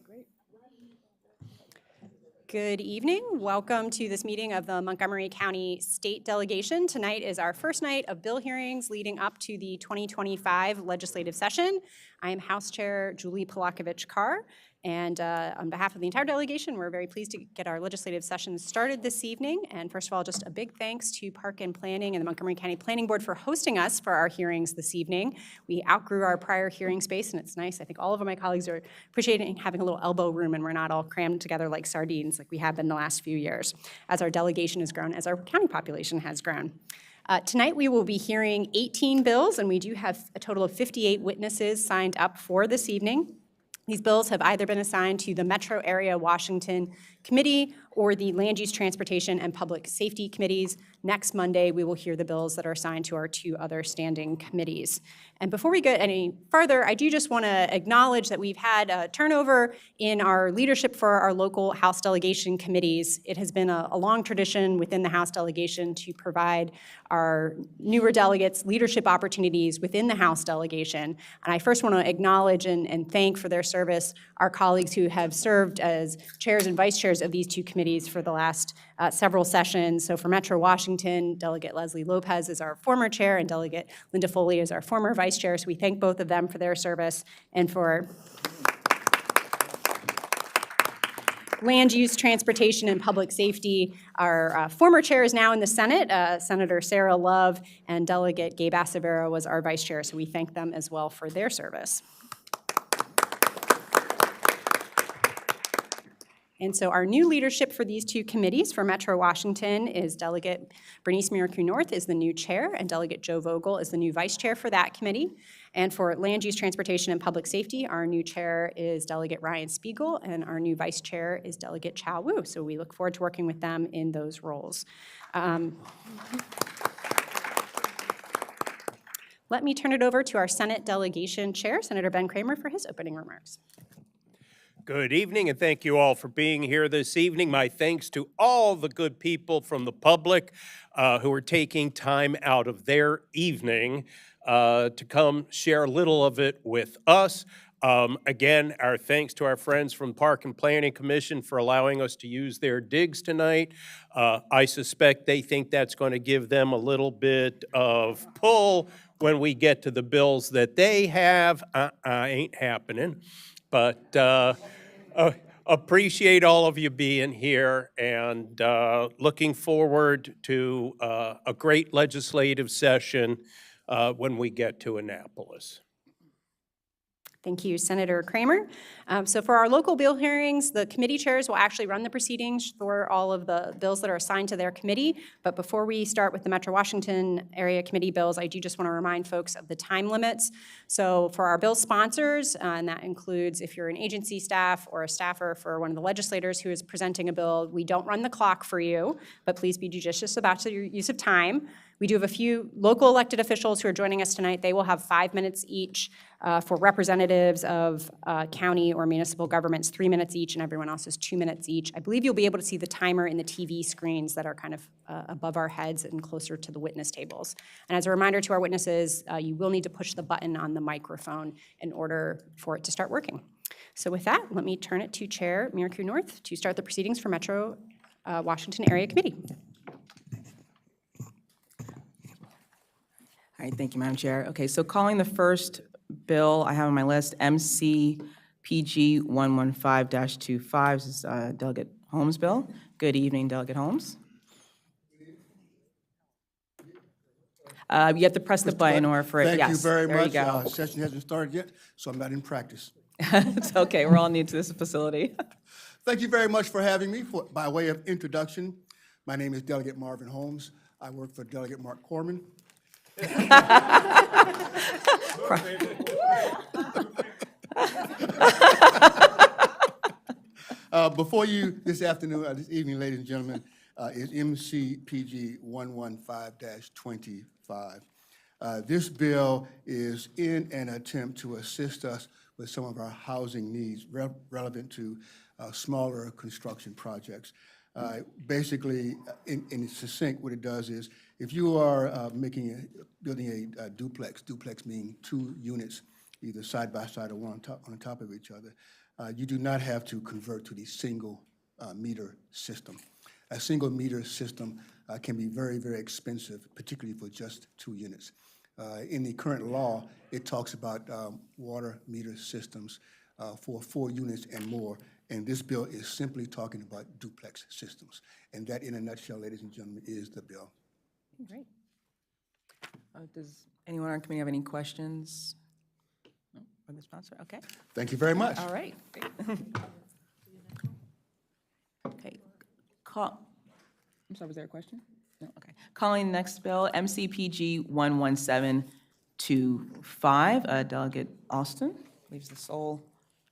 Great. Good evening. Welcome to this meeting of the Montgomery County State Delegation. Tonight is our first night of bill hearings leading up to the 2025 legislative session. I am House Chair Julie Polakovich-Carr, and on behalf of the entire delegation, we're very pleased to get our legislative session started this evening. And first of all, just a big thanks to Park and Planning and the Montgomery County Planning Board for hosting us for our hearings this evening. We outgrew our prior hearing space, and it's nice. I think all of my colleagues are appreciating having a little elbow room, and we're not all crammed together like sardines like we have been the last few years, as our delegation has grown, as our county population has grown. Tonight we will be hearing 18 bills, and we do have a total of 58 witnesses signed up for this evening. These bills have either been assigned to the Metro Area Washington Committee or the Land Use, Transportation, and Public Safety Committees. Next Monday, we will hear the bills that are assigned to our two other standing committees. And before we get any further, I do just want to acknowledge that we've had a turnover in our leadership for our local House delegation committees. It has been a long tradition within the House delegation to provide our newer delegates leadership opportunities within the House delegation. And I first want to acknowledge and thank for their service our colleagues who have served as chairs and vice chairs of these two committees for the last several sessions. So for Metro Washington, Delegate Leslie Lopez is our former chair, and Delegate Linda Foley is our former vice chair. So we thank both of them for their service. And for Land Use, Transportation, and Public Safety, our former chair is now in the Senate, Senator Sarah Love, and Delegate Gabe Acevero was our vice chair. So we thank them as well for their service. And so our new leadership for these two committees for Metro Washington is Delegate Bernice Miracle North is the new chair, and Delegate Joe Vogel is the new vice chair for that committee. And for Land Use, Transportation, and Public Safety, our new chair is Delegate Ryan Spiegel, and our new vice chair is Delegate Chow Wu. So we look forward to working with them in those roles. Let me turn it over to our Senate delegation chair, Senator Ben Cramer, for his opening remarks. Good evening, and thank you all for being here this evening. My thanks to all the good people from the public who are taking time out of their evening to come share a little of it with us. Again, our thanks to our friends from Park and Planning Commission for allowing us to use their digs tonight. I suspect they think that's going to give them a little bit of pull when we get to the bills that they have. Ain't happening. But appreciate all of you being here, and looking forward to a great legislative session when we get to Annapolis. Thank you, Senator Cramer. So for our local bill hearings, the committee chairs will actually run the proceedings for all of the bills that are assigned to their committee. But before we start with the Metro Washington Area Committee bills, I do just want to remind folks of the time limits. So for our bill sponsors, and that includes if you're an agency staff or a staffer for one of the legislators who is presenting a bill, we don't run the clock for you, but please be judicious about your use of time. We do have a few local elected officials who are joining us tonight. They will have 5 minutes each. For representatives of county or municipal governments, 3 minutes each, and everyone else is 2 minutes each. I believe you'll be able to see the timer in the TV screens that are kind of above our heads and closer to the witness tables. And as a reminder to our witnesses, you will need to push the button on the microphone in order for it to start working. So with that, let me turn it to Chair Miracle North to start the proceedings for Metro Washington Area Committee. All right, thank you, Madam Chair. Okay, so calling the first bill I have on my list, MCPG 115-25. This is Delegate Holmes' bill. Good evening, Delegate Holmes. You have to press the button or for it. Thank yes, you very there much. You go. Session hasn't started yet, so I'm not in practice. It's okay, we're all new to this facility. Thank you very much for having me. By way of introduction, my name is Delegate Marvin Holmes. I work for Delegate Mark Corman. Before you this afternoon, this evening, ladies and gentlemen, is MCPG 115-25. This bill is in an attempt to assist us with some of our housing needs relevant to smaller construction projects. Basically, in succinct, what it does is, if you are building a duplex meaning 2 units, either side by side or one on top of each other, you do not have to convert to the single meter system. A single meter system can be very, very expensive, particularly for just 2 units. In the current law, it talks about water meter systems for 4 units and more, and this bill is simply talking about duplex systems. And that, in a nutshell, ladies and gentlemen, is the bill. Great. Does anyone on committee have any questions? No, for the sponsor? Okay. Thank you very much. All right. Great. Okay. I'm sorry, was there a question? No, okay. Calling the next bill, MCPG 11725, Delegate Austin, I believe is the sole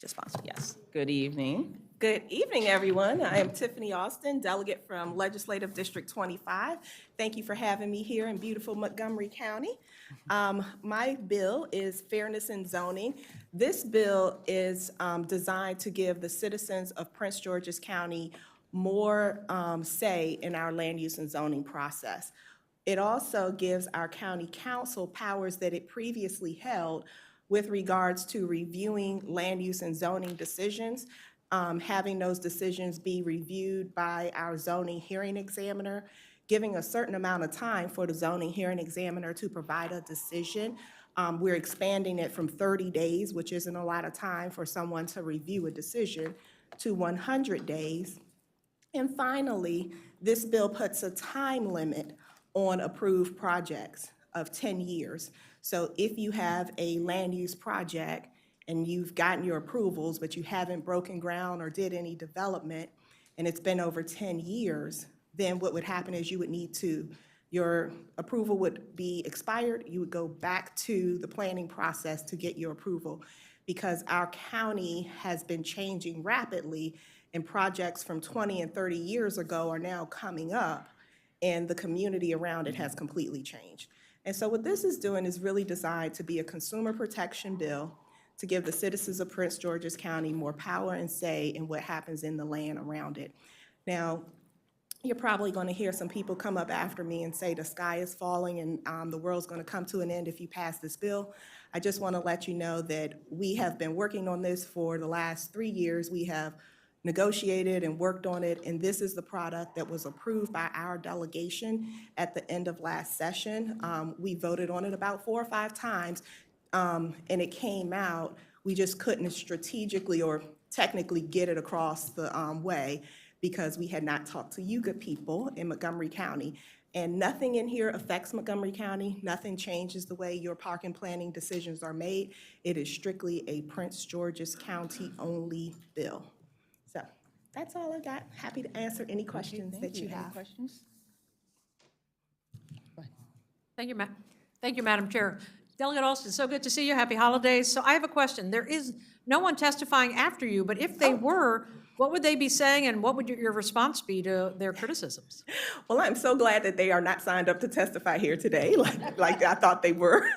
sponsor, yes. Good evening. Good evening, everyone. I am Tiffany Austin, delegate from Legislative District 25. Thank you for having me here in beautiful Montgomery County. My bill is Fairness in Zoning. This bill is designed to give the citizens of Prince George's County more say in our land use and zoning process. It also gives our county council powers that it previously held with regards to reviewing land use and zoning decisions, having those decisions be reviewed by our zoning hearing examiner, giving a certain amount of time for the zoning hearing examiner to provide a decision. We're expanding it from 30 days, which isn't a lot of time for someone to review a decision, to 100 days. And finally, this bill puts a time limit on approved projects of 10 years. So if you have a land use project and you've gotten your approvals, but you haven't broken ground or did any development, and it's been over 10 years, then what would happen is you would need to, your approval would be expired, you would go back to the planning process to get your approval. Because our county has been changing rapidly, and projects from 20 and 30 years ago are now coming up, and the community around it has completely changed. And so what this is doing is really designed to be a consumer protection bill to give the citizens of Prince George's County more power and say in what happens in the land around it. Now, you're probably going to hear some people come up after me and say the sky is falling and the world's going to come to an end if you pass this bill. I just want to let you know that we have been working on this for the last 3 years. We have negotiated and worked on it, and this is the product that was approved by our delegation at the end of last session. We voted on it about 4 or 5 times, and it came out. We just couldn't strategically or technically get it across the way because we had not talked to you good people in Montgomery County. And nothing in here affects Montgomery County. Nothing changes the way your park and planning decisions are made. It is strictly a Prince George's County only bill. So that's all I got. Happy to answer any questions that you Any have. questions? Thank you, Madam Chair. Delegate Alston, so good to see you. Happy holidays. So I have a question. There is no one testifying after you, but if they were, what would they be saying and what would your response be to their criticisms? Well, I'm so glad that they are not signed up to testify here today, like I thought they were.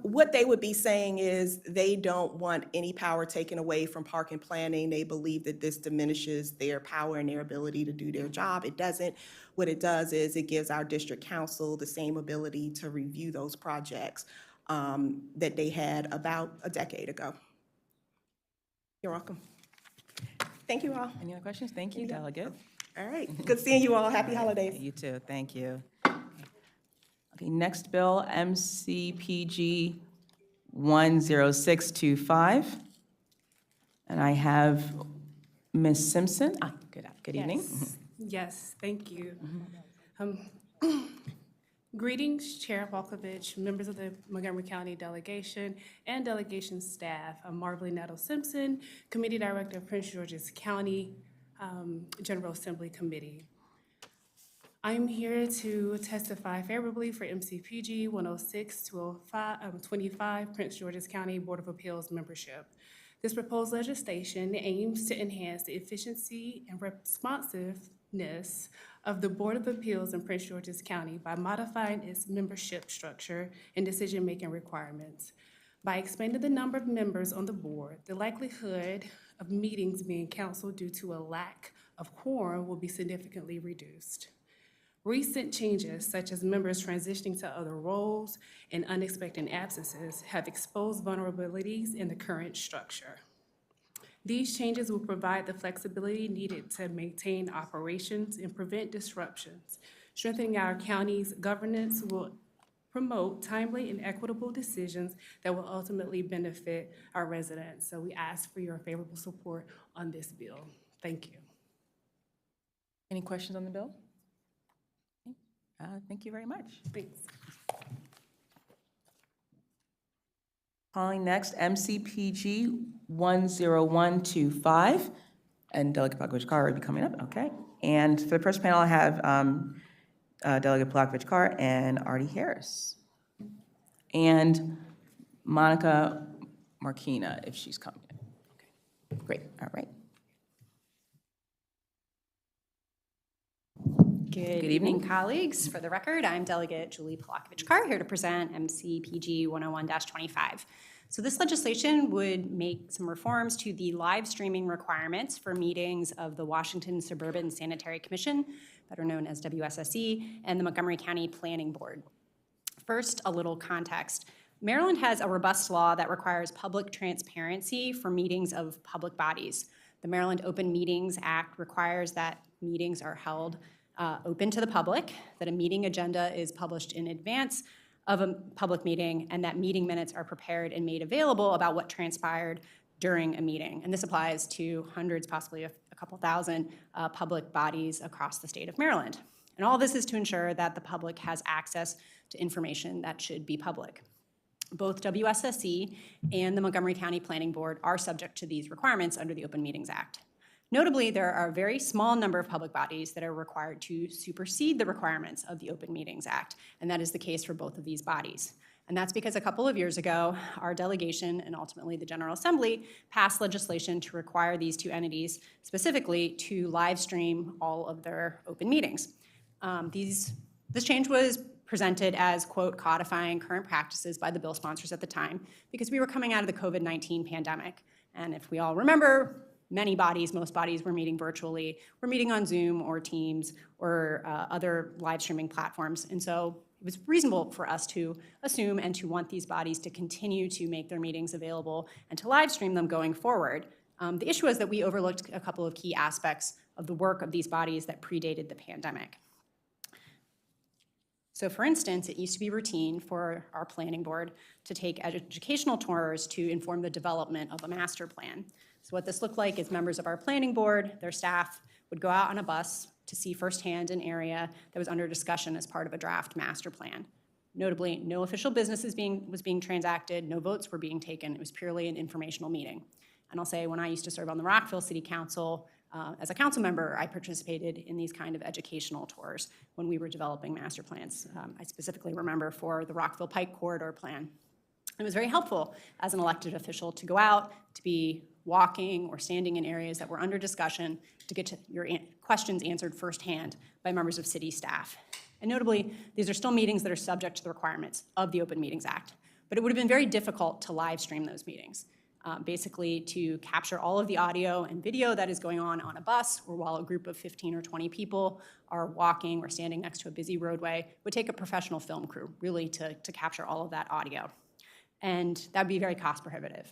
What they would be saying is they don't want any power taken away from park and planning. They believe that this diminishes their power and their ability to do their job. It doesn't. What it does is it gives our district council the same ability to review those projects that they had about a decade ago. You're welcome. Thank you all. Any other questions? Thank you, Delegate. All right. Good seeing you all. Happy holidays. You too, thank you. Okay, next bill, MCPG 10625. And I have Ms. Simpson. Good evening. Yes, thank you. Greetings, Chair Volkovich, members of the Montgomery County Delegation, and delegation staff. I'm Marbley Nettle Simpson, Committee Director of Prince George's County General Assembly Committee. I'm here to testify favorably for MCPG 106-25 Prince George's County Board of Appeals membership. This proposed legislation aims to enhance the efficiency and responsiveness of the Board of Appeals in Prince George's County by modifying its membership structure and decision-making requirements. By expanding the number of members on the board, the likelihood of meetings being canceled due to a lack of quorum will be significantly reduced. Recent changes, such as members transitioning to other roles and unexpected absences, have exposed vulnerabilities in the current structure. These changes will provide the flexibility needed to maintain operations and prevent disruptions. Strengthening our county's governance will promote timely and equitable decisions that will ultimately benefit our residents. So we ask for your favorable support on this bill. Thank you. Any questions on the bill? Thank you very much. Thanks. Calling next MCPG 10125, and Delegate Plakowicz-Carr will be coming up, okay. And for the first panel, I have Delegate Plakowicz-Carr and Artie Harris. And Monica Marquina, if she's coming in. Okay. Great, all right. Good evening, colleagues. For the record, I'm Delegate Julie Plakowicz-Carr, here to present MCPG 101-25. So this legislation would make some reforms to the live streaming requirements for meetings of the Washington Suburban Sanitary Commission, better known as WSSC, and the Montgomery County Planning Board. First, a little context. Maryland has a robust law that requires public transparency for meetings of public bodies. The Maryland Open Meetings Act requires that meetings are held open to the public, that a meeting agenda is published in advance of a public meeting, and that meeting minutes are prepared and made available about what transpired during a meeting. And this applies to hundreds, possibly a couple thousand public bodies across the state of Maryland. And all this is to ensure that the public has access to information that should be public. Both WSSC and the Montgomery County Planning Board are subject to these requirements under the Open Meetings Act. Notably, there are a very small number of public bodies that are required to supersede the requirements of the Open Meetings Act, and that is the case for both of these bodies. And that's because a couple of years ago, our delegation and ultimately the General Assembly passed legislation to require these two entities specifically to live stream all of their open meetings. This change was presented as, quote, codifying current practices by the bill sponsors at the time because we were coming out of the COVID-19 pandemic. And if we all remember, many bodies, most bodies were meeting virtually, were meeting on Zoom or Teams or other live streaming platforms. And so it was reasonable for us to assume and to want these bodies to continue to make their meetings available and to live stream them going forward. The issue was that we overlooked a couple of key aspects of the work of these bodies that predated the pandemic. So for instance, it used to be routine for our planning board to take educational tours to inform the development of a master plan. So what this looked like is members of our planning board, their staff, would go out on a bus to see firsthand an area that was under discussion as part of a draft master plan. Notably, no official business was being transacted, no votes were being taken, it was purely an informational meeting. And I'll say when I used to serve on the Rockville City Council, as a council member, I participated in these kind of educational tours when we were developing master plans. I specifically remember for the Rockville Pike Corridor Plan. It was very helpful as an elected official to go out, to be walking or standing in areas that were under discussion to get to your questions answered firsthand by members of city staff. And notably, these are still meetings that are subject to the requirements of the Open Meetings Act, but it would have been very difficult to live stream those meetings. Basically to capture all of the audio and video that is going on a bus or while a group of 15 or 20 people are walking or standing next to a busy roadway would take a professional film crew really to capture all of that audio. And that would be very cost prohibitive.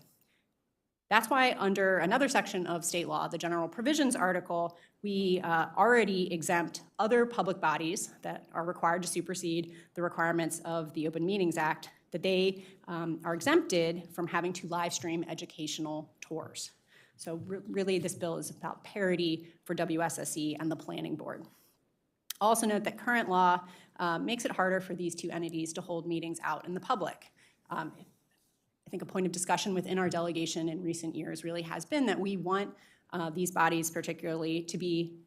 That's why under another section of state law, the general provisions article, we already exempt other public bodies that are required to supersede the requirements of the Open Meetings Act, that they are exempted from having to live stream educational tours. So really this bill is about parity for WSSC and the Planning Board. Also note that current law makes it harder for these two entities to hold meetings out in the public. I think a point of discussion within our delegation in recent years really has been that we want these bodies particularly to be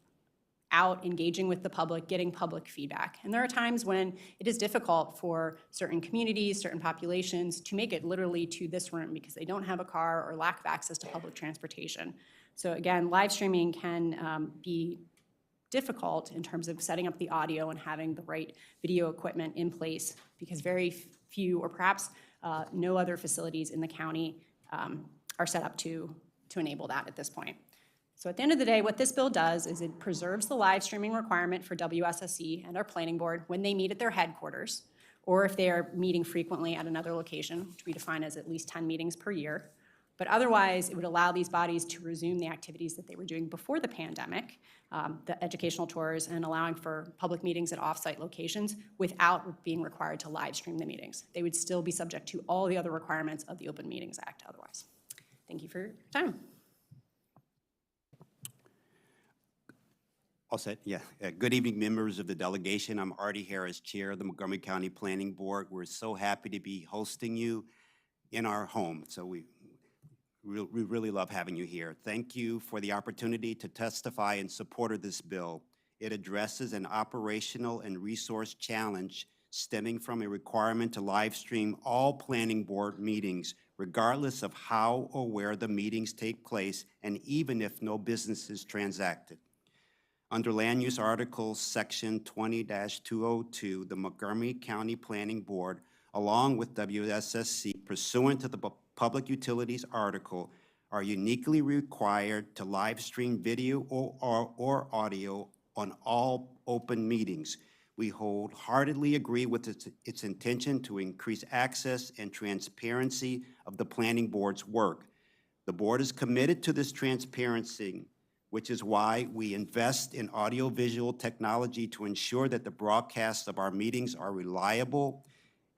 out engaging with the public, getting public feedback. And there are times when it is difficult for certain communities, certain populations to make it literally to this room because they don't have a car or lack of access to public transportation. So again, live streaming can be difficult in terms of setting up the audio and having the right video equipment in place because very few or perhaps no other facilities in the county are set up to enable that at this point. So at the end of the day, what this bill does is it preserves the live streaming requirement for WSSE and our planning board when they meet at their headquarters, or if they are meeting frequently at another location, which we define as at least 10 meetings per year. But otherwise, it would allow these bodies to resume the activities that they were doing before the pandemic, the educational tours, and allowing for public meetings at off-site locations without being required to live stream the meetings. They would still be subject to all the other requirements of the Open Meetings Act otherwise. Thank you for your time. All set, yeah. Good evening, members of the delegation. I'm Artie Harris, Chair of the Montgomery County Planning Board. We're so happy to be hosting you in our home. So we really love having you here. Thank you for the opportunity to testify in support of this bill. It addresses an operational and resource challenge stemming from a requirement to live stream all planning board meetings, regardless of how or where the meetings take place, and even if no business is transacted. Under Land Use Articles, Section 20-202, the Montgomery County Planning Board, along with WSSC, pursuant to the Public Utilities Article, are uniquely required to live stream video or audio on all open meetings. We wholeheartedly agree with its intention to increase access and transparency of the Planning Board's work. The board is committed to this transparency, which is why we invest in audiovisual technology to ensure that the broadcasts of our meetings are reliable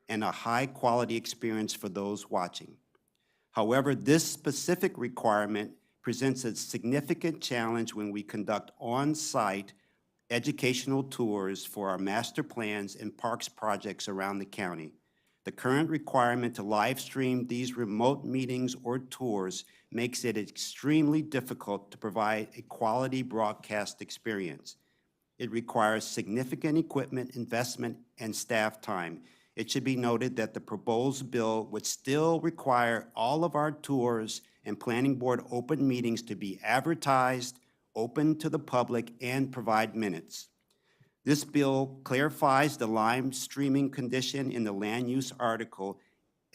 and a high-quality experience for those watching. However, this specific requirement presents a significant challenge when we conduct on-site educational tours for our master plans and parks projects around the county. The current requirement to live stream these remote meetings or tours makes it extremely difficult to provide a quality broadcast experience. It requires significant equipment investment and staff time. It should be noted that the proposed bill would still require all of our tours and planning board open meetings to be advertised, open to the public, and provide minutes. This bill clarifies the live streaming condition in the land use article,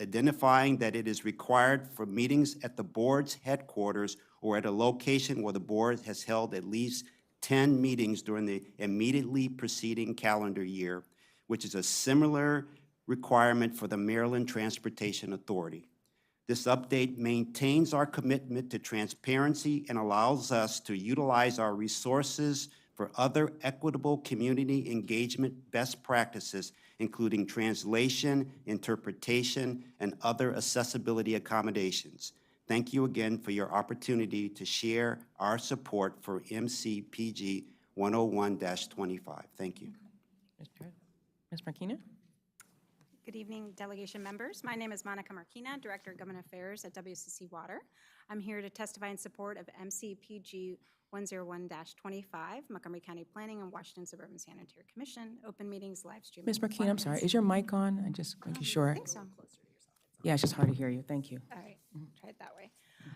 identifying that it is required for meetings at the board's headquarters or at a location where the board has held at least 10 meetings during the immediately preceding calendar year, which is a similar requirement for the Maryland Transportation Authority. This update maintains our commitment to transparency and allows us to utilize our resources for other equitable community engagement best practices, including translation, interpretation, and other accessibility accommodations. Thank you again for your opportunity to share our support for MCPG 101-25. Thank you. Ms. Marquina? Good evening, delegation members. My name is Monica Marquina, Director of Government Affairs at WCC Water. I'm here to testify in support of MCPG 101-25, Montgomery County Planning and Washington Suburban Sanitary Commission, open meetings, live streaming. Ms. Marquina, I'm sorry, is your mic on? I'm just making sure. I think so. Yeah, it's just hard to hear you. Thank you. All right, try it that way.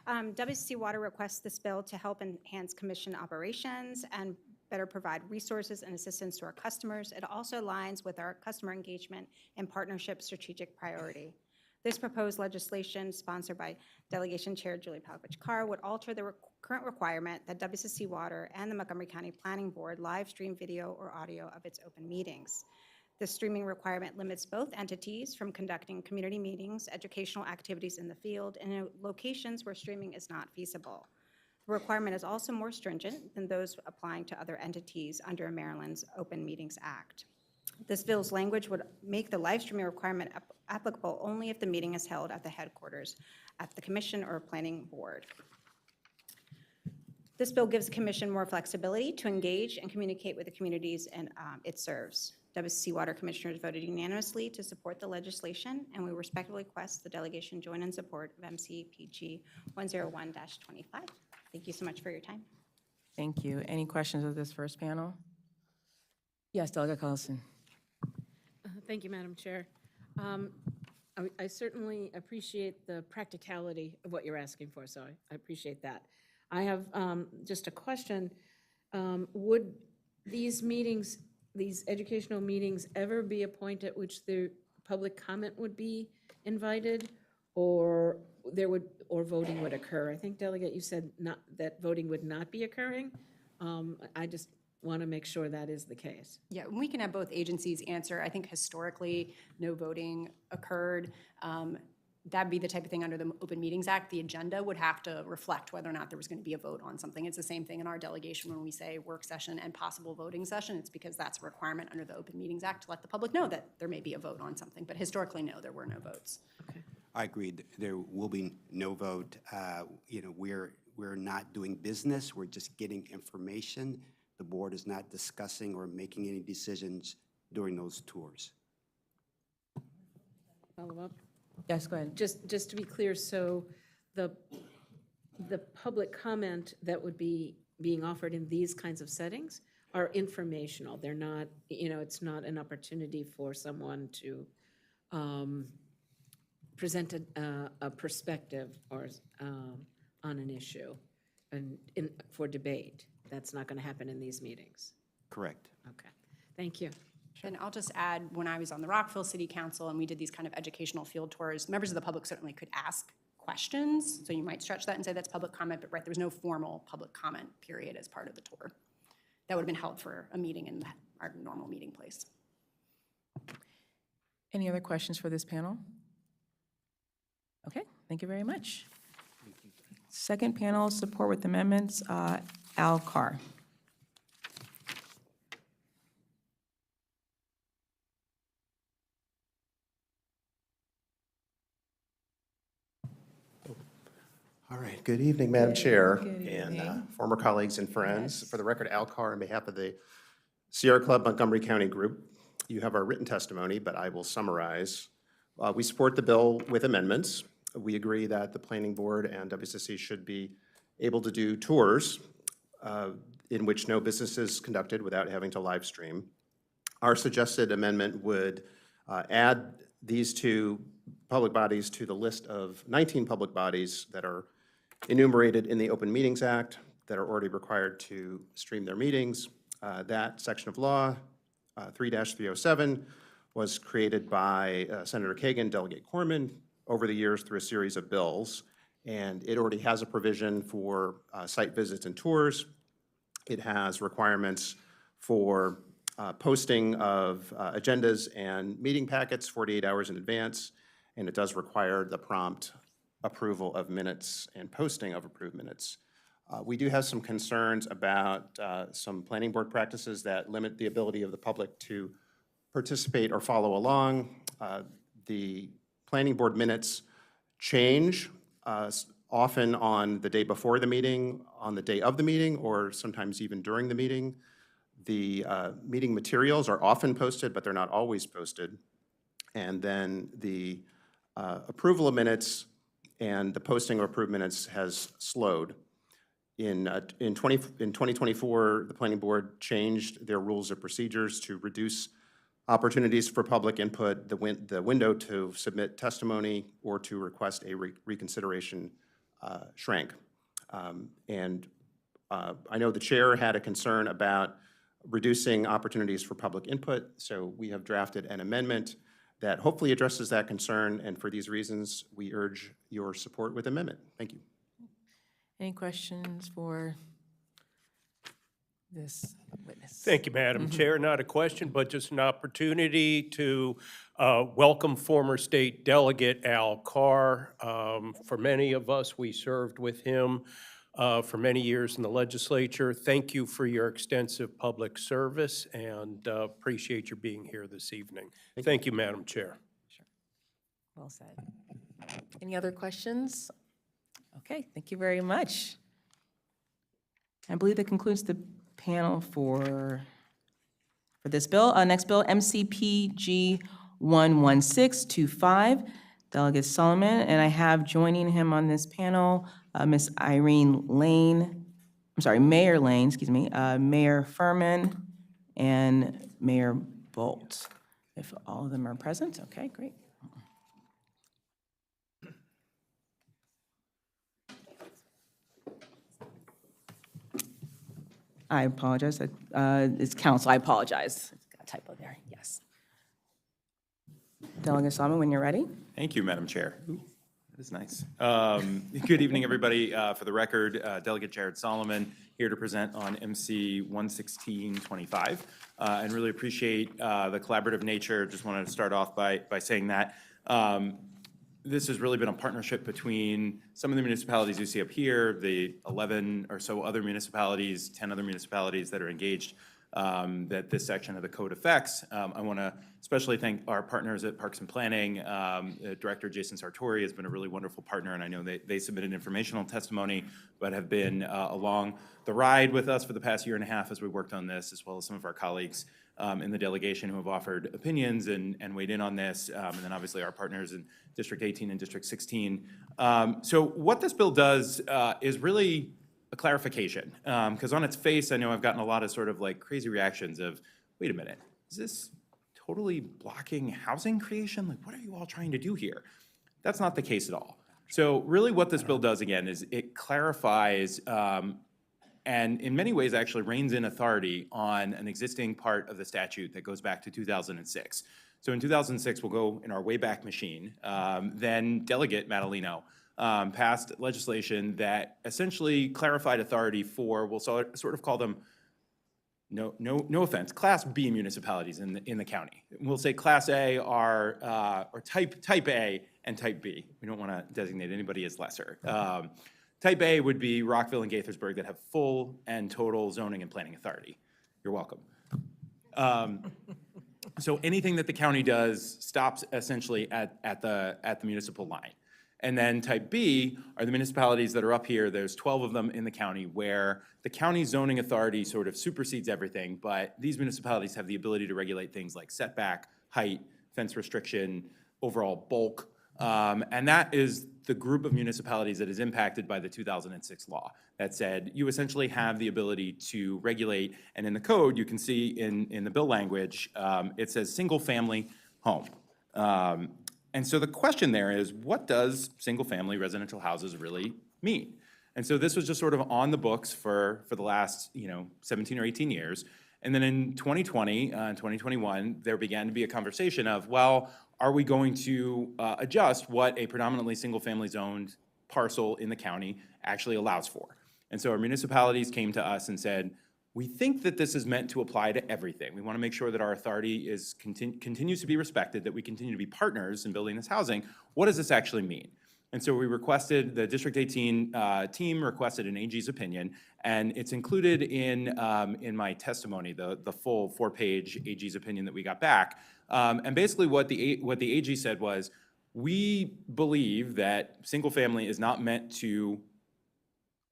WCC Water requests this bill to help enhance commission operations and better provide resources and assistance to our customers. It also aligns with our customer engagement and partnership strategic priority. This proposed legislation, sponsored by Delegation Chair Julie Palkovich-Carr, would alter the current requirement that WCC Water and the Montgomery County Planning Board live stream video or audio of its open meetings. The streaming requirement limits both entities from conducting community meetings, educational activities in the field, and in locations where streaming is not feasible. The requirement is also more stringent than those applying to other entities under Maryland's Open Meetings Act. This bill's language would make the live streaming requirement applicable only if the meeting is held at the headquarters, at the commission or planning board. This bill gives the commission more flexibility to engage and communicate with the communities it serves. WCC Water Commissioners voted unanimously to support the legislation, and we respectfully request the delegation join in support of MCPG 101-25. Thank you so much for your time. Thank you. Any questions of this first panel? Yes, Delegate Collison. Thank you, Madam Chair. I certainly appreciate the practicality of what you're asking for, so I appreciate that. I have just a question. Would these meetings, these educational meetings, ever be a point at which the public comment would be invited? or or voting would occur. I think, Delegate, you said not, that voting would not be occurring. I just want to make sure that is the case. Yeah, and we can have both agencies answer. I think historically, no voting occurred. That'd be the type of thing under the Open Meetings Act. The agenda would have to reflect whether or not there was going to be a vote on something. It's the same thing in our delegation when we say work session and possible voting session. It's because that's a requirement under the Open Meetings Act to let the public know that there may be a vote on something. But historically, no, there were no votes. I agree. There will be no vote. You know, we're not doing business. We're just getting information. The board is not discussing or making any decisions during those tours. Follow up? Yes, go ahead. Just to be clear, so the public comment that would be being offered in these kinds of settings are informational. They're not, you know, it's not an opportunity for someone to present a perspective or on an issue and for debate. That's not going to happen in these meetings. Correct. Okay, thank you. And I'll just add, when I was on the Rockville City Council and we did these kind of educational field tours, members of the public certainly could ask questions. So you might stretch that and say that's public comment, but right, there was no formal public comment period as part of the tour. That would have been held for a meeting in our normal meeting place. Any other questions for this panel? Okay, thank you very much. Second panel, support with amendments, Al Carr. All right, good evening, Madam Chair and former colleagues and friends. For the record, Al Carr, on behalf of the Sierra Club Montgomery County Group. You have our written testimony, but I will summarize. We support the bill with amendments. We agree that the Planning Board and WCC should be able to do tours in which no business is conducted without having to live stream. Our suggested amendment would add these two public bodies to the list of 19 public bodies that are enumerated in the Open Meetings Act that are already required to stream their meetings. That section of law, 3-307, was created by Senator Kagan, Delegate Corman, over the years through a series of bills. And it already has a provision for site visits and tours. It has requirements for posting of agendas and meeting packets 48 hours in advance. And it does require the prompt approval of minutes and posting of approved minutes. We do have some concerns about some planning board practices that limit the ability of the public to participate or follow along. The planning board minutes change often on the day before the meeting, on the day of the meeting, or sometimes even during the meeting. The meeting materials are often posted, but they're not always posted. And then the approval of minutes and the posting of approved minutes has slowed. In 2024, the Planning Board changed their rules of procedures to reduce opportunities for public input, the window to submit testimony or to request a reconsideration shrank. I know the chair had a concern about reducing opportunities for public input, so we have drafted an amendment that hopefully addresses that concern, and for these reasons, we urge your support with amendment. Thank you. Any questions for this witness? Thank you, Madam Chair. Not a question, but just an opportunity to welcome former state delegate Al Carr. For many of us, we served with him for many years in the legislature. Thank you for your extensive public service and appreciate your being here this evening. Thank you, Madam Chair. Well said. Any other questions? Okay, thank you very much. I believe that concludes the panel for this bill. Next bill, MCPG 11625, Delegate Solomon, and I have joining him on this panel, Ms. Irene Lane, Mayor Lane, excuse me, Mayor Furman, and Mayor Bolt. If all of them are present, okay, great. I apologize. It's council. I apologize. Got a typo there. Yes. Delegate Solomon, when you're ready. Thank you, Madam Chair. It's nice. Good evening, everybody. For the record, Delegate Jared Solomon here to present on MC 11625, and really appreciate the collaborative nature. Just wanted to start off by saying that this has really been a partnership between some of the municipalities you see up here, the 11 or so other municipalities, 10 other municipalities that are engaged that this section of the code affects. I want to especially thank our partners at Parks and Planning. Director Jason Sartori has been a really wonderful partner, and I know they submitted informational testimony, but have been along the ride with us for the past year and a half as we worked on this, as well as some of our colleagues in the delegation who have offered opinions and weighed in on this, and then obviously our partners in District 18 and District 16. So what this bill does is really a clarification, because on its face, I know I've gotten a lot of sort of like crazy reactions of, wait a minute, is this totally blocking housing creation? Like, what are you all trying to do here? That's not the case at all. So really what this bill does, again, is it clarifies and in many ways actually reins in authority on an existing part of the statute that goes back to 2006. So in 2006, we'll go in our Wayback Machine, then Delegate Madaleno passed legislation that essentially clarified authority for, we'll sort of call them, no offense, Class B municipalities in the county. We'll say Class A are, or Type A and Type B. We don't want to designate anybody as lesser. Type A would be Rockville and Gaithersburg that have full and total zoning and planning authority. You're welcome. So anything that the county does stops essentially at the municipal line. And then Type B are the municipalities that are up here. There's 12 of them in the county where the county zoning authority sort of supersedes everything, but these municipalities have the ability to regulate things like setback, height, fence restriction, overall bulk. And that is the group of municipalities that is impacted by the 2006 law that said you essentially have the ability to regulate, and in the code, you can see in the bill language, it says single-family home. And so the question there is, what does single-family residential houses really mean? And so this was just sort of on the books for the last 17 or 18 years. And then in 2020 and 2021, there began to be a conversation of, well, are we going to adjust what a predominantly single-family zoned parcel in the county actually allows for? And so our municipalities came to us and said, we think that this is meant to apply to everything. We want to make sure that our authority continues to be respected, that we continue to be partners in building this housing. What does this actually mean? And so we requested, the District 18 team requested an AG's opinion, and it's included in my testimony, the full 4-page AG's opinion that we got back. And basically what the AG said was, we believe that single family is not meant to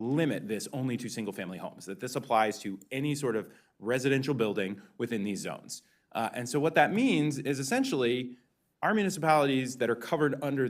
limit this only to single-family homes, that this applies to any sort of residential building within these zones. And so what that means is essentially our municipalities that are covered under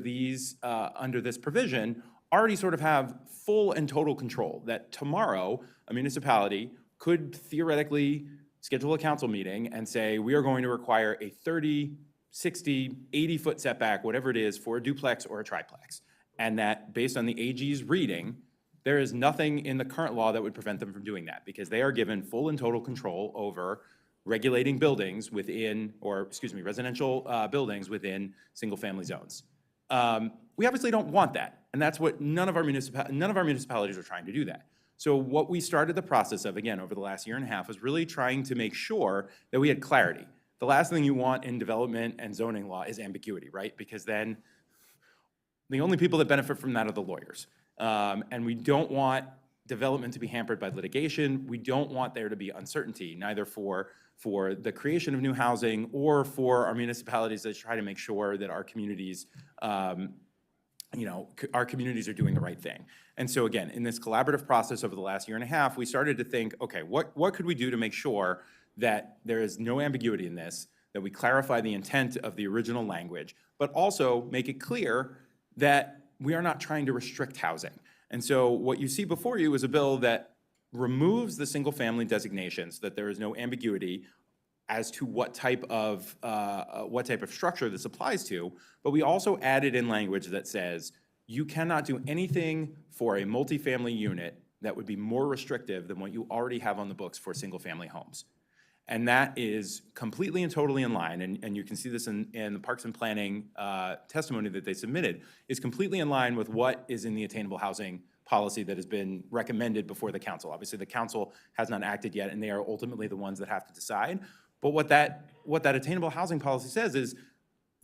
under this provision already sort of have full and total control, that tomorrow a municipality could theoretically schedule a council meeting and say, we are going to require a 30, 60, 80-foot setback, whatever it is, for a duplex or a triplex. And that based on the AG's reading, there is nothing in the current law that would prevent them from doing that, because they are given full and total control over regulating buildings within, residential buildings within single-family zones. We obviously don't want that, and that's what none of our municipalities are trying to do that. So what we started the process of, again, over the last year and a half, was really trying to make sure that we had clarity. The last thing you want in development and zoning law is ambiguity, right? Because then the only people that benefit from that are the lawyers. And we don't want development to be hampered by litigation. We don't want there to be uncertainty, neither for the creation of new housing or for our municipalities that try to make sure that our communities, our communities are doing the right thing. And so again, in this collaborative process over the last year and a half, we started to think, okay, what could we do to make sure that there is no ambiguity in this, that we clarify the intent of the original language, but also make it clear that we are not trying to restrict housing. And so what you see before you is a bill that removes the single-family designation so that there is no ambiguity as to what type of structure this applies to, but we also added in language that says you cannot do anything for a multifamily unit that would be more restrictive than what you already have on the books for single-family homes. And that is completely and totally in line, and you can see this in the Parks and Planning testimony that they submitted, is completely in line with what is in the attainable housing policy that has been recommended before the council. Obviously, the council has not acted yet, and they are ultimately the ones that have to decide. But what that attainable housing policy says is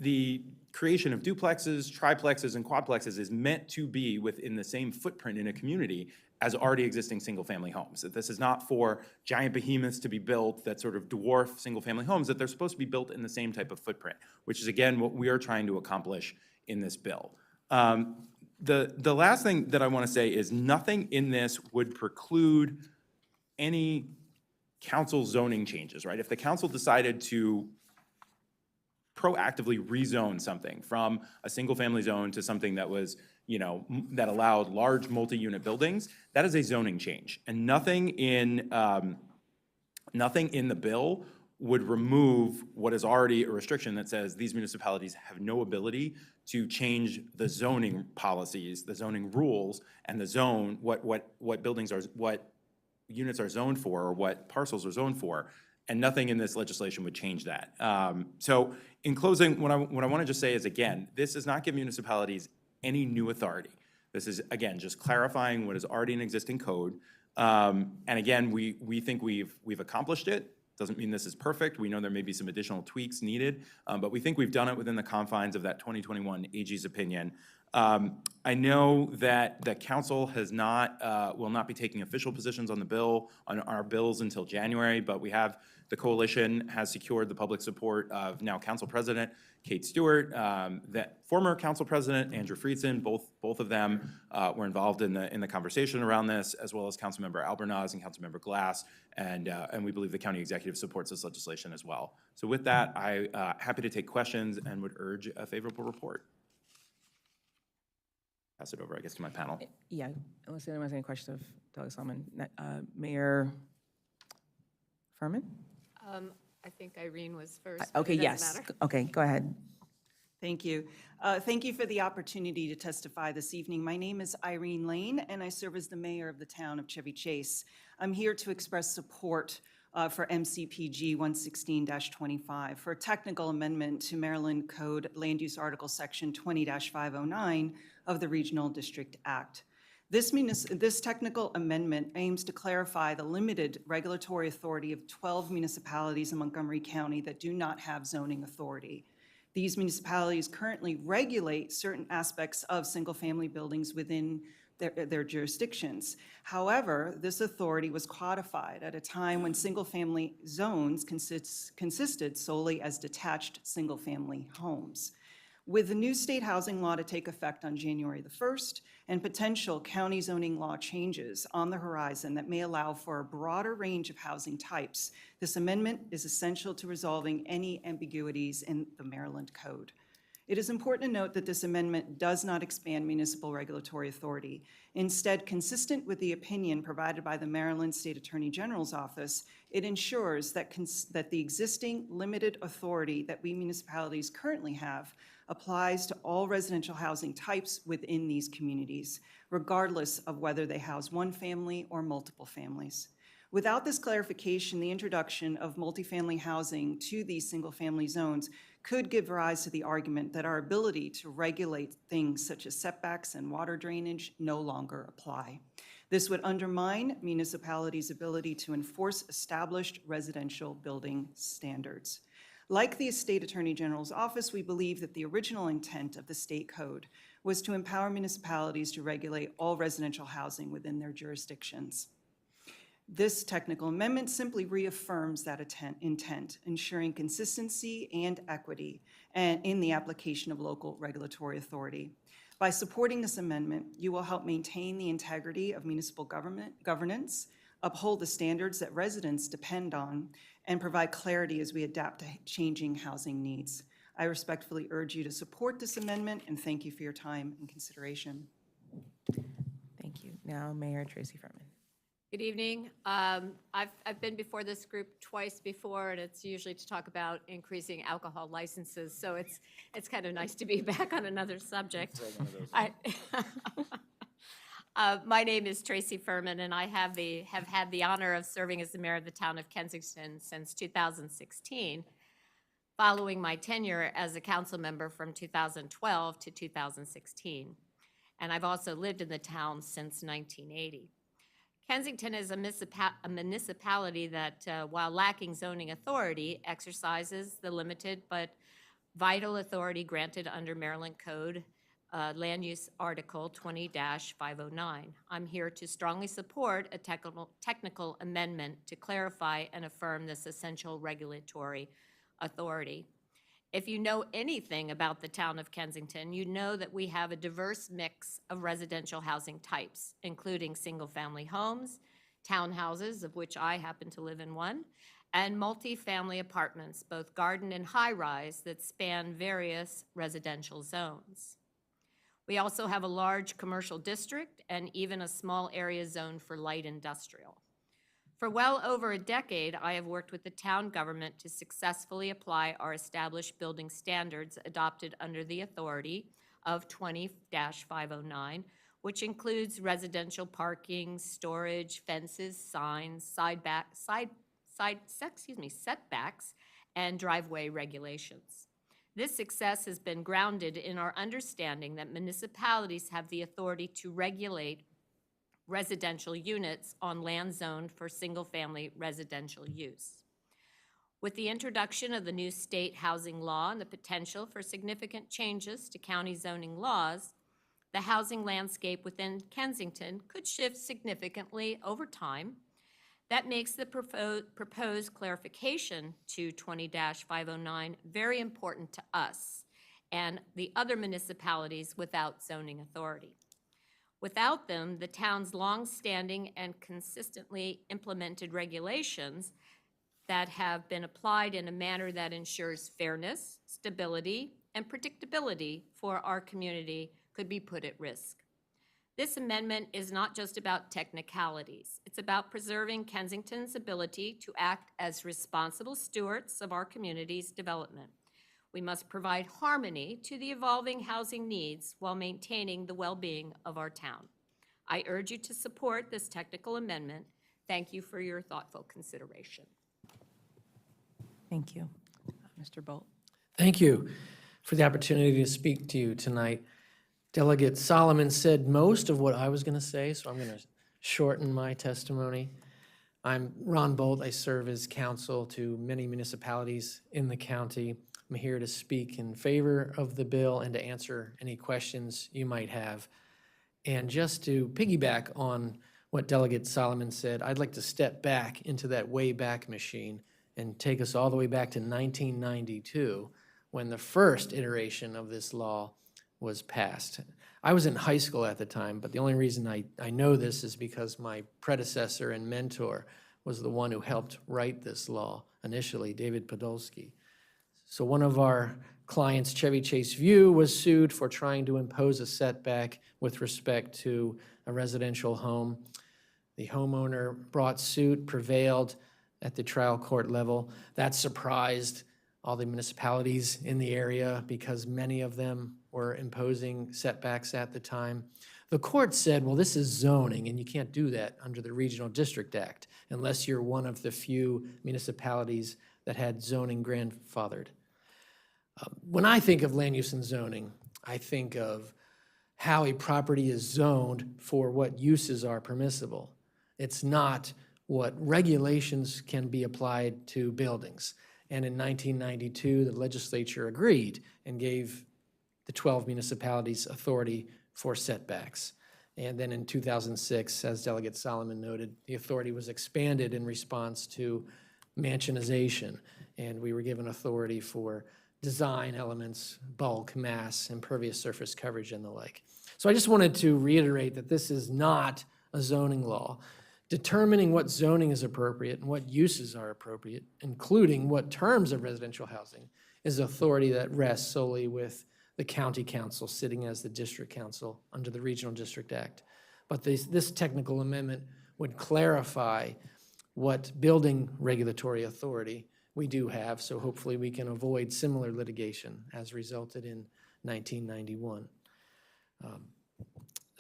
the creation of duplexes, triplexes, and quadplexes is meant to be within the same footprint in a community as already existing single-family homes. That this is not for giant behemoths to be built that sort of dwarf single-family homes, that they're supposed to be built in the same type of footprint, which is, again, what we are trying to accomplish in this bill. The last thing that I want to say is nothing in this would preclude any council zoning changes, right? If the council decided to proactively rezone something from a single-family zone to something that was, that allowed large multi-unit buildings, that is a zoning change. And nothing in the bill would remove what is already a restriction that says these municipalities have no ability to change the zoning policies, the zoning rules, and the zone, what buildings are, what units are zoned for, or what parcels are zoned for. And nothing in this legislation would change that. So in closing, what I want to just say is, again, this does not give municipalities any new authority. This is, again, just clarifying what is already an existing code. And again, we think we've accomplished it. Doesn't mean this is perfect. We know there may be some additional tweaks needed, but we think we've done it within the confines of that 2021 AG's opinion. I know that the council has will not be taking official positions on the bill, on our bills until January, but the coalition has secured the public support of now Council President Kate Stewart, that former Council President Andrew Friedson. Both of them were involved in the conversation around this, as well as Councilmember Albornoz and Councilmember Glass, and we believe the county executive supports this legislation as well. So with that, I'm happy to take questions and would urge a favorable report. Pass it over, I guess, to my panel. Yeah, unless anyone has any questions of Delegate Solomon. Mayor Furman? I think Irene was first. but Okay, it doesn't yes. matter. Okay, go ahead. Thank you. Thank you for the opportunity to testify this evening. My name is Irene Lane, and I serve as the mayor of the town of Chevy Chase. I'm here to express support for MCPG 116-25 for a technical amendment to Maryland Code Land Use Article Section 20-509 of the Regional District Act. This technical amendment aims to clarify the limited regulatory authority of 12 municipalities in Montgomery County that do not have zoning authority. These municipalities currently regulate certain aspects of single-family buildings within their jurisdictions. However, this authority was codified at a time when single-family zones consisted solely as detached single-family homes. With the new state housing law to take effect on January the 1st and potential county zoning law changes on the horizon that may allow for a broader range of housing types, this amendment is essential to resolving any ambiguities in the Maryland Code. It is important to note that this amendment does not expand municipal regulatory authority. Instead, consistent with the opinion provided by the Maryland State Attorney General's Office, it ensures that the existing limited authority that we municipalities currently have applies to all residential housing types within these communities, regardless of whether they house one family or multiple families. Without this clarification, the introduction of multifamily housing to these single-family zones could give rise to the argument that our ability to regulate things such as setbacks and water drainage no longer apply. This would undermine municipalities' ability to enforce established residential building standards. Like the State Attorney General's Office, we believe that the original intent of the state code was to empower municipalities to regulate all residential housing within their jurisdictions. This technical amendment simply reaffirms that intent, ensuring consistency and equity in the application of local regulatory authority. By supporting this amendment, you will help maintain the integrity of municipal governance, uphold the standards that residents depend on, and provide clarity as we adapt to changing housing needs. I respectfully urge you to support this amendment, and thank you for your time and consideration. Thank you. Now, Mayor Tracy Furman. Good evening. I've been before this group twice before, and it's usually to talk about increasing alcohol licenses. So it's kind of nice to be back on another subject. My name is Tracy Furman, and I have had the honor of serving as the mayor of the town of Kensington since 2016, following my tenure as a council member from 2012 to 2016. And I've also lived in the town since 1980. Kensington is a municipality that, while lacking zoning authority, exercises the limited but vital authority granted under Maryland Code Land Use Article 20-509. I'm here to strongly support a technical amendment to clarify and affirm this essential regulatory authority. If you know anything about the town of Kensington, you know that we have a diverse mix of residential housing types, including single-family homes, townhouses, of which I happen to live in one, and multifamily apartments, both garden and high-rise, that span various residential zones. We also have a large commercial district and even a small area zone for light industrial. For well over a decade, I have worked with the town government to successfully apply our established building standards adopted under the authority of 20-509, which includes residential parking, storage, fences, signs, setbacks, and driveway regulations. This success has been grounded in our understanding that municipalities have the authority to regulate residential units on land zoned for single-family residential use. With the introduction of the new state housing law and the potential for significant changes to county zoning laws, the housing landscape within Kensington could shift significantly over time. That makes the proposed clarification to 20-509 very important to us and the other municipalities without zoning authority. Without them, the town's long-standing and consistently implemented regulations that have been applied in a manner that ensures fairness, stability, and predictability for our community could be put at risk. This amendment is not just about technicalities. It's about preserving Kensington's ability to act as responsible stewards of our community's development. We must provide harmony to the evolving housing needs while maintaining the well-being of our town. I urge you to support this technical amendment. Thank you for your thoughtful consideration. Thank you. Mr. Bolt. Thank you for the opportunity to speak to you tonight. Delegate Solomon said most of what I was going to say, so I'm going to shorten my testimony. I'm Ron Bolt. I serve as counsel to many municipalities in the county. I'm here to speak in favor of the bill and to answer any questions you might have. And just to piggyback on what Delegate Solomon said, I'd like to step back into that way back machine and take us all the way back to 1992, when the first iteration of this law was passed. I was in high school at the time, but the only reason I know this is because my predecessor and mentor was the one who helped write this law initially, David Podolsky. So one of our clients, Chevy Chase View, was sued for trying to impose a setback with respect to a residential home. The homeowner brought suit, prevailed at the trial court level. That surprised all the municipalities in the area because many of them were imposing setbacks at the time. The court said, well, this is zoning, and you can't do that under the Regional District Act unless you're one of the few municipalities that had zoning grandfathered. When I think of land use and zoning, I think of how a property is zoned for what uses are permissible. It's not what regulations can be applied to buildings. And in 1992, the legislature agreed and gave the 12 municipalities authority for setbacks. And then in 2006, as Delegate Solomon noted, the authority was expanded in response to mansionization, and we were given authority for design elements, bulk, mass, impervious surface coverage, and the like. So I just wanted to reiterate that this is not a zoning law. Determining what zoning is appropriate and what uses are appropriate, including what terms of residential housing, is authority that rests solely with the county council sitting as the district council under the Regional District Act. But this technical amendment would clarify what building regulatory authority we do have, so hopefully we can avoid similar litigation as resulted in 1991.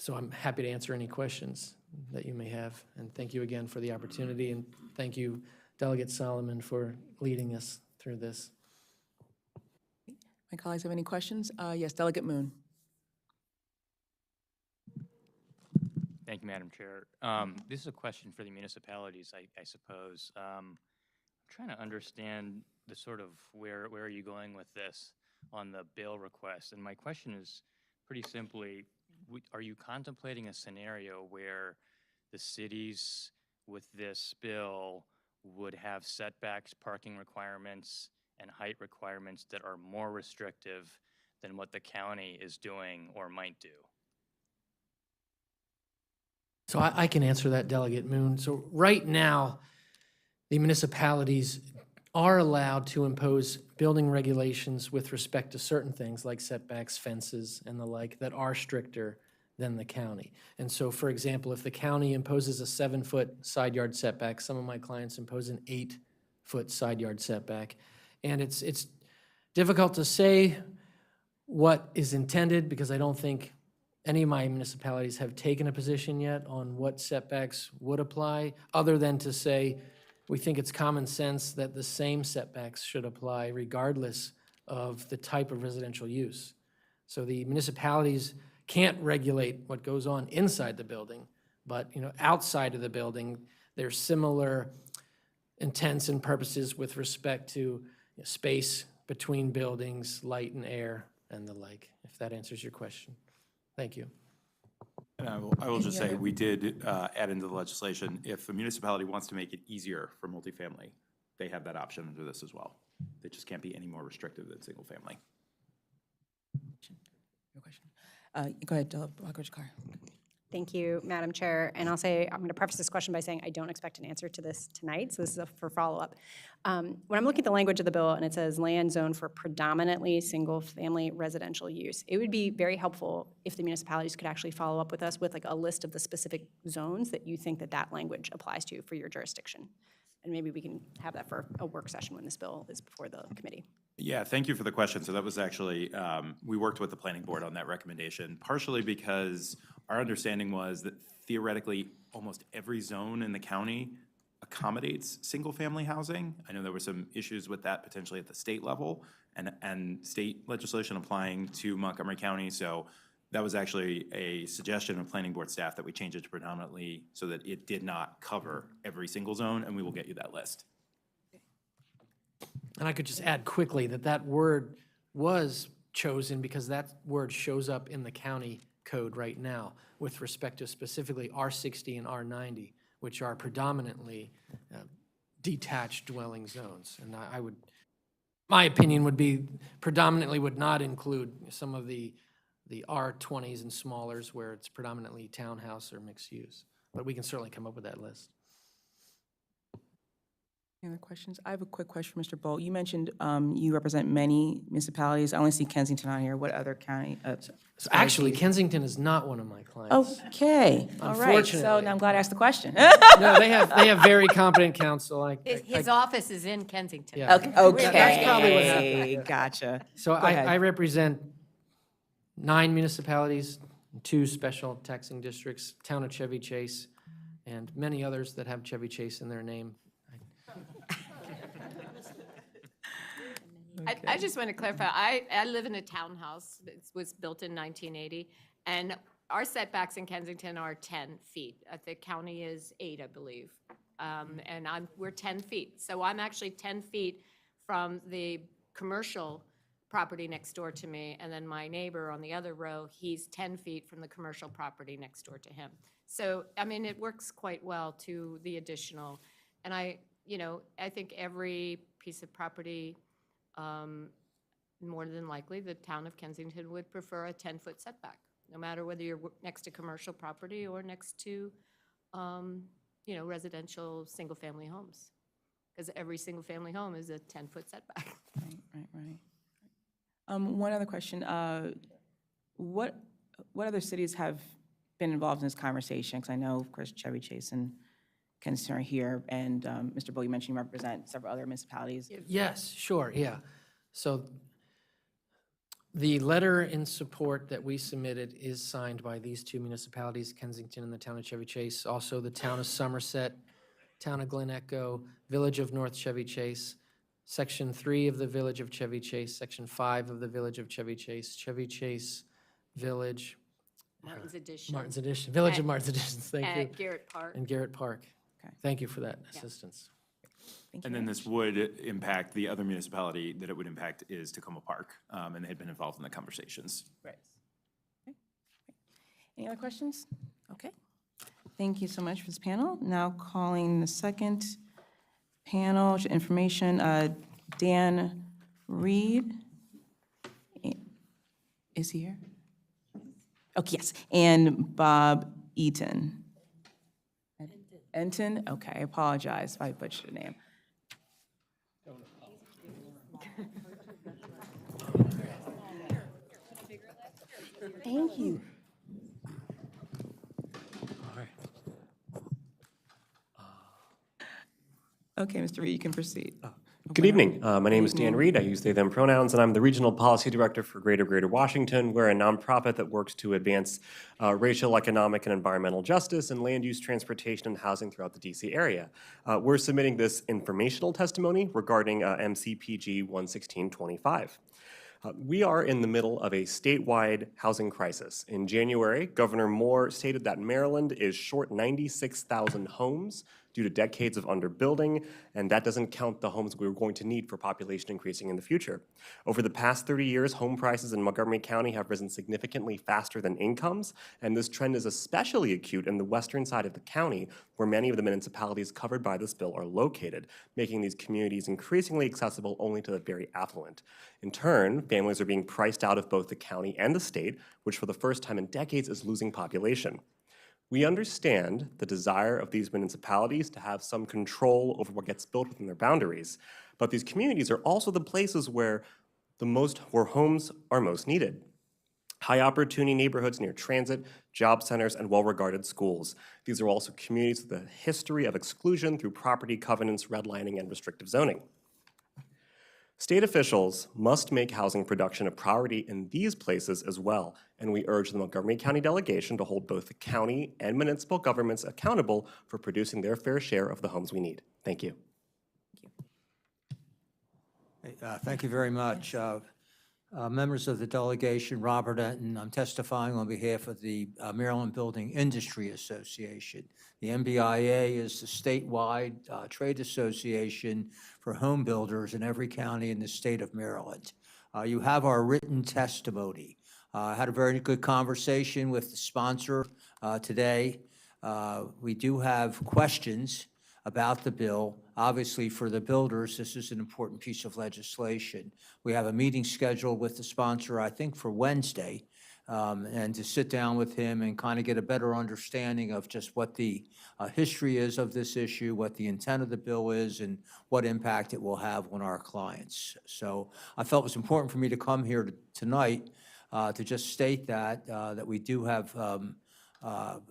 So I'm happy to answer any questions that you may have. And thank you again for the opportunity, and thank you, Delegate Solomon, for leading us through this. My colleagues have any questions? Yes, Delegate Moon. Thank you, Madam Chair. This is a question for the municipalities, I suppose. I'm trying to understand the sort of where are you going with this on the bill request? And my question is pretty simply, are you contemplating a scenario where the cities with this bill would have setbacks, parking requirements, and height requirements that are more restrictive than what the county is doing or might do? So I can answer that, Delegate Moon. So right now, the municipalities are allowed to impose building regulations with respect to certain things like setbacks, fences, and the like that are stricter than the county. And so, for example, if the county imposes a 7-foot side yard setback, some of my clients impose an 8-foot side yard setback. And it's difficult to say what is intended because I don't think any of my municipalities have taken a position yet on what setbacks would apply, other than to say, we think it's common sense that the same setbacks should apply regardless of the type of residential use. So the municipalities can't regulate what goes on inside the building, but outside of the building, there's similar intents and purposes with respect to space between buildings, light and air, and the like, if that answers your question. Thank you. And I will just say, we did add into the legislation, if a municipality wants to make it easier for multifamily, they have that option under this as well. They just can't be any more restrictive than single family. Your question. Go ahead, Delegate Block-Carr. Thank you, Madam Chair. And I'll say, I'm going to preface this question by saying I don't expect an answer to this tonight, so this is for follow-up. When I'm looking at the language of the bill and it says land zone for predominantly single-family residential use, it would be very helpful if the municipalities could actually follow up with us with like a list of the specific zones that you think that language applies to for your jurisdiction. And maybe we can have that for a work session when this bill is before the committee. Yeah, thank you for the question. So that was actually, we worked with the planning board on that recommendation, partially because our understanding was that theoretically, almost every zone in the county accommodates single-family housing. I know there were some issues with that potentially at the state level and state legislation applying to Montgomery County. So that was actually a suggestion of planning board staff that we change it to predominantly so that it did not cover every single zone, and we will get you that list. And I could just add quickly that word was chosen because that word shows up in the county code right now with respect to specifically R60 and R90, which are predominantly detached dwelling zones. And my opinion would be predominantly would not include some of the R20s and smallers where it's predominantly townhouse or mixed use. But we can certainly come up with that list. Any other questions? I have a quick question, Mr. Bolt. You mentioned you represent many municipalities. I only see Kensington on here. What other county? So actually, Kensington is not one of my clients. Okay, all right. So Unfortunately. now I'm glad I asked the question. No, they have very competent counsel. His office is in Kensington. Yeah. Okay, That's probably what happened, yeah. Gotcha. So Go ahead. I represent 9 municipalities, 2 special taxing districts, town of Chevy Chase, and many others that have Chevy Chase in their name. I just want to clarify, I live in a townhouse. It was built in 1980, and our setbacks in Kensington are 10 feet. The county is 8, I believe. And we're 10 feet. So I'm actually 10 feet from the commercial property next door to me, and then my neighbor on the other row, he's 10 feet from the commercial property next door to him. So, I mean, it works quite well to the additional. And I think every piece of property, more than likely, the town of Kensington would prefer a 10-foot setback, no matter whether you're next to commercial property or next to, residential single-family homes. Because every single-family home is a 10-foot setback. Right. One other question. What other cities have been involved in this conversation? Because I know, of course, Chevy Chase and Kensington are here, and Mr. Bull, you mentioned you represent several other municipalities. Yes, sure, yeah. So The letter in support that we submitted is signed by these two municipalities, Kensington and the town of Chevy Chase, also the town of Somerset, town of Glen Echo, village of North Chevy Chase, Section 3 of the village of Chevy Chase, Section 5 of the village of Chevy Chase Village, Martin's Edition. Martin's Addition, Village of And- Martin's Addition, thank you. At Garrett Park. And Garrett Park. Okay. Thank you for that Yeah. assistance. Thank you And very then this much. would impact, the other municipality that it would impact is Tacoma Park, and they had been involved in the conversations. Right. Okay. Any other questions? Okay. Thank you so much for this panel. Now calling the second panel, information, Dan Reed. Is he here? Okay, yes, and Bob Eaton. Enton? Okay, I apologize if I butchered the name. Thank you. Okay, Mr. Reed, you can proceed. Good evening. My name is Dan Reed. I use they, them pronouns, and I'm the Regional Policy Director for Greater Washington. We're a nonprofit that works to advance racial, economic, and environmental justice and land use, transportation, and housing throughout the DC area. We're submitting this informational testimony regarding MCPG 11625. We are in the middle of a statewide housing crisis. In January, Governor Moore stated that Maryland is short 96,000 homes due to decades of underbuilding, and that doesn't count the homes we're going to need for population increasing in the future. Over the past 30 years, home prices in Montgomery County have risen significantly faster than incomes, and this trend is especially acute in the western side of the county, where many of the municipalities covered by this bill are located, making these communities increasingly accessible only to the very affluent. In turn, families are being priced out of both the county and the state, which for the first time in decades is losing population. We understand the desire of these municipalities to have some control over what gets built within their boundaries, but these communities are also the places where homes are most needed. High opportunity neighborhoods near transit, job centers, and well-regarded schools. These are also communities with a history of exclusion through property covenants, redlining, and restrictive zoning. State officials must make housing production a priority in these places as well, and we urge the Montgomery County Delegation to hold both the county and municipal governments accountable for producing their fair share of the homes we need. Thank you. Thank you very much. Members of the delegation, Robert Enton, I'm testifying on behalf of the Maryland Building Industry Association. The MBIA is the statewide trade association for home builders in every county in the state of Maryland. You have our written testimony. I had a very good conversation with the sponsor today. We do have questions about the bill. Obviously, for the builders, this is an important piece of legislation. We have a meeting scheduled with the sponsor, I think, for Wednesday, and to sit down with him and kind of get a better understanding of just what the history is of this issue, what the intent of the bill is, and what impact it will have on our clients. So I felt it was important for me to come here tonight to just state that we do have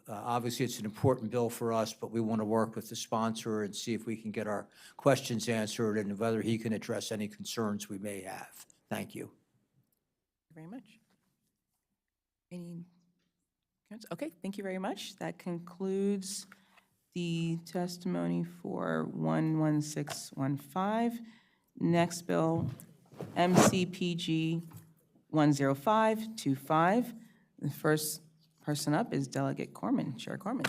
obviously, it's an important bill for us, but we want to work with the sponsor and see if we can get our questions answered and whether he can address any concerns we may have. Thank you. Thank you very much. Any comments? Okay, thank you very much. That concludes the testimony for 11615. Next bill, MCPG 10525. The first person up is Delegate Corman, Chair Corman.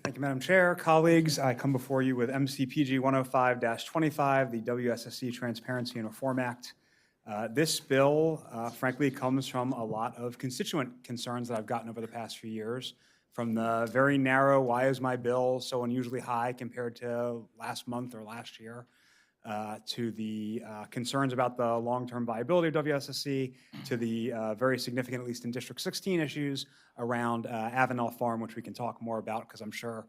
Thank you, Madam Chair. Colleagues, I come before you with MCPG 105-25, the WSSC Transparency and Reform Act. This bill, frankly, comes from a lot of constituent concerns that I've gotten over the past few years, from the very narrow, why is my bill so unusually high compared to last month or last year, to the concerns about the long-term viability of WSSC, to the very significant, at least in District 16, issues around Avenel Farm, which we can talk more about, because I'm sure,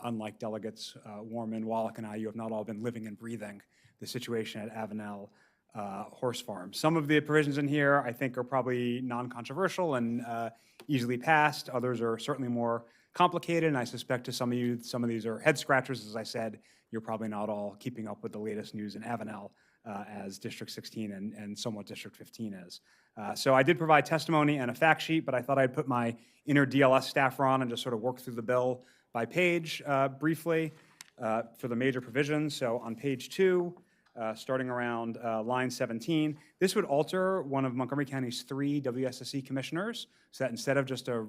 unlike Delegates Warman, Wallach, and I, you have not all been living and breathing the situation at Avenel Horse Farm. Some of the provisions in here, I think, are probably non-controversial and easily passed. Others are certainly more complicated, and I suspect to some of you, some of these are head scratchers. As I said, you're probably not all keeping up with the latest news in Avenel as District 16 and somewhat District 15 is. So I did provide testimony and a fact sheet, but I thought I'd put my inner DLS staffer on and just sort of work through the bill by page briefly for the major provisions. So on page 2, starting around line 17, this would alter one of Montgomery County's 3 WSSC commissioners, so that instead of just a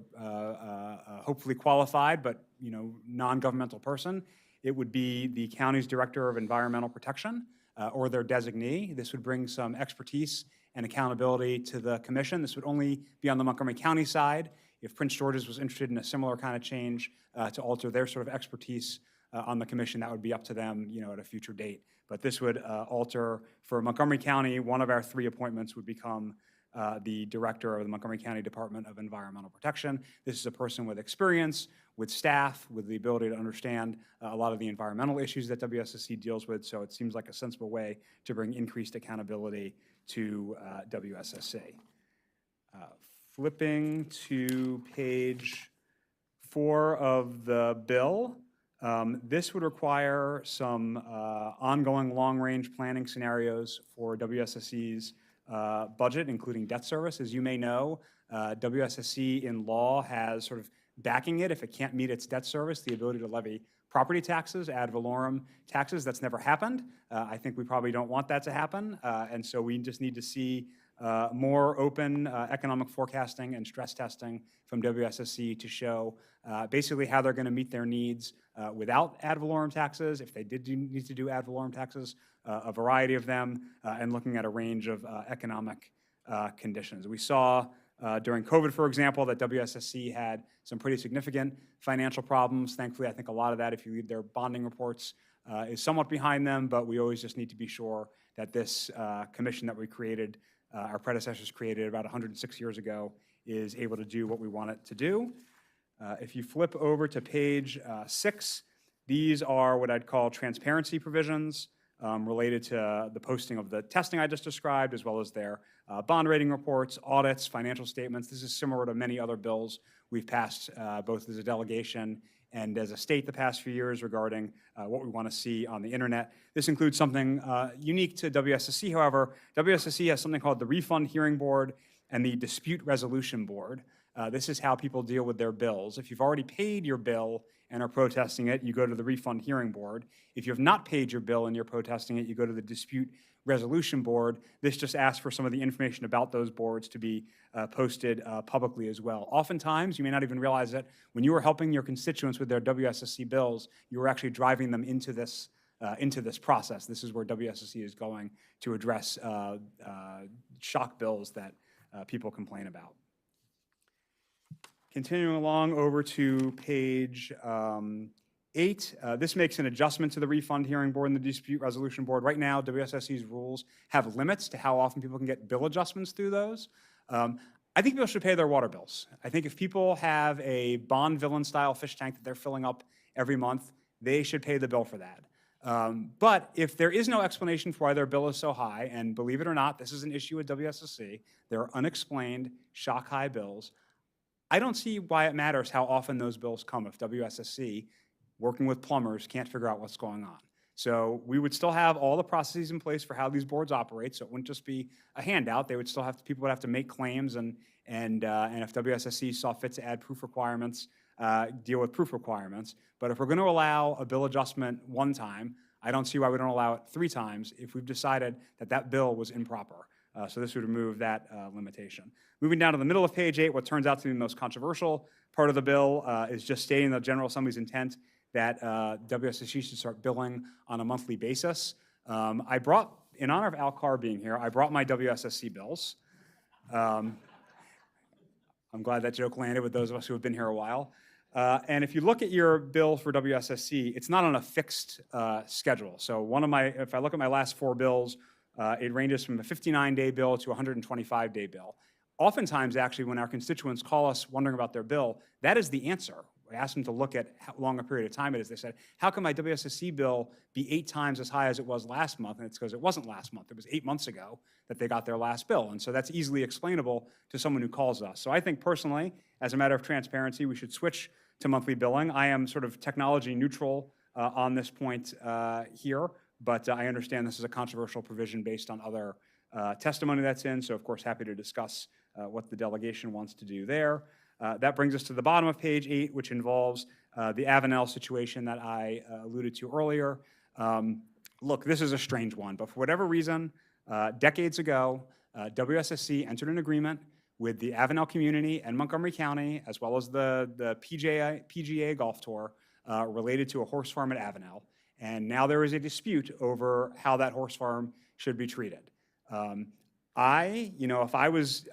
hopefully qualified but non-governmental person, it would be the county's Director of Environmental Protection or their designee. This would bring some expertise and accountability to the commission. This would only be on the Montgomery County side. If Prince George's was interested in a similar kind of change to alter their sort of expertise on the commission, that would be up to them, at a future date. But this would alter for Montgomery County. One of our 3 appointments would become the director of the Montgomery County Department of Environmental Protection. This is a person with experience, with staff, with the ability to understand a lot of the environmental issues that WSSC deals with. So it seems like a sensible way to bring increased accountability to WSSC. Flipping to page 4 of the bill, this would require some ongoing long-range planning scenarios for WSSC's budget, including debt service. As you may know, WSSC in law has sort of backing it if it can't meet its debt service, the ability to levy property taxes, ad valorem taxes. That's never happened. I think we probably don't want that to happen. And so we just need to see more open economic forecasting and stress testing from WSSC to show basically how they're going to meet their needs without ad valorem taxes, if they did need to do ad valorem taxes, a variety of them, and looking at a range of economic conditions. We saw during COVID, for example, that WSSC had some pretty significant financial problems. Thankfully, I think a lot of that, if you read their bonding reports, is somewhat behind them, but we always just need to be sure that this commission that we created, our predecessors created about 106 years ago, is able to do what we want it to do. If you flip over to page 6, these are what I'd call transparency provisions related to the posting of the testing I just described, as well as their bond rating reports, audits, financial statements. This is similar to many other bills we've passed both as a delegation and as a state the past few years regarding what we want to see on the internet. This includes something unique to WSSC, however. WSSC has something called the Refund Hearing Board and the Dispute Resolution Board. This is how people deal with their bills. If you've already paid your bill and are protesting it, you go to the Refund Hearing Board. If you have not paid your bill and you're protesting it, you go to the Dispute Resolution Board. This just asks for some of the information about those boards to be posted publicly as well. Oftentimes, you may not even realize that when you are helping your constituents with their WSSC bills, you are actually driving them into this process. This is where WSSC is going to address shock bills that people complain about. Continuing along over to page 8, this makes an adjustment to the Refund Hearing Board and the Dispute Resolution Board. Right now, WSSC's rules have limits to how often people can get bill adjustments through those. I think people should pay their water bills. I think if people have a Bond villain-style fish tank that they're filling up every month, they should pay the bill for that. But if there is no explanation for why their bill is so high, and believe it or not, this is an issue with WSSC, there are unexplained shock-high bills, I don't see why it matters how often those bills come if WSSC, working with plumbers, can't figure out what's going on. So we would still have all the processes in place for how these boards operate, so it wouldn't just be a handout. They would still have to, people would have to make claims, and if WSSC saw fit to add proof requirements, deal with proof requirements. But if we're going to allow a bill adjustment one time, I don't see why we don't allow it 3 times if we've decided that that bill was improper. So this would remove that limitation. Moving down to the middle of page 8, what turns out to be the most controversial part of the bill is just stating the General Assembly's intent that WSSC should start billing on a monthly basis. I brought, in honor of Al Carr being here, I brought my WSSC bills. I'm glad that joke landed with those of us who have been here a while. And if you look at your bill for WSSC, it's not on a fixed schedule. So if I look at my last 4 bills, it ranges from a 59-day bill to a 125-day bill. Oftentimes, actually, when our constituents call us wondering about their bill, that is the answer. We ask them to look at how long a period of time it is. They said, how can my WSSC bill be 8 times as high as it was last month? And it's because it wasn't last month. It was 8 months ago that they got their last bill. And so that's easily explainable to someone who calls us. So I think personally, as a matter of transparency, we should switch to monthly billing. I am sort of technology neutral on this point here, but I understand this is a controversial provision based on other testimony that's in, so of course, happy to discuss what the delegation wants to do there. That brings us to the bottom of page 8, which involves the Avenel situation that I alluded to earlier. Look, this is a strange one, but for whatever reason, decades ago, WSSC entered an agreement with the Avenel community and Montgomery County, as well as the PGA Golf Tour, related to a horse farm at Avenel. And now there is a dispute over how that horse farm should be treated. If I was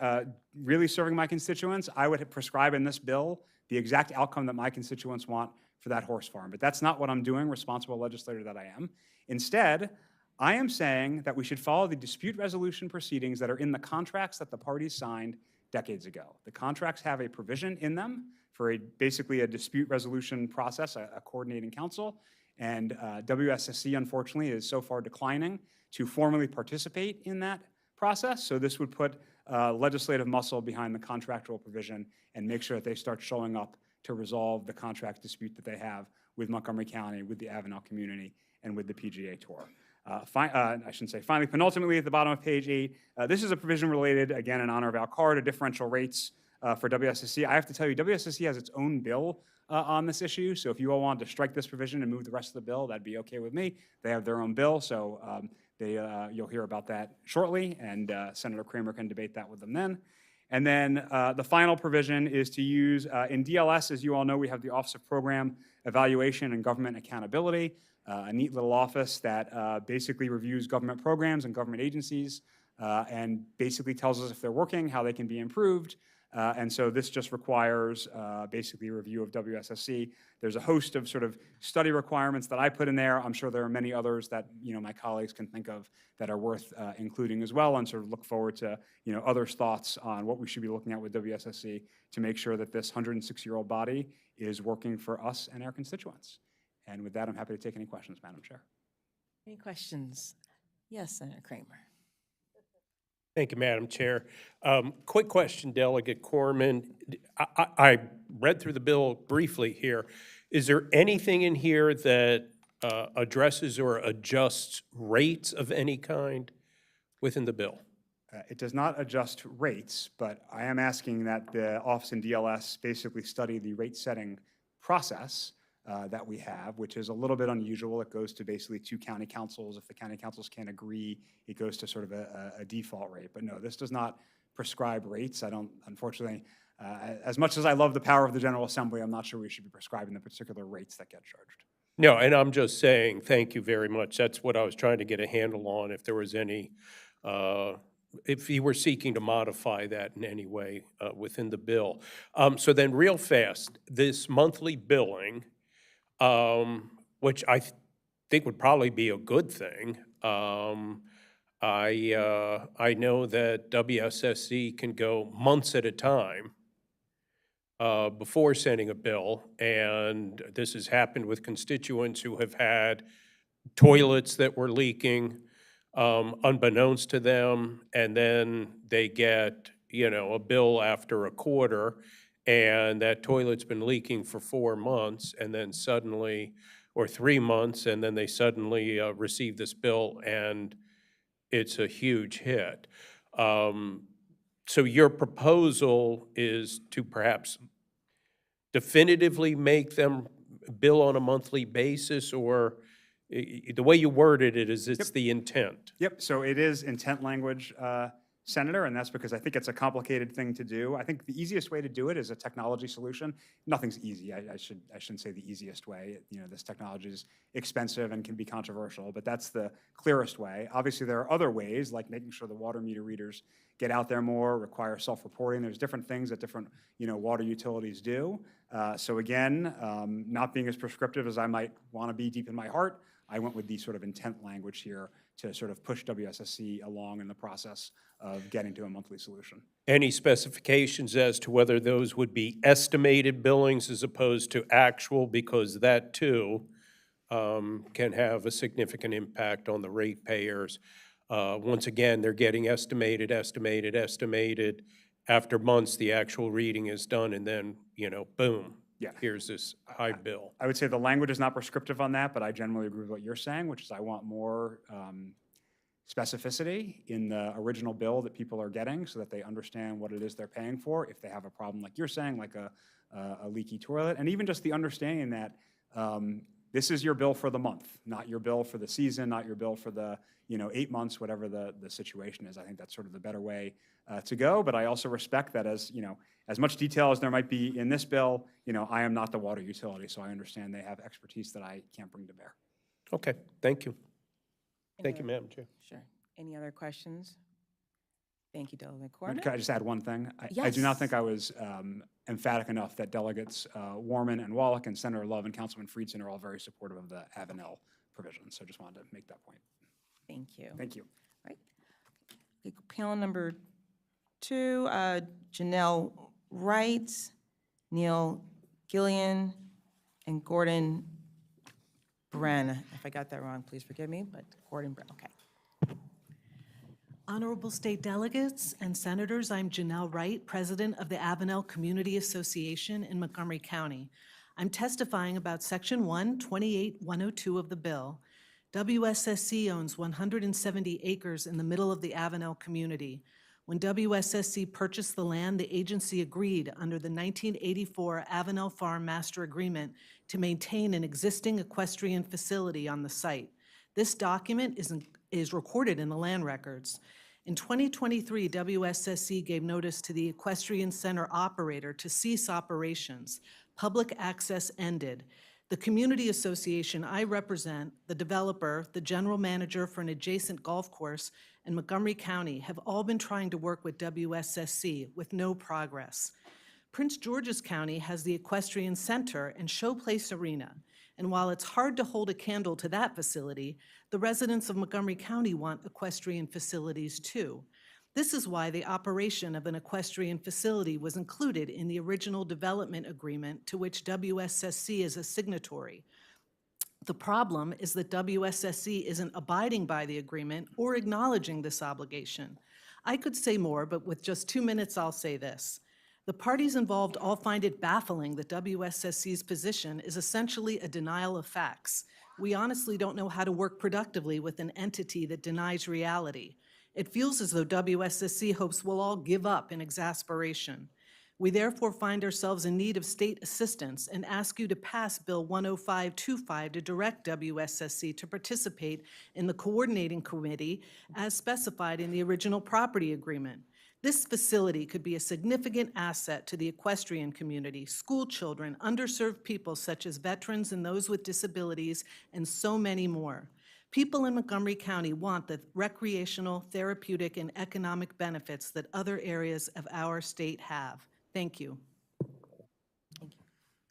really serving my constituents, I would prescribe in this bill the exact outcome that my constituents want for that horse farm. But that's not what I'm doing, responsible legislator that I am. Instead, I am saying that we should follow the dispute resolution proceedings that are in the contracts that the parties signed decades ago. The contracts have a provision in them for basically a dispute resolution process, a coordinating council, and WSSC, unfortunately, is so far declining to formally participate in that process. So this would put legislative muscle behind the contractual provision and make sure that they start showing up to resolve the contract dispute that they have with Montgomery County, with the Avenel community, and with the PGA Tour. I shouldn't say finally, penultimately at the bottom of page 8, this is a provision related, again, in honor of Al Carr, to differential rates for WSSC. I have to tell you, WSSC has its own bill on this issue, so if you all wanted to strike this provision and move the rest of the bill, that'd be okay with me. They have their own bill, so you'll hear about that shortly, and Senator Kramer can debate that with them then. And then the final provision is to use, in DLS, as you all know, we have the Office of Program Evaluation and Government Accountability, a neat little office that basically reviews government programs and government agencies and basically tells us if they're working, how they can be improved. And so this just requires basically a review of WSSC. There's a host of sort of study requirements that I put in there. I'm sure there are many others that my colleagues can think of that are worth including as well, and sort of look forward to others' thoughts on what we should be looking at with WSSC to make sure that this 106-year-old body is working for us and our constituents. And with that, I'm happy to take any questions, Madam Chair. Any questions? Yes, Senator Kramer. Thank you, Madam Chair. Quick question, Delegate Corman. I read through the bill briefly here. Is there anything in here that addresses or adjusts rates of any kind within the bill? It does not adjust rates, but I am asking that the office in DLS basically study the rate setting process that we have, which is a little bit unusual. It goes to basically 2 county councils. If the county councils can't agree, it goes to sort of a default rate. But no, this does not prescribe rates. I don't, unfortunately, as much as I love the power of the General Assembly, I'm not sure we should be prescribing the particular rates that get charged. No, and I'm just saying, thank you very much. That's what I was trying to get a handle on, if there was any, if you were seeking to modify that in any way within the bill. So then real fast, this monthly billing, which I think would probably be a good thing. I know that WSSC can go months at a time before sending a bill, and this has happened with constituents who have had toilets that were leaking unbeknownst to them, and then they get, a bill after a quarter, and that toilet's been leaking for 4 months, and then suddenly, or 3 months, and then they suddenly receive this bill, and it's a huge hit. So your proposal is to perhaps definitively make them bill on a monthly basis, or the way you worded it is it's the intent? Yep, so it is intent language, Senator, and that's because I think it's a complicated thing to do. I think the easiest way to do it is a technology solution. Nothing's easy. I shouldn't say the easiest way. This technology is expensive and can be controversial, but that's the clearest way. Obviously, there are other ways, like making sure the water meter readers get out there more, require self-reporting. There's different things that different water utilities do. So again, not being as prescriptive as I might want to be deep in my heart, I went with the sort of intent language here to sort of push WSSC along in the process of getting to a monthly solution. Any specifications as to whether those would be estimated billings as opposed to actual, because that too can have a significant impact on the ratepayers. Once again, they're getting estimated. After months, the actual reading is done, and then, boom, Yeah. here's this high bill. I would say the language is not prescriptive on that, but I generally agree with what you're saying, which is I want more specificity in the original bill that people are getting so that they understand what it is they're paying for. If they have a problem, like you're saying, like a leaky toilet, and even just the understanding that this is your bill for the month, not your bill for the season, not your bill for the 8 months, whatever the situation is. I think that's sort of the better way to go. But I also respect that as much detail as there might be in this bill, I am not the water utility, so I understand they have expertise that I can't bring to bear. Okay, thank you. Thank you, Madam Chair. Sure. Any other questions? Thank you, Delegate Corner. Can I just add one thing? I do not think I was emphatic enough that Delegates Warman and Wallach and Senator Love and Councilman Friedson are all very supportive of the Avenel provision. So just wanted to make that point. Thank you. Thank you. Right. Okay, panel number 2, Janelle Wright, Neil Gillian, and Gordon Bren. If I got that wrong, please forgive me, but Gordon Bren, okay. Honorable state delegates and senators, I'm Janelle Wright, president of the Avenel Community Association in Montgomery County. I'm testifying about Section 1, 28102 of the bill. WSSC owns 170 acres in the middle of the Avenel community. When WSSC purchased the land, the agency agreed under the 1984 Avenel Farm Master Agreement to maintain an existing equestrian facility on the site. This document is recorded in the land records. In 2023, WSSC gave notice to the Equestrian Center operator to cease operations. Public access ended. The community association I represent, the developer, the general manager for an adjacent golf course, and Montgomery County have all been trying to work with WSSC with no progress. Prince George's County has the Equestrian Center and Showplace Arena. And while it's hard to hold a candle to that facility, the residents of Montgomery County want equestrian facilities too. This is why the operation of an equestrian facility was included in the original development agreement to which WSSC is a signatory. The problem is that WSSC isn't abiding by the agreement or acknowledging this obligation. I could say more, but with just 2 minutes, I'll say this. The parties involved all find it baffling that WSSC's position is essentially a denial of facts. We honestly don't know how to work productively with an entity that denies reality. It feels as though WSSC hopes we'll all give up in exasperation. We therefore find ourselves in need of state assistance and ask you to pass Bill 10525 to direct WSSC to participate in the coordinating committee as specified in the original property agreement. This facility could be a significant asset to the equestrian community, school children, underserved people such as veterans and those with disabilities, and so many more. People in Montgomery County want the recreational, therapeutic, and economic benefits that other areas of our state have. Thank you.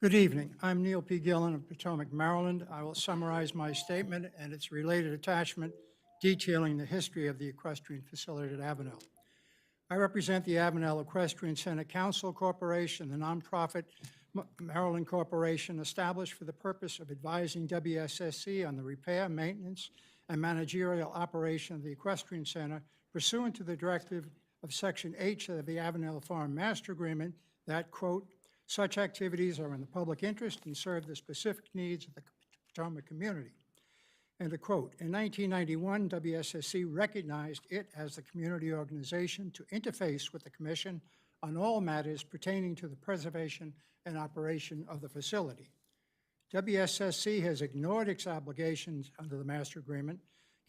Good evening. I'm Neil P. Gillen of Potomac, Maryland. I will summarize my statement and its related attachment detailing the history of the equestrian facility at Avenel. I represent the Avenel Equestrian Center Council Corporation, the nonprofit Maryland corporation established for the purpose of advising WSSC on the repair, maintenance, and managerial operation of the Equestrian Center pursuant to the directive of Section H of the Avenel Farm Master Agreement that, quote, such activities are in the public interest and serve the specific needs of the Potomac community. End of quote. In 1991, WSSC recognized it as the community organization to interface with the Commission on all matters pertaining to the preservation and operation of the facility. WSSC has ignored its obligations under the Master Agreement,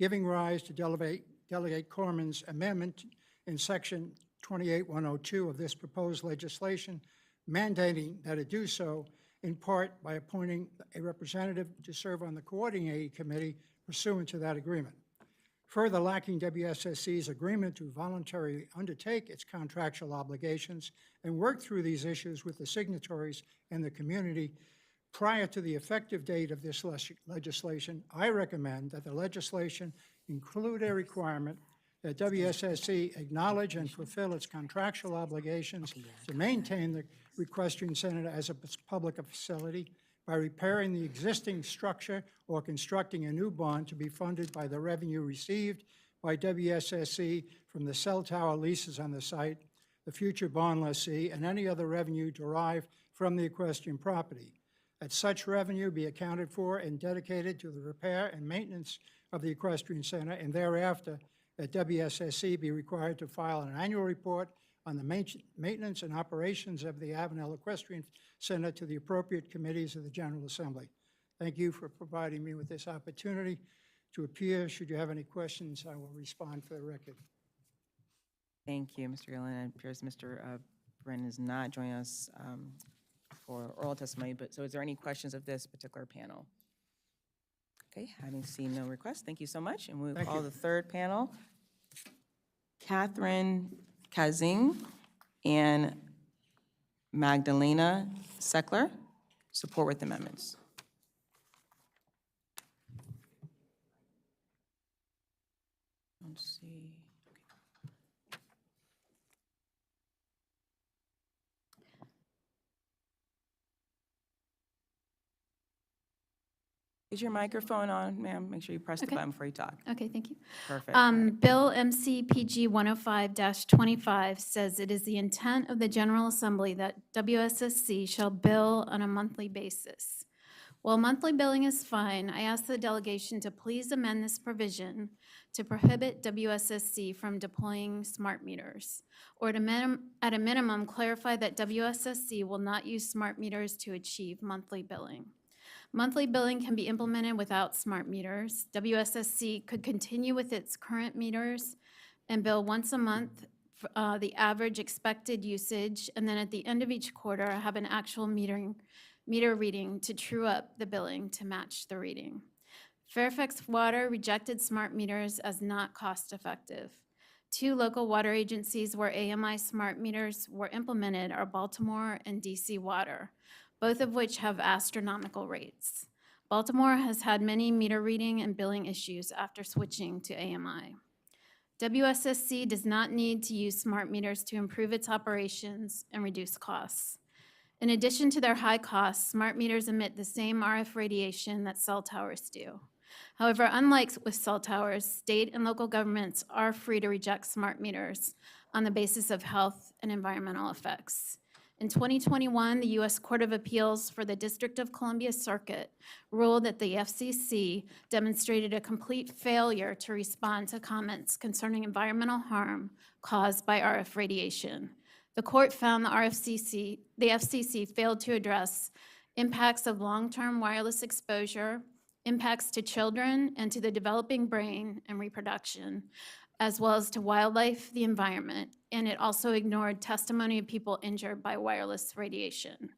giving rise to Delegate Corman's amendment in Section 28102 of this proposed legislation, mandating that it do so in part by appointing a representative to serve on the coordinating committee pursuant to that agreement. Further lacking WSSC's agreement to voluntarily undertake its contractual obligations and work through these issues with the signatories and the community prior to the effective date of this legislation, I recommend that the legislation include a requirement that WSSC acknowledge and fulfill its contractual obligations to maintain the Equestrian Center as a public facility by repairing the existing structure or constructing a new barn to be funded by the revenue received by WSSC from the cell tower leases on the site, the future bond lessee, and any other revenue derived from the equestrian property. That such revenue be accounted for and dedicated to the repair and maintenance of the equestrian center, and thereafter that WSSC be required to file an annual report on the maintenance and operations of the Avenel Equestrian Center to the appropriate committees of the General Assembly. Thank you for providing me with this opportunity to appear. Should you have any questions, I will respond for the record. Thank you, Mr. Gillen. It appears Mr. Brennan is not joining us for oral testimony, but so is there any questions of this particular panel? Okay, having seen no requests, thank you so much. And we'll Thank call you. the third panel. Catherine Kazing and Magdalena Seckler, support with amendments. Let's see. Is your microphone on, ma'am? Make sure you press the Okay. button before you talk. Okay, thank you. Perfect. Bill MCPG 105-25 says it is the intent of the General Assembly that WSSC shall bill on a monthly basis. While monthly billing is fine, I ask the delegation to please amend this provision to prohibit WSSC from deploying smart meters, or at a minimum, clarify that WSSC will not use smart meters to achieve monthly billing. Monthly billing can be implemented without smart meters. WSSC could continue with its current meters and bill once a month the average expected usage, and then at the end of each quarter, have an actual meter reading to true up the billing to match the reading. Fairfax Water rejected smart meters as not cost-effective. 2 local water agencies where AMI smart meters were implemented are Baltimore and DC Water, both of which have astronomical rates. Baltimore has had many meter reading and billing issues after switching to AMI. WSSC does not need to use smart meters to improve its operations and reduce costs. In addition to their high costs, smart meters emit the same RF radiation that cell towers do. However, unlike with cell towers, state and local governments are free to reject smart meters on the basis of health and environmental effects. In 2021, the U.S. Court of Appeals for the District of Columbia Circuit ruled that the FCC demonstrated a complete failure to respond to comments concerning environmental harm caused by RF radiation. The court found the FCC failed to address impacts of long-term wireless exposure, impacts to children and to the developing brain and reproduction, as well as to wildlife, the environment, and it also ignored testimony of people injured by wireless radiation.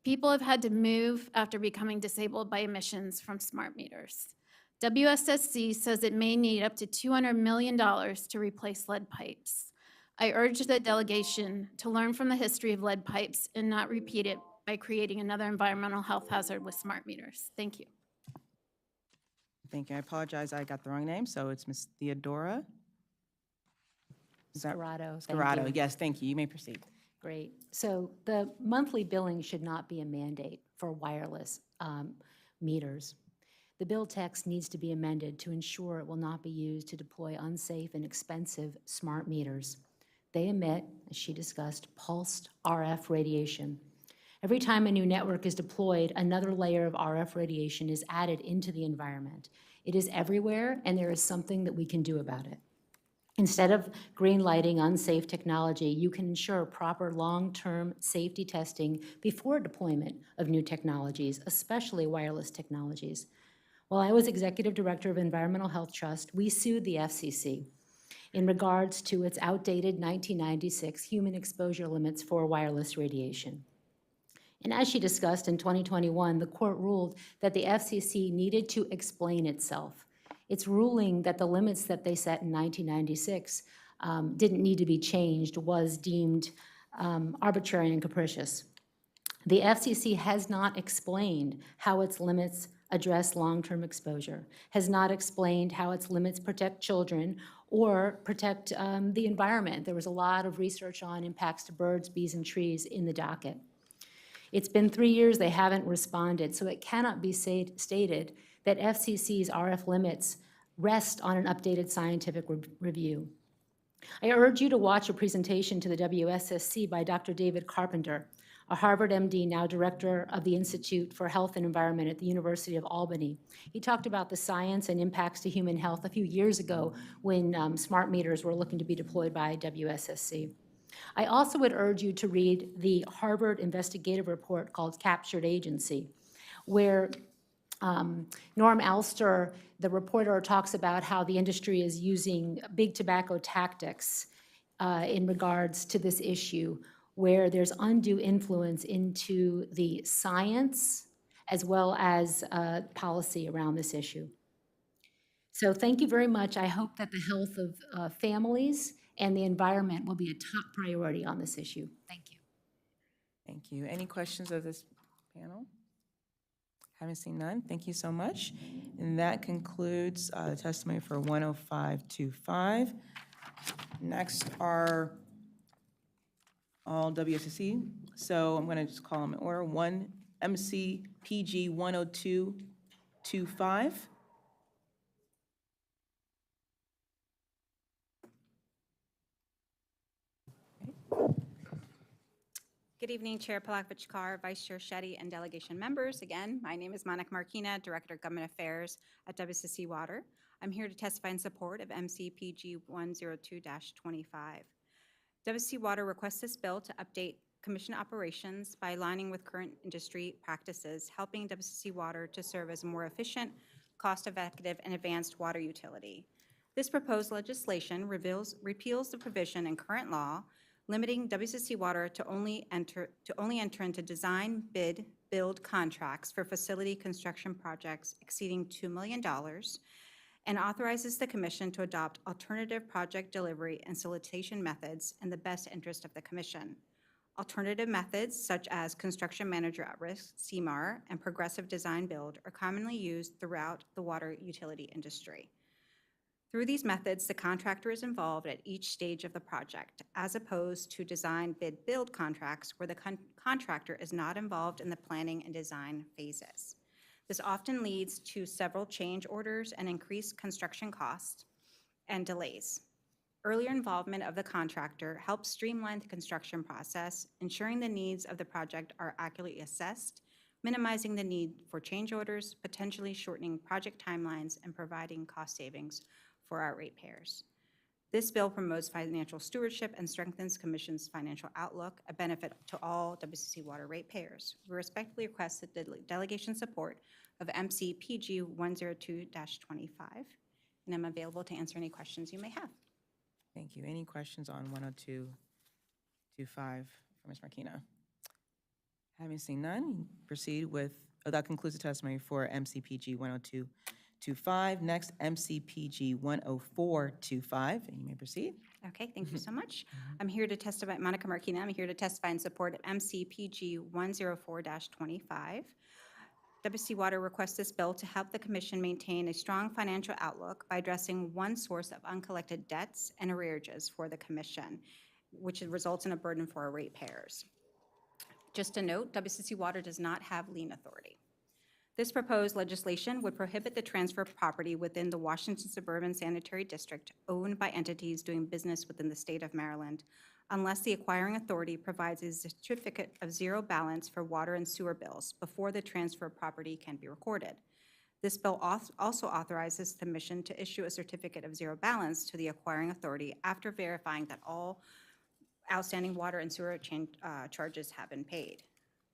People have had to move after becoming disabled by emissions from smart meters. WSSC says it may need up to $200 million to replace lead pipes. I urge the delegation to learn from the history of lead pipes and not repeat it by creating another environmental health hazard with smart meters. Thank you. Thank you. I apologize, I got the wrong name, so it's Ms. Theodora. Scarrato, thank Scarrato, you. yes, thank you. You may proceed. Great. So the monthly billing should not be a mandate for wireless meters. The bill text needs to be amended to ensure it will not be used to deploy unsafe and expensive smart meters. They emit, as she discussed, pulsed RF radiation. Every time a new network is deployed, another layer of RF radiation is added into the environment. It is everywhere, and there is something that we can do about it. Instead of green-lighting unsafe technology, you can ensure proper long-term safety testing before deployment of new technologies, especially wireless technologies. While I was Executive Director of Environmental Health Trust, we sued the FCC in regards to its outdated 1996 human exposure limits for wireless radiation. And as she discussed in 2021, the court ruled that the FCC needed to explain itself. Its ruling that the limits that they set in 1996 didn't need to be changed was deemed arbitrary and capricious. The FCC has not explained how its limits address long-term exposure, has not explained how its limits protect children or protect the environment. There was a lot of research on impacts to birds, bees, and trees in the docket. It's been 3 years, they haven't responded, so it cannot be stated that FCC's RF limits rest on an updated scientific review. I urge you to watch a presentation to the WSSC by Dr. David Carpenter, a Harvard MD, now director of the Institute for Health and Environment at the University of Albany. He talked about the science and impacts to human health a few years ago when smart meters were looking to be deployed by WSSC. I also would urge you to read the Harvard investigative report called Captured Agency, where Norm Alster, the reporter, talks about how the industry is using big tobacco tactics in regards to this issue, where there's undue influence into the science as well as policy around this issue. So thank you very much. I hope that the health of families and the environment will be a top priority on this issue. Thank you. Thank you. Any questions of this panel? Haven't seen none. Thank you so much. And that concludes the testimony for 10525. Next are all WSSC. So I'm going to just call them in order. 1 MCPG 10225. Good evening, Chair Palak-Vichkar, Vice Chair Shetty, and delegation members. Again, my name is Monica Marquina, Director of Government Affairs at WSSC Water. I'm here to testify in support of MCPG 102-25. WSSC Water requests this bill to update Commission operations by aligning with current industry practices, helping WSSC Water to serve as a more efficient, cost-effective, and advanced water utility. This proposed legislation repeals the provision in current law limiting WSSC Water to only enter into design, bid, build contracts for facility construction projects exceeding $2 million, and authorizes the Commission to adopt alternative project delivery and solicitation methods in the best interest of the Commission. Alternative methods such as Construction Manager at Risk, CMAR, and Progressive Design Build are commonly used throughout the water utility industry. Through these methods, the contractor is involved at each stage of the project, as opposed to design, bid, build contracts where the contractor is not involved in the planning and design phases. This often leads to several change orders and increased construction costs and delays. Earlier involvement of the contractor helps streamline the construction process, ensuring the needs of the project are accurately assessed, minimizing the need for change orders, potentially shortening project timelines, and providing cost savings for our ratepayers. This bill promotes financial stewardship and strengthens Commission's financial outlook, a benefit to all WSSC Water ratepayers. We respectfully request the delegation support of MCPG 102-25, and I'm available to answer any questions you may have. Thank you. Any questions on 10225 for Ms. Marquina? Having seen none, proceed with, that concludes the testimony for MCPG 10225. Next, MCPG 10425, and you may proceed. Okay, thank you so much. I'm here to testify, Monica Marquina, I'm here to testify in support of MCPG 104-25. WSSC Water requests this bill to help the Commission maintain a strong financial outlook by addressing one source of uncollected debts and arrearages for the Commission, which results in a burden for our ratepayers. Just a note, WSSC Water does not have lien authority. This proposed legislation would prohibit the transfer of property within the Washington Suburban Sanitary District owned by entities doing business within the state of Maryland unless the acquiring authority provides a certificate of zero balance for water and sewer bills before the transfer of property can be recorded. This bill also authorizes the Commission to issue a certificate of zero balance to the acquiring authority after verifying that all outstanding water and sewer charges have been paid.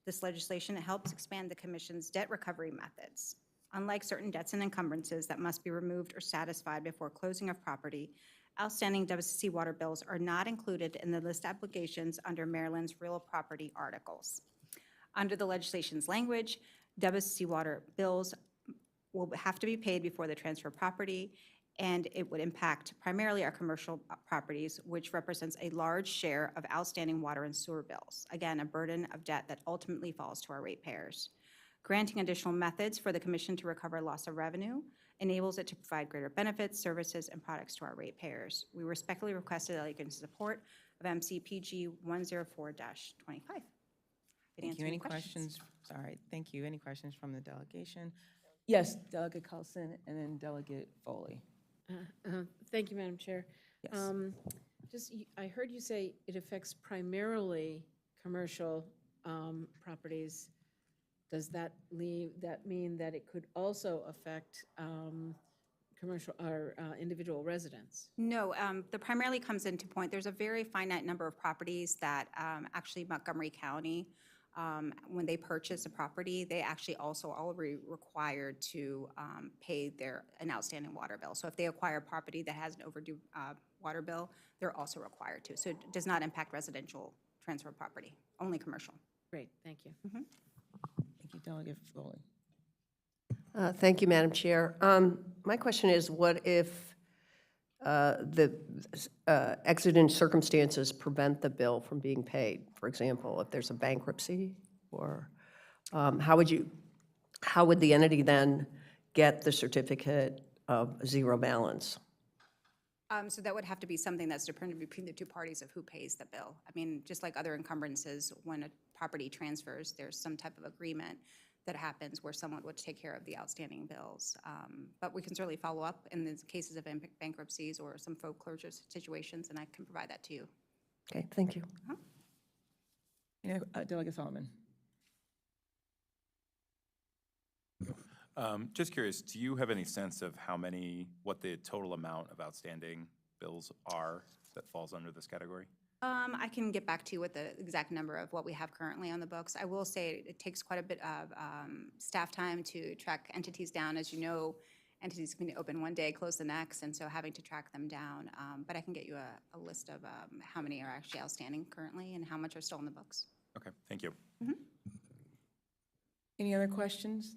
This legislation helps expand the Commission's debt recovery methods. Unlike certain debts and encumbrances that must be removed or satisfied before closing of property, outstanding WSSC Water bills are not included in the list applications under Maryland's real property articles. Under the legislation's language, WSSC Water bills will have to be paid before the transfer of property, and it would impact primarily our commercial properties, which represents a large share of outstanding water and sewer bills. Again, a burden of debt that ultimately falls to our ratepayers. Granting additional methods for the Commission to recover loss of revenue enables it to provide greater benefits, services, and products to our ratepayers. We respectfully request the delegation's support of MCPG 104-25. Thank you. Any questions? Sorry, thank you. Any questions from the delegation? Yes, Delegate Carlson and then Delegate Foley. Thank you, Madam Chair. Yes. Just, I heard you say it affects primarily commercial properties. Does that mean that it could also affect commercial or individual residents? No, the primarily comes into point, there's a very finite number of properties that actually Montgomery County, when they purchase a property, they actually also already required to pay an outstanding water bill. So if they acquire a property that has an overdue water bill, they're also required to. So it does not impact residential transfer property, only commercial. Great, thank you. Thank you, Delegate Foley. Thank you, Madam Chair. My question is, what if the exigent circumstances prevent the bill from being paid? For example, if there's a bankruptcy, or how would the entity then get the certificate of zero balance? So that would have to be something that's determined between the two parties of who pays the bill. I mean, just like other encumbrances, when a property transfers, there's some type of agreement that happens where someone would take care of the outstanding bills. But we can certainly follow up in the cases of bankruptcies or some foreclosure situations, and I can provide that to you. Okay, thank you. Delegate Solomon. Just curious, do you have any sense of what the total amount of outstanding bills are that falls under this category? I can get back to you with the exact number of what we have currently on the books. I will say it takes quite a bit of staff time to track entities down. As you know, entities can open one day, close the next, and so having to track them down. But I can get you a list of how many are actually outstanding currently and how much are still in the books. Okay, thank you. Any other questions?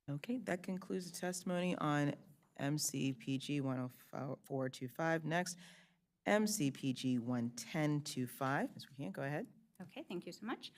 Okay, that concludes the testimony on MCPG 10425. Next, MCPG 11025. Ms. McKeon, go ahead. Okay, thank you so much.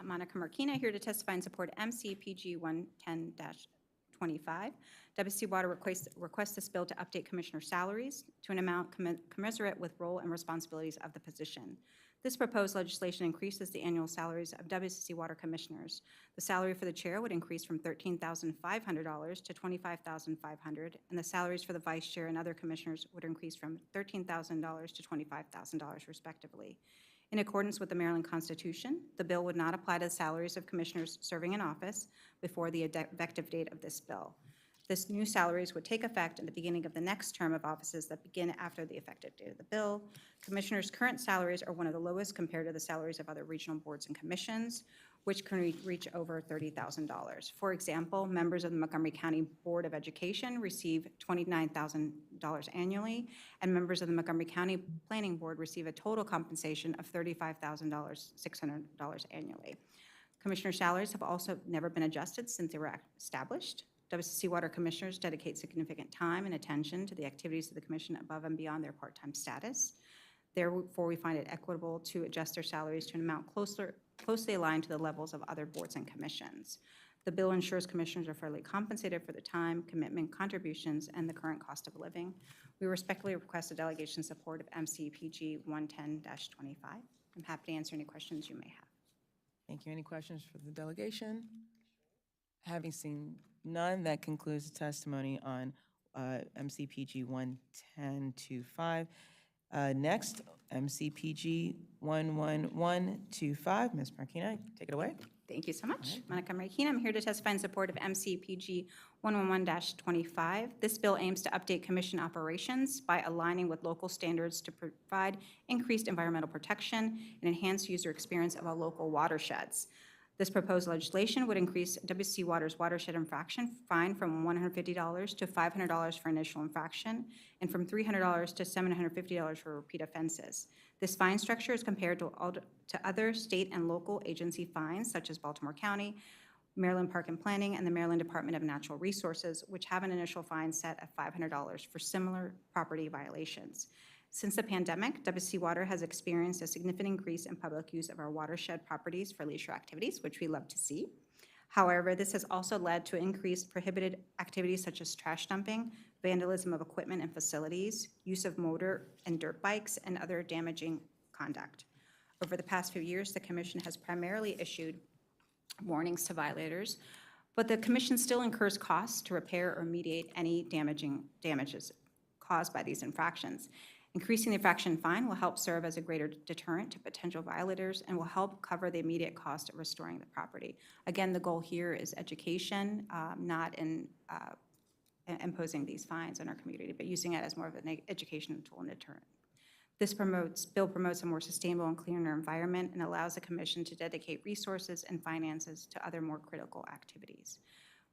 Monica Marquina here to testify in support of MCPG 110-25. WC Water requests this bill to update commissioner salaries to an amount commensurate with role and responsibilities of the position. This proposed legislation increases the annual salaries of WCC Water commissioners. The salary for the chair would increase from $13,500 to $25,500, and the salaries for the vice chair and other commissioners would increase from $13,000 to $25,000 respectively. In accordance with the Maryland Constitution, the bill would not apply to the salaries of commissioners serving in office before the effective date of this bill. This new salaries would take effect at the beginning of the next term of offices that begin after the effective date of the bill. Commissioners' current salaries are one of the lowest compared to the salaries of other regional boards and commissions, which can reach over $30,000. For example, members of the Montgomery County Board of Education receive $29,000 annually, and members of the Montgomery County Planning Board receive a total compensation of $35,600 annually. Commissioner salaries have also never been adjusted since they were established. WCC Water commissioners dedicate significant time and attention to the activities of the commission above and beyond their part-time status. Therefore, we find it equitable to adjust their salaries to an amount closely aligned to the levels of other boards and commissions. The bill ensures commissioners are fairly compensated for the time, commitment, contributions, and the current cost of living. We respectfully request a delegation support of MCPG 110-25. I'm happy to answer any questions you may have. Thank you. Any questions for the delegation? Having seen none, that concludes the testimony on MCPG 110-25. Next, MCPG 11125. Ms. Marquina, take it away. Thank you so much. Monica Marquina, I'm here to testify in support of MCPG 111-25. This bill aims to update commission operations by aligning with local standards to provide increased environmental protection and enhance user experience of our local watersheds. This proposed legislation would increase WCC Water's watershed infraction fine from $150 to $500 for initial infraction and from $300 to $750 for repeat offenses. This fine structure is compared to other state and local agency fines such as Baltimore County, Maryland Park and Planning, and the Maryland Department of Natural Resources, which have an initial fine set at $500 for similar property violations. Since the pandemic, WCC Water has experienced a significant increase in public use of our watershed properties for leisure activities, which we love to see. However, this has also led to increased prohibited activities such as trash dumping, vandalism of equipment and facilities, use of motor and dirt bikes, and other damaging conduct. Over the past few years, the Commission has primarily issued warnings to violators, but the Commission still incurs costs to repair or mediate any damages caused by these infractions. Increasing the fraction fine will help serve as a greater deterrent to potential violators and will help cover the immediate cost of restoring the property. Again, the goal here is education, not in imposing these fines on our community, but using it as more of an educational tool and deterrent. This bill promotes a more sustainable and cleaner environment and allows the commission to dedicate resources and finances to other more critical activities.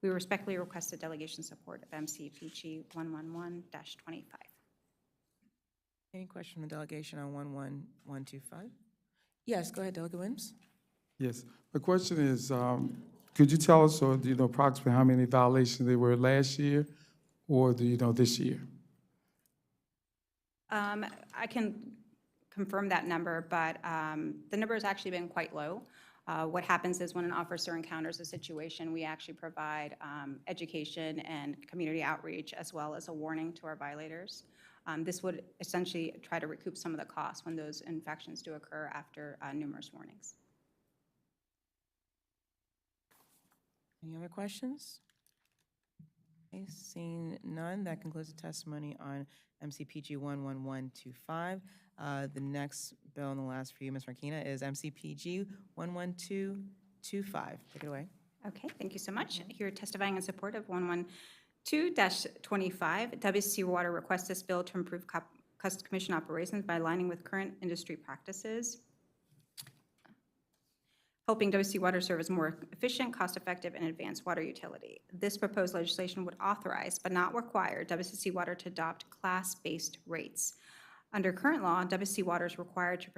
We respectfully request the delegation support of MCPG 111-25. Any question from the delegation on 11125? Yes, go ahead, Delegate Williams. Yes, the question is, could you tell us, or do you know approximately how many violations there were last year, or do you know this year? I can confirm that number, but the number has actually been quite low. What happens is when an officer encounters a situation, we actually provide education and community outreach as well as a warning to our violators. This would essentially try to recoup some of the costs when those infractions do occur after numerous warnings. Any other questions? Okay, seeing none, that concludes the testimony on MCPG 11125. The next bill on the last for you, Ms. Marquina, is MCPG 11225. Take it away. Okay, thank you so much. Here testifying in support of 112-25, WCC Water requests this bill to improve commission operations by aligning with current industry practices, helping WCC Water serve as more efficient, cost-effective, and advanced water utility. This proposed legislation would authorize, but not require, WCC Water to adopt class-based rates. Under current law, WCC Water is required to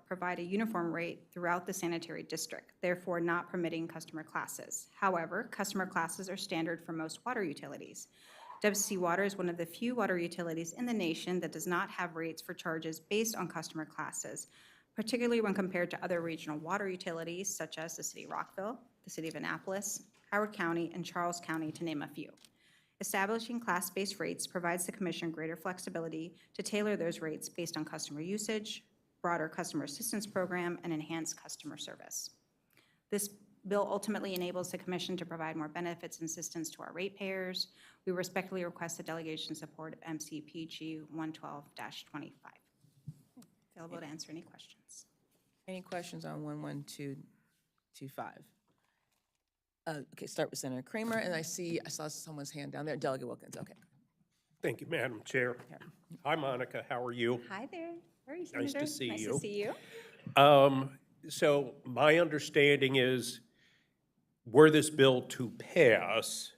provide a uniform rate throughout the sanitary district, therefore not permitting customer classes. However, customer classes are standard for most water utilities. WCC Water is one of the few water utilities in the nation that does not have rates for charges based on customer classes, particularly when compared to other regional water utilities such as the City of Rockville, the City of Annapolis, Howard County, and Charles County, to name a few. Establishing class-based rates provides the Commission greater flexibility to tailor those rates based on customer usage, broader customer assistance program, and enhanced customer service. This bill ultimately enables the Commission to provide more benefits and assistance to our ratepayers. We respectfully request the delegation support of MCPG 112-25. Available to answer any questions. Any questions on 11225? Okay, start with Senator Kramer, and I saw someone's hand down there. Delegate Wilkins, okay. Thank you, Madam Chair. Hi, Monica, how are you? Hi there. How are you, Nice Senator? to see Nice you. to see you. So my understanding is, were this bill to pass,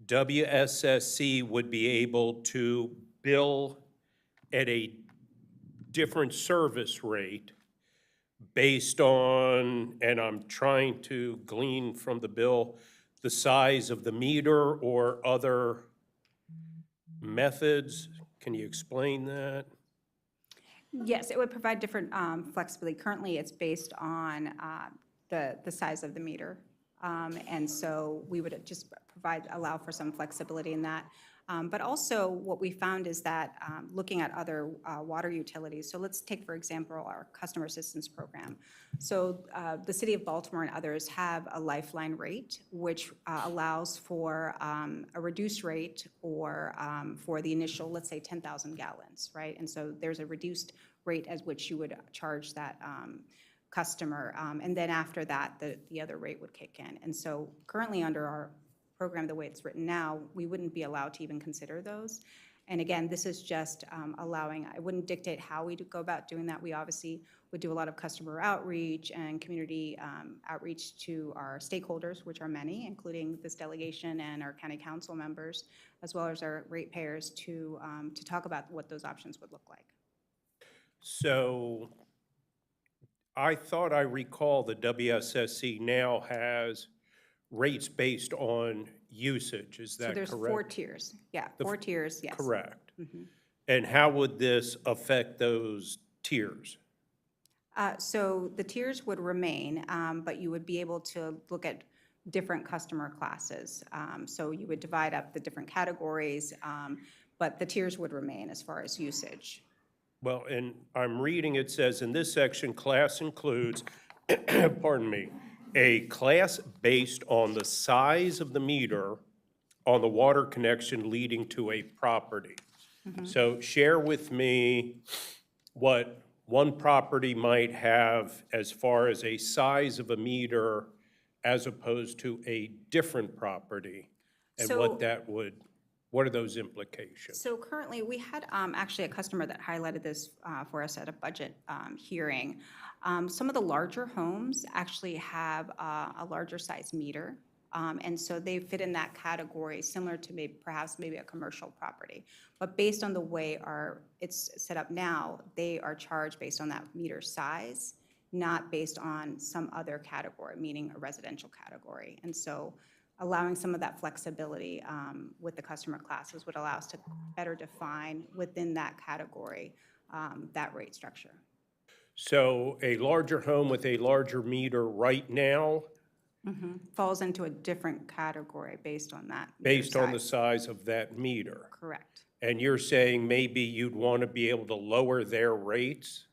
WSSC would be able to bill at a different service rate based on, and I'm trying to glean from the bill, the size of the meter or other methods. Can you explain that? Yes, it would provide different flexibility. Currently, it's based on the size of the meter. And so we would just allow for some flexibility in that. But also what we found is that looking at other water utilities, so let's take, for example, our customer assistance program. So the City of Baltimore and others have a lifeline rate, which allows for a reduced rate or for the initial, let's say, 10,000 gallons, right? And so there's a reduced rate at which you would charge that customer. And then after that, the other rate would kick in. And so currently under our program, the way it's written now, we wouldn't be allowed to even consider those. And again, this is just allowing, I wouldn't dictate how we go about doing that. We obviously would do a lot of customer outreach and community outreach to our stakeholders, which are many, including this delegation and our county council members, as well as our ratepayers to talk about what those options would look like. So I thought I recall the WSSC now has rates based on usage, is that correct? So there's 4 tiers, yeah, 4 tiers, yes. Correct. And how would this affect those tiers? So the tiers would remain, but you would be able to look at different customer classes. So you would divide up the different categories, but the tiers would remain as far as usage. Well, and I'm reading, it says, in this section, class includes, pardon me, a class based on the size of the meter on the water connection leading to a property. So share with me what one property might have as far as a size of a meter as opposed to a different property, and So- what that would, what are those implications? So currently, we had actually a customer that highlighted this for us at a budget hearing. Some of the larger homes actually have a larger size meter. And so they fit in that category, similar to perhaps maybe a commercial property. But based on the way it's set up now, they are charged based on that meter size, not based on some other category, meaning a residential category. And so allowing some of that flexibility with the customer classes would allow us to better define within that category that rate structure. So a larger home with a larger meter right now, Falls into a different category based on that meter based on the size. size of that meter. Correct. And you're saying maybe you'd want to be able to lower their rates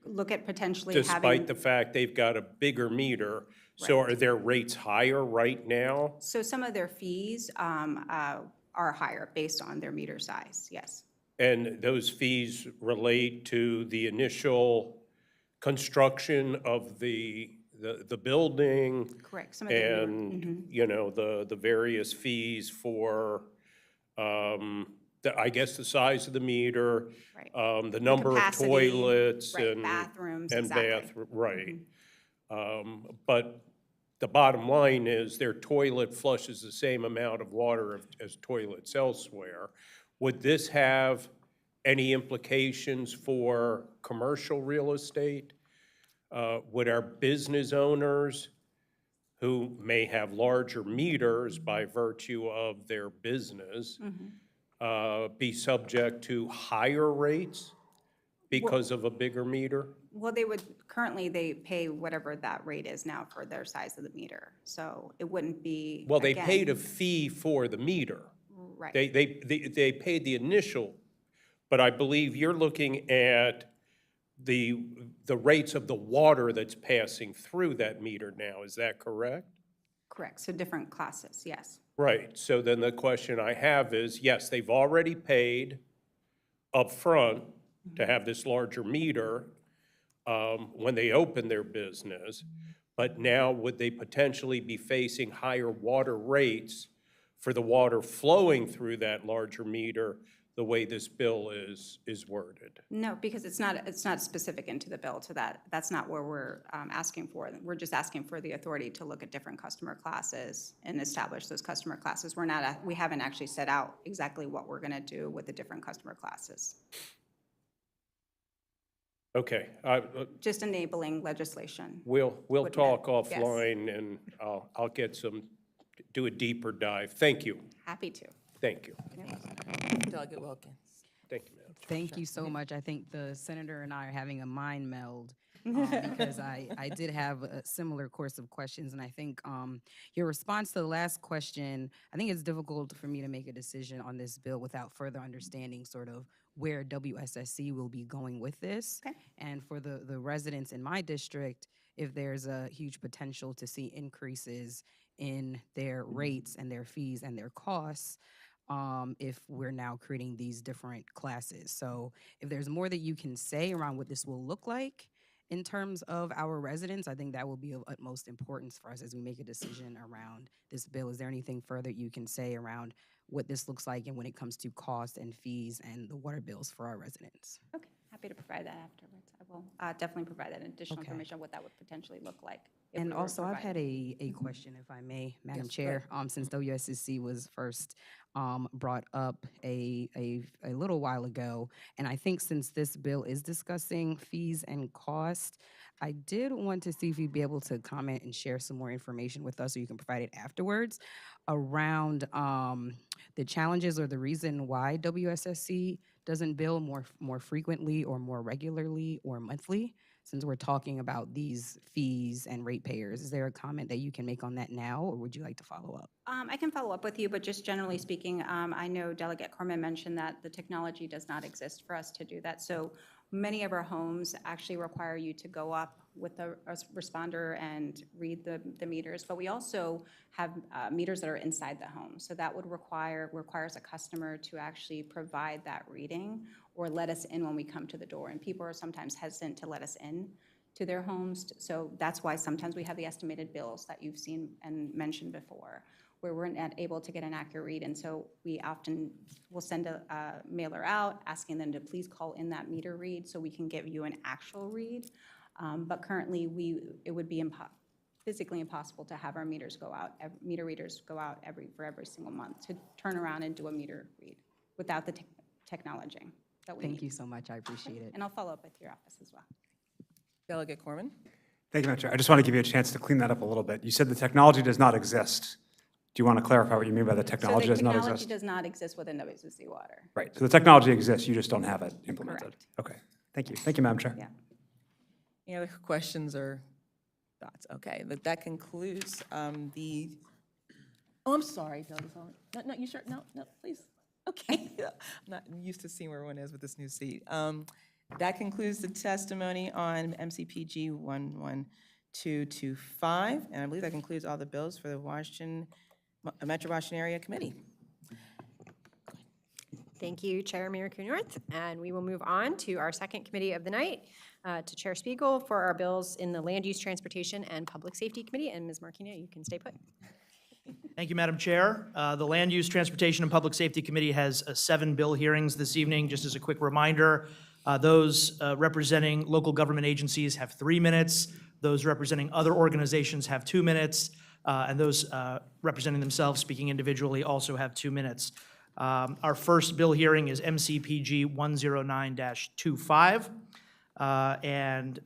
Look at potentially despite having, the fact they've got a bigger meter? So are their rates higher right now? so some of their fees are higher based on their meter size, yes. And those fees relate to the initial construction of the building? Correct. Some of the newer- And, you know, the various fees for, I guess, the size of the meter, Right. the number of capacity, toilets right, and. bathrooms, And exactly. right. But the bottom line is their toilet flushes the same amount of water as toilets elsewhere. Would this have any implications for commercial real estate? Would our business owners, who may have larger meters by virtue of their business, be subject to higher rates because of a bigger meter? Well, currently they pay whatever that rate is now for their size of the meter. So it wouldn't be. Well, they again, paid a fee for the meter. Right. They paid the initial, but I believe you're looking at the rates of the water that's passing through that meter now. Is that correct? Correct. So different classes, yes. Right. So then the question I have is, yes, they've already paid upfront to have this larger meter when they open their business, but now would they potentially be facing higher water rates for the water flowing through that larger meter the way this bill is worded? No, because it's not specific into the bill to that. That's not where we're asking for. We're just asking for the authority to look at different customer classes and establish those customer classes. We haven't actually set out exactly what we're going to do with the different customer classes. Okay, Just enabling legislation. we'll Would talk matter. Yes. offline and I'll do a deeper dive. Thank you. Happy to. Thank you. Delegate Wilkins. Thank you, Madam Chair. Thank you so much. I think the senator and I are having a mind meld because I did have a similar course of questions. And I think your response to the last question, I think it's difficult for me to make a decision on this bill without further understanding sort of where WSSC will be going with this. Okay. And for the residents in my district, if there's a huge potential to see increases in their rates and their fees and their costs, if we're now creating these different classes. So if there's more that you can say around what this will look like in terms of our residents, I think that will be of utmost importance for us as we make a decision around this bill. Is there anything further you can say around what this looks like and when it comes to cost and fees and the water bills for our residents? Okay, happy to provide that afterwards. I will definitely provide that additional Okay. information on what that would potentially look like. if And we were also, I've had providing. a question, if I may, Madam Yes, go Chair. Since WSSC was first brought up a little while ago, and I think since this bill is discussing fees and cost, I did want to see if you'd be able to comment and share some more information with us, so you can provide it afterwards, around the challenges or the reason why WSSC doesn't bill more frequently or more regularly or monthly, since we're talking about these fees and ratepayers. Is there a comment that you can make on that now, or would you like to follow up? I can follow up with you, but just generally speaking, I know Delegate Corman mentioned that the technology does not exist for us to do that. So many of our homes actually require you to go up with a responder and read the meters, but we also have meters that are inside the home. So that would requires a customer to actually provide that reading or let us in when we come to the door. And people are sometimes hesitant to let us in to their homes. So that's why sometimes we have the estimated bills that you've seen and mentioned before, where we're not able to get an accurate read. And so we often will send a mailer out asking them to please call in that meter read so we can give you an actual read. But currently, it would be physically impossible to have our meters go out, meter readers go out for every single month to turn around and do a meter read without the technology that we need. Thank you so much. I appreciate it. And I'll follow up with your office as well. Delegate Corman? Thank you, Madam Chair. I just want to give you a chance to clean that up a little bit. You said the technology does not exist. Do you want to clarify what you mean by the technology does not So the technology exist? does not exist within WSC Water. Right, so the technology exists, you just don't have it implemented. Correct. Okay, thank you. Thank you, Madam Chair. Yeah. Any other questions or thoughts? Okay, that concludes the, oh, I'm sorry, no, you sure? No, please. Okay, I'm not used to seeing where everyone is with this new seat. That concludes the testimony on MCPG 11225, and I believe that concludes all the bills for the Metro Washington Area Committee. Thank you, Chair Mayor Kuhnwarth. And we will move on to our second committee of the night, to Chair Spiegel for our bills in the Land Use, Transportation, and Public Safety Committee. And Ms. Marquina, you can stay put. Thank you, Madam Chair. The Land Use, Transportation, and Public Safety Committee has 7 bill hearings this evening. Just as a quick reminder, those representing local government agencies have 3 minutes. Those representing other organizations have 2 minutes. And those representing themselves, speaking individually, also have 2 minutes. Our first bill hearing is MCPG 109-25. And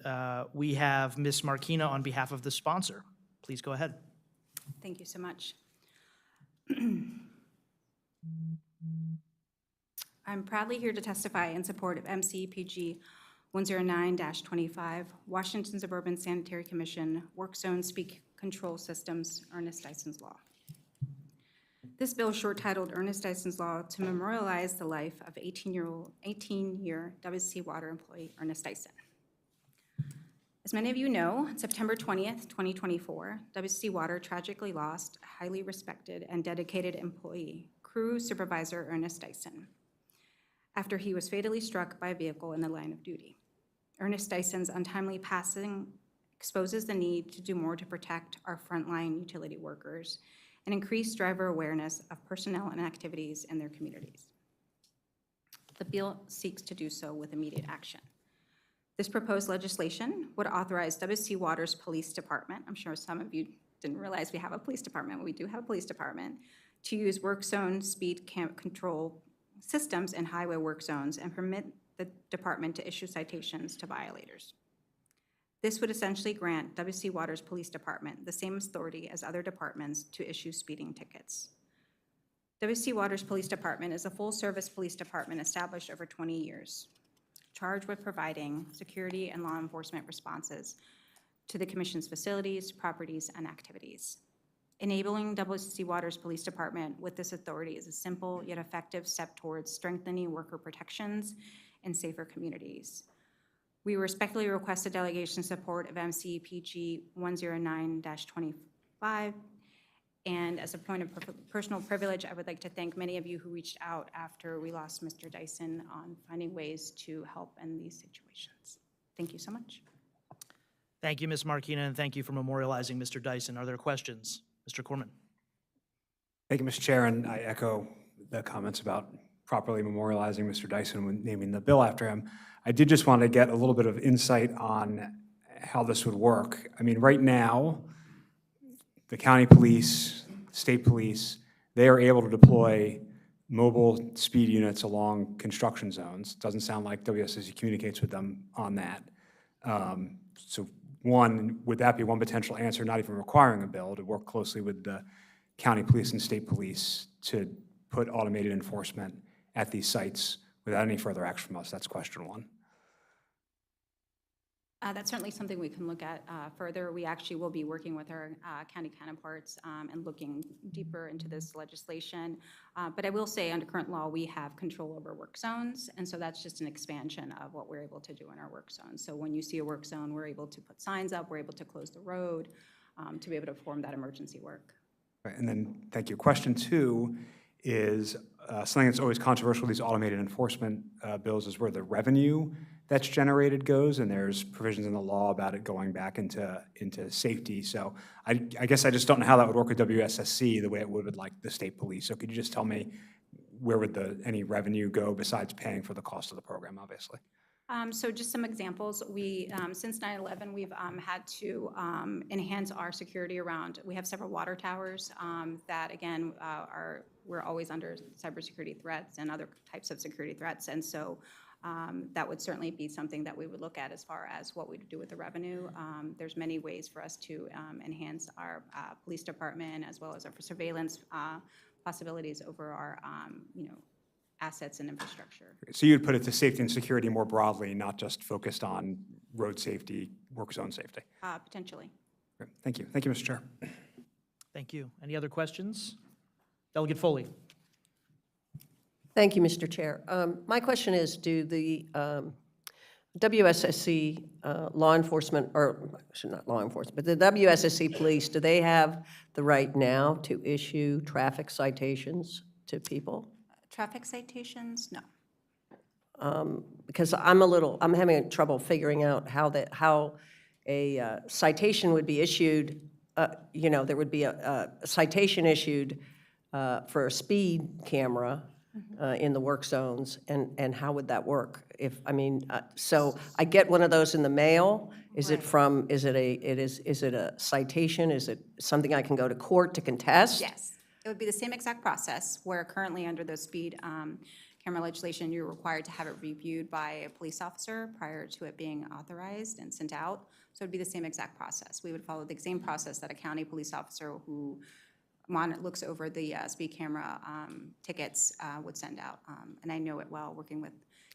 we have Ms. Marquina on behalf of the sponsor. Please go ahead. Thank you so much. I'm proudly here to testify in support of MCPG 109-25, Washington Suburban Sanitary Commission Work Zone Speed Control Systems, Ernest Dyson's Law. This bill, short-titled Ernest Dyson's Law, to memorialize the life of 18-year WSC Water employee Ernest Dyson. As many of you know, on September 20th, 2024, WSC Water tragically lost a highly respected and dedicated employee, crew supervisor Ernest Dyson, after he was fatally struck by a vehicle in the line of duty. Ernest Dyson's untimely passing exposes the need to do more to protect our frontline utility workers and increase driver awareness of personnel and activities in their communities. The bill seeks to do so with immediate action. This proposed legislation would authorize WSC Water's police department, I'm sure some of you didn't realize we have a police department, but we do have a police department, to use work zone speed control systems in highway work zones and permit the department to issue citations to violators. This would essentially grant WSC Water's police department the same authority as other departments to issue speeding tickets. WSC Water's police department is a full-service police department established over 20 years, charged with providing security and law enforcement responses to the Commission's facilities, properties, and activities. Enabling WSC Water's police department with this authority is a simple yet effective step towards strengthening worker protections and safer communities. We respectfully request a delegation support of MCPG 109-25. And as a point of personal privilege, I would like to thank many of you who reached out after we lost Mr. Dyson on finding ways to help in these situations. Thank you so much. Thank you, Ms. Marquina, and thank you for memorializing Mr. Dyson. Are there questions? Mr. Corman. Thank you, Mr. Chair, and I echo the comments about properly memorializing Mr. Dyson when naming the bill after him. I did just want to get a little bit of insight on how this would work. I mean, right now, the county police, state police, they are able to deploy mobile speed units along construction zones. Doesn't sound like WSSC communicates with them on that. So one, would that be one potential answer, not even requiring a bill, to work closely with the county police and state police to put automated enforcement at these sites without any further action from us? That's question one. That's certainly something we can look at further. We actually will be working with our county counterparts and looking deeper into this legislation. But I will say, under current law, we have control over work zones, and so that's just an expansion of what we're able to do in our work zones. So when you see a work zone, we're able to put signs up, we're able to close the road to be able to perform that emergency work. Right, and then, thank you. Question 2 is something that's always controversial with these automated enforcement bills is where the revenue that's generated goes, and there's provisions in the law about it going back into safety. So I guess I just don't know how that would work with WSSC the way it would with like the state police. So could you just tell me where would any revenue go besides paying for the cost of the program, obviously? So just some examples. We, since 9/11, we've had to enhance our security around, we have several water towers that, again, we're always under cybersecurity threats and other types of security threats. And so that would certainly be something that we would look at as far as what we do with the revenue. There's many ways for us to enhance our police department as well as our surveillance possibilities over our, assets and infrastructure. So you'd put it to safety and security more broadly, not just focused on road safety, work zone safety? Potentially. Great. Thank you. Thank you, Mr. Chair. Thank you. Any other questions? Delegate Foley. Thank you, Mr. Chair. My question is, do the WSSC law enforcement, or not law enforcement, but the WSSC police, do they have the right now to issue traffic citations to people? Traffic citations? No. Because I'm having trouble figuring out how a citation would be issued. There would be a citation issued for a speed camera in the work zones, and how would that work? So I get one of those in the mail. Is it a citation? Is it something I can go to court to contest? Yes. It would be the same exact process, where currently under the speed camera legislation, you're required to have it reviewed by a police officer prior to it being authorized and sent out. So it'd be the same exact process. We would follow the same process that a county police officer who looks over the speed camera tickets would send out. And I know it well, working with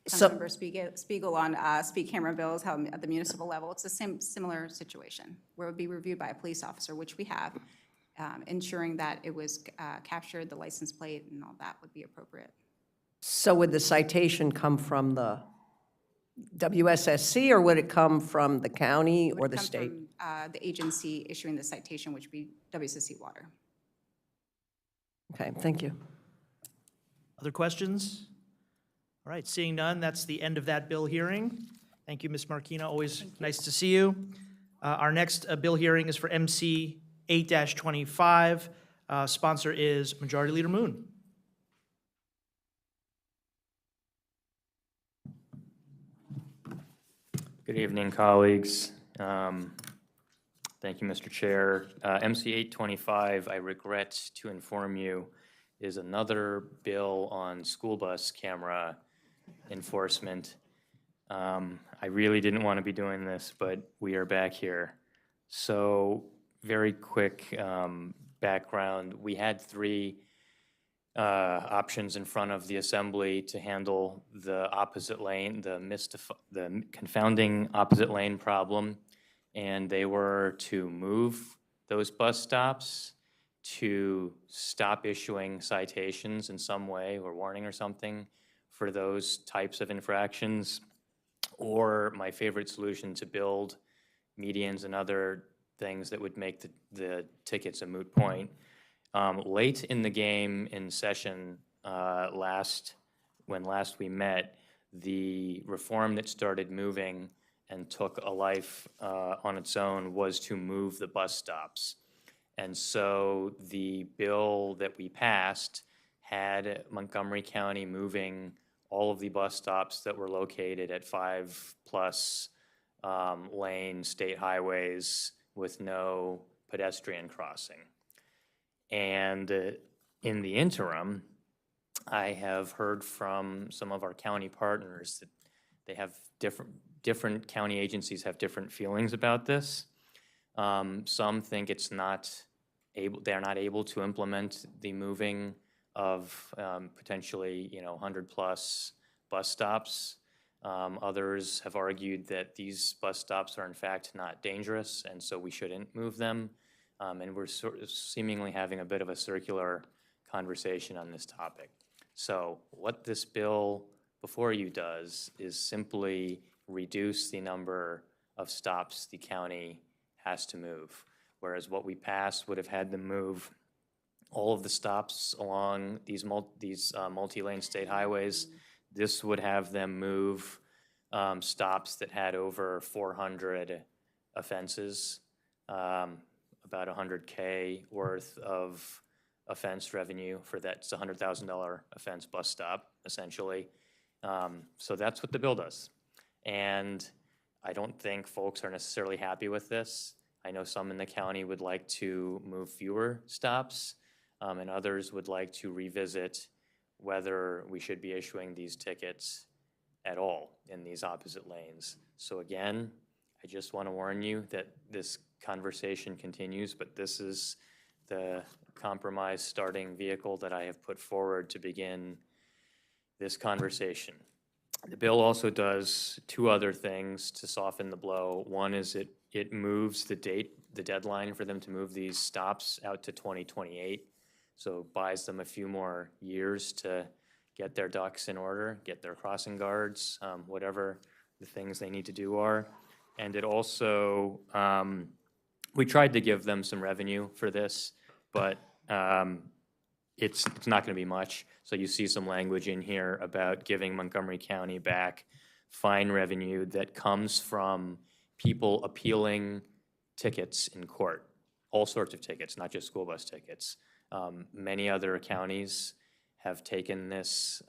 Councilmember Spiegel on speed camera bills, how at the municipal level, it's the similar situation, where it would be reviewed by a police officer, which we have. Ensuring that it was captured, the license plate and all that would be appropriate. So would the citation come from the WSSC, or would it come from the county or the state? From, the agency issuing the citation, which would be WSSC Water. Okay, thank you. Other questions? All right, seeing none, that's the end of that bill hearing. Thank you, Ms. Marquina. Always nice to see you. Our next bill hearing is for MC 8-25. Sponsor is Majority Leader Moon. Good evening, colleagues. Thank you, Mr. Chair. MC 825, I regret to inform you, is another bill on school bus camera enforcement. I really didn't want to be doing this, but we are back here. So, very quick background. We had 3 options in front of the Assembly to handle the opposite lane, the confounding opposite lane problem, and they were to move those bus stops, to stop issuing citations in some way or warning or something for those types of infractions, or my favorite solution, to build medians and other things that would make the tickets a moot point. Late in the game, in session when last we met, the reform that started moving and took a life on its own was to move the bus stops. And so the bill that we passed had Montgomery County moving all of the bus stops that were located at 5+ lane state highways with no pedestrian crossing. And in the interim, I have heard from some of our county partners that they have different county agencies have different feelings about this. Some think they're not able to implement the moving of potentially 100+ bus stops. Others have argued that these bus stops are in fact not dangerous, and so we shouldn't move them. And we're sort of seemingly having a bit of a circular conversation on this topic. So what this bill before you does is simply reduce the number of stops the county has to move. Whereas what we passed would have had them move all of the stops along these multi-lane state highways. This would have them move stops that had over 400 offenses, about $100K worth of offense revenue for that. It's a $100,000 offense bus stop, essentially. So that's what the bill does. And I don't think folks are necessarily happy with this. I know some in the county would like to move fewer stops, and others would like to revisit whether we should be issuing these tickets at all in these opposite lanes. So again, I just want to warn you that this conversation continues, but this is the compromise starting vehicle that I have put forward to begin this conversation. The bill also does two other things to soften the blow. One is it moves the deadline for them to move these stops out to 2028. So buys them a few more years to get their ducks in order, get their crossing guards, whatever the things they need to do are. And it also, we tried to give them some revenue for this, but it's not going to be much. So you see some language in here about giving Montgomery County back fine revenue that comes from people appealing tickets in court, all sorts of tickets, not just school bus tickets. Many other counties have taken this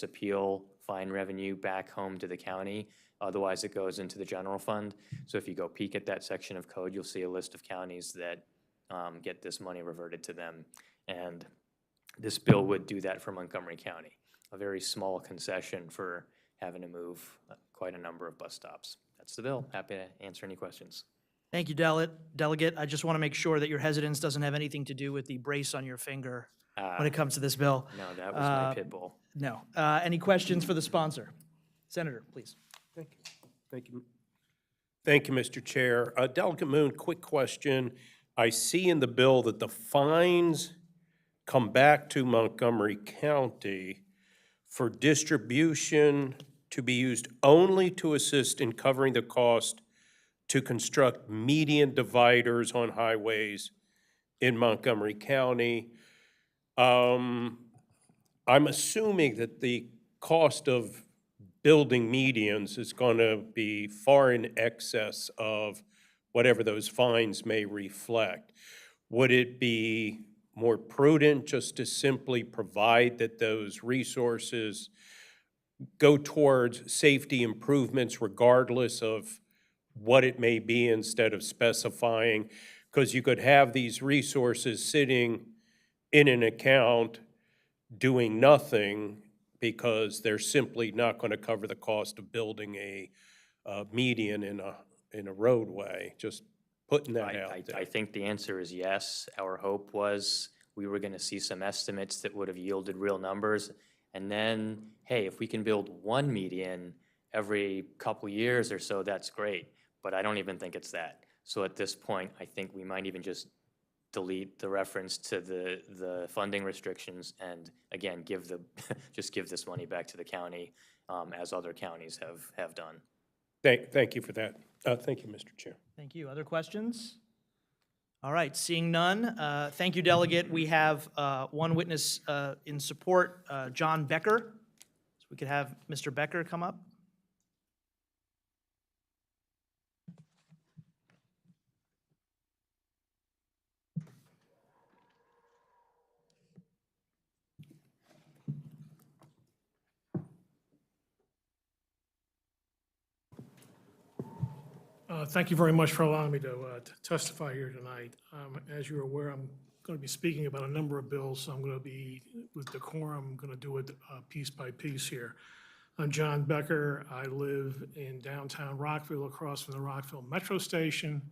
appeal fine revenue back home to the county. Otherwise, it goes into the general fund. So if you go peek at that section of code, you'll see a list of counties that get this money reverted to them. And this bill would do that for Montgomery County, a very small concession for having to move quite a number of bus stops. That's the bill. Happy to answer any questions. Thank you, Delegate. I just want to make sure that your hesitance doesn't have anything to do with the brace on your finger when it comes to this bill. No, that was my pit bull. No. Any questions for the sponsor? Senator, please. Thank you. Thank you. Thank you, Mr. Chair. Delegate Moon, quick question. I see in the bill that the fines come back to Montgomery County for distribution to be used only to assist in covering the cost to construct median dividers on highways in Montgomery County. I'm assuming that the cost of building medians is going to be far in excess of whatever those fines may reflect. Would it be more prudent just to simply provide that those resources go towards safety improvements regardless of what it may be instead of specifying? Because you could have these resources sitting in an account doing nothing because they're simply not going to cover the cost of building a median in a roadway. Just putting that out there. I think the answer is yes. Our hope was we were going to see some estimates that would have yielded real numbers. And then, hey, if we can build one median every couple years or so, that's great. But I don't even think it's that. So at this point, I think we might even just delete the reference to the funding restrictions and, again, just give this money back to the county as other counties have done. Thank you for that. Thank you, Mr. Chair. Thank you. Other questions? All right, seeing none, thank you, Delegate. We have one witness in support, John Becker. So we could have Mr. Becker come up. Thank you very much for allowing me to testify here tonight. As you're aware, I'm going to be speaking about a number of bills, so I'm going to be, with decorum, going to do it piece by piece here. I'm John Becker. I live in downtown Rockville, across from the Rockville Metro Station,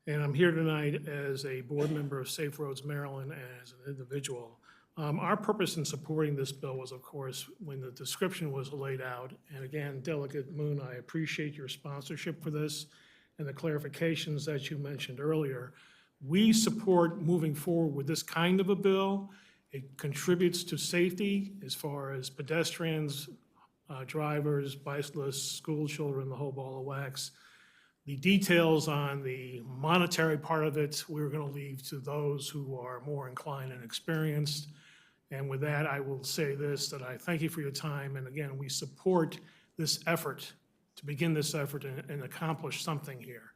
and I'm here tonight as a board member of Safe Roads Maryland and as an individual. Our purpose in supporting this bill was, of course, when the description was laid out, and again, Delegate Moon, I appreciate your sponsorship for this and the clarifications that you mentioned earlier. We support moving forward with this kind of a bill. It contributes to safety as far as pedestrians, drivers, bicyclists, school children, the whole ball of wax. The details on the monetary part of it, we're going to leave to those who are more inclined and experienced. And with that, I will say this, that I thank you for your time. And again, we support this effort, to begin this effort and accomplish something here.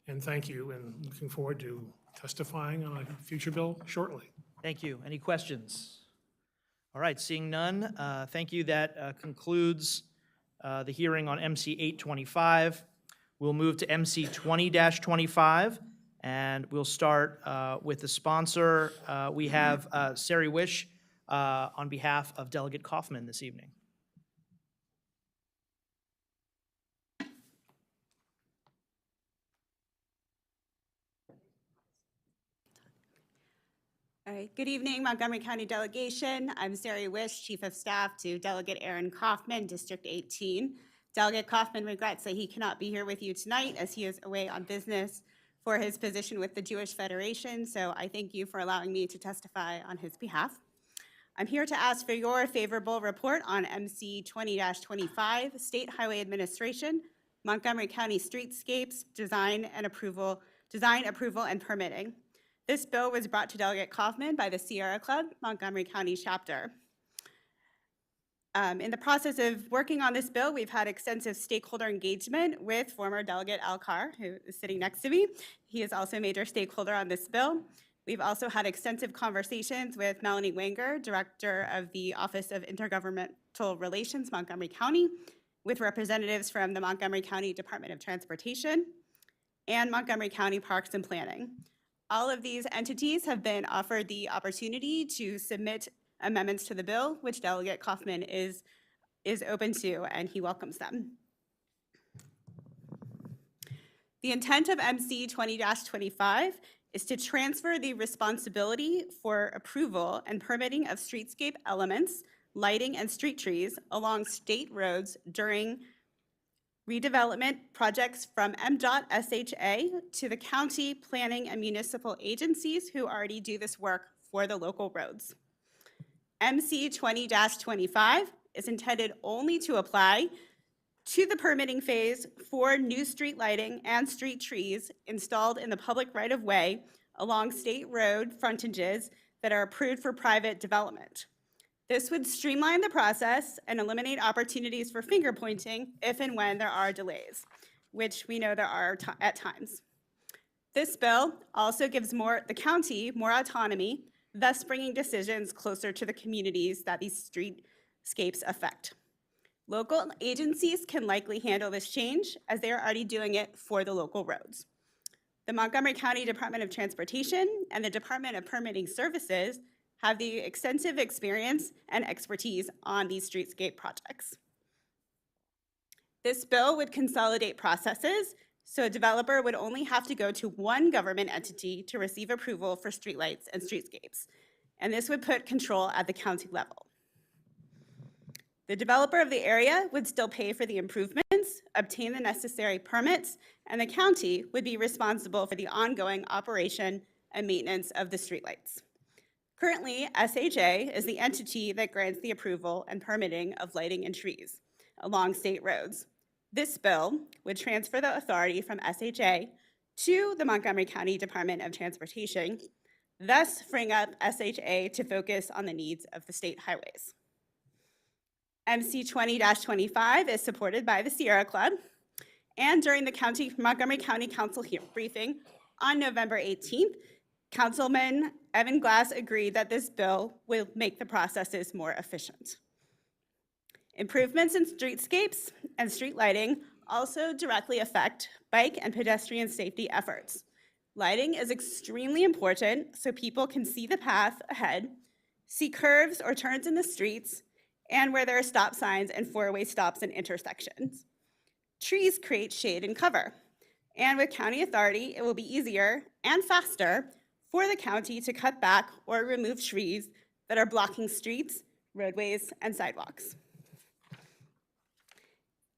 And thank you, and looking forward to testifying on a future bill shortly. Thank you. Any questions? All right, seeing none, thank you. That concludes the hearing on MC 825. We'll move to MC 20-25, and we'll start with the sponsor. We have Sari Wish on behalf of Delegate Kaufman this evening. All right, good evening, Montgomery County Delegation. I'm Sari Wish, Chief of Staff to Delegate Aaron Kaufman, District 18. Delegate Kaufman regrets that he cannot be here with you tonight as he is away on business for his position with the Jewish Federation, so I thank you for allowing me to testify on his behalf. I'm here to ask for your favorable report on MC 20-25, State Highway Administration, Montgomery County Streetscapes, Design, Approval, and Permitting. This bill was brought to Delegate Kaufman by the Sierra Club, Montgomery County chapter. In the process of working on this bill, we've had extensive stakeholder engagement with former Delegate Al Carr, who is sitting next to me. He is also a major stakeholder on this bill. We've also had extensive conversations with Melanie Wenger, Director of the Office of Intergovernmental Relations, Montgomery County, with representatives from the Montgomery County Department of Transportation and Montgomery County Parks and Planning. All of these entities have been offered the opportunity to submit amendments to the bill, which Delegate Kaufman is open to, and he welcomes them. The intent of MC 20-25 is to transfer the responsibility for approval and permitting of streetscape elements, lighting, and street trees along state roads during redevelopment projects from MDOT SHA to the county planning and municipal agencies who already do this work for the local roads. MC 20-25 is intended only to apply to the permitting phase for new street lighting and street trees installed in the public right-of-way along state road frontages that are approved for private development. This would streamline the process and eliminate opportunities for finger pointing if and when there are delays, which we know there are at times. This bill also gives the county more autonomy, thus bringing decisions closer to the communities that these streetscapes affect. Local agencies can likely handle this change as they are already doing it for the local roads. The Montgomery County Department of Transportation and the Department of Permitting Services have the extensive experience and expertise on these streetscape projects. This bill would consolidate processes, so a developer would only have to go to one government entity to receive approval for streetlights and streetscapes, and this would put control at the county level. The developer of the area would still pay for the improvements, obtain the necessary permits, and the county would be responsible for the ongoing operation and maintenance of the streetlights. Currently, SHA is the entity that grants the approval and permitting of lighting and trees along state roads. This bill would transfer the authority from SHA to the Montgomery County Department of Transportation, thus freeing up SHA to focus on the needs of the state highways. MC 20-25 is supported by the Sierra Club, and during the Montgomery County Council briefing on November 18th, Councilman Evan Glass agreed that this bill will make the processes more efficient. Improvements in streetscapes and street lighting also directly affect bike and pedestrian safety efforts. Lighting is extremely important so people can see the path ahead, see curves or turns in the streets, and where there are stop signs and four-way stops and intersections. Trees create shade and cover, and with county authority, it will be easier and faster for the county to cut back or remove trees that are blocking streets, roadways, and sidewalks.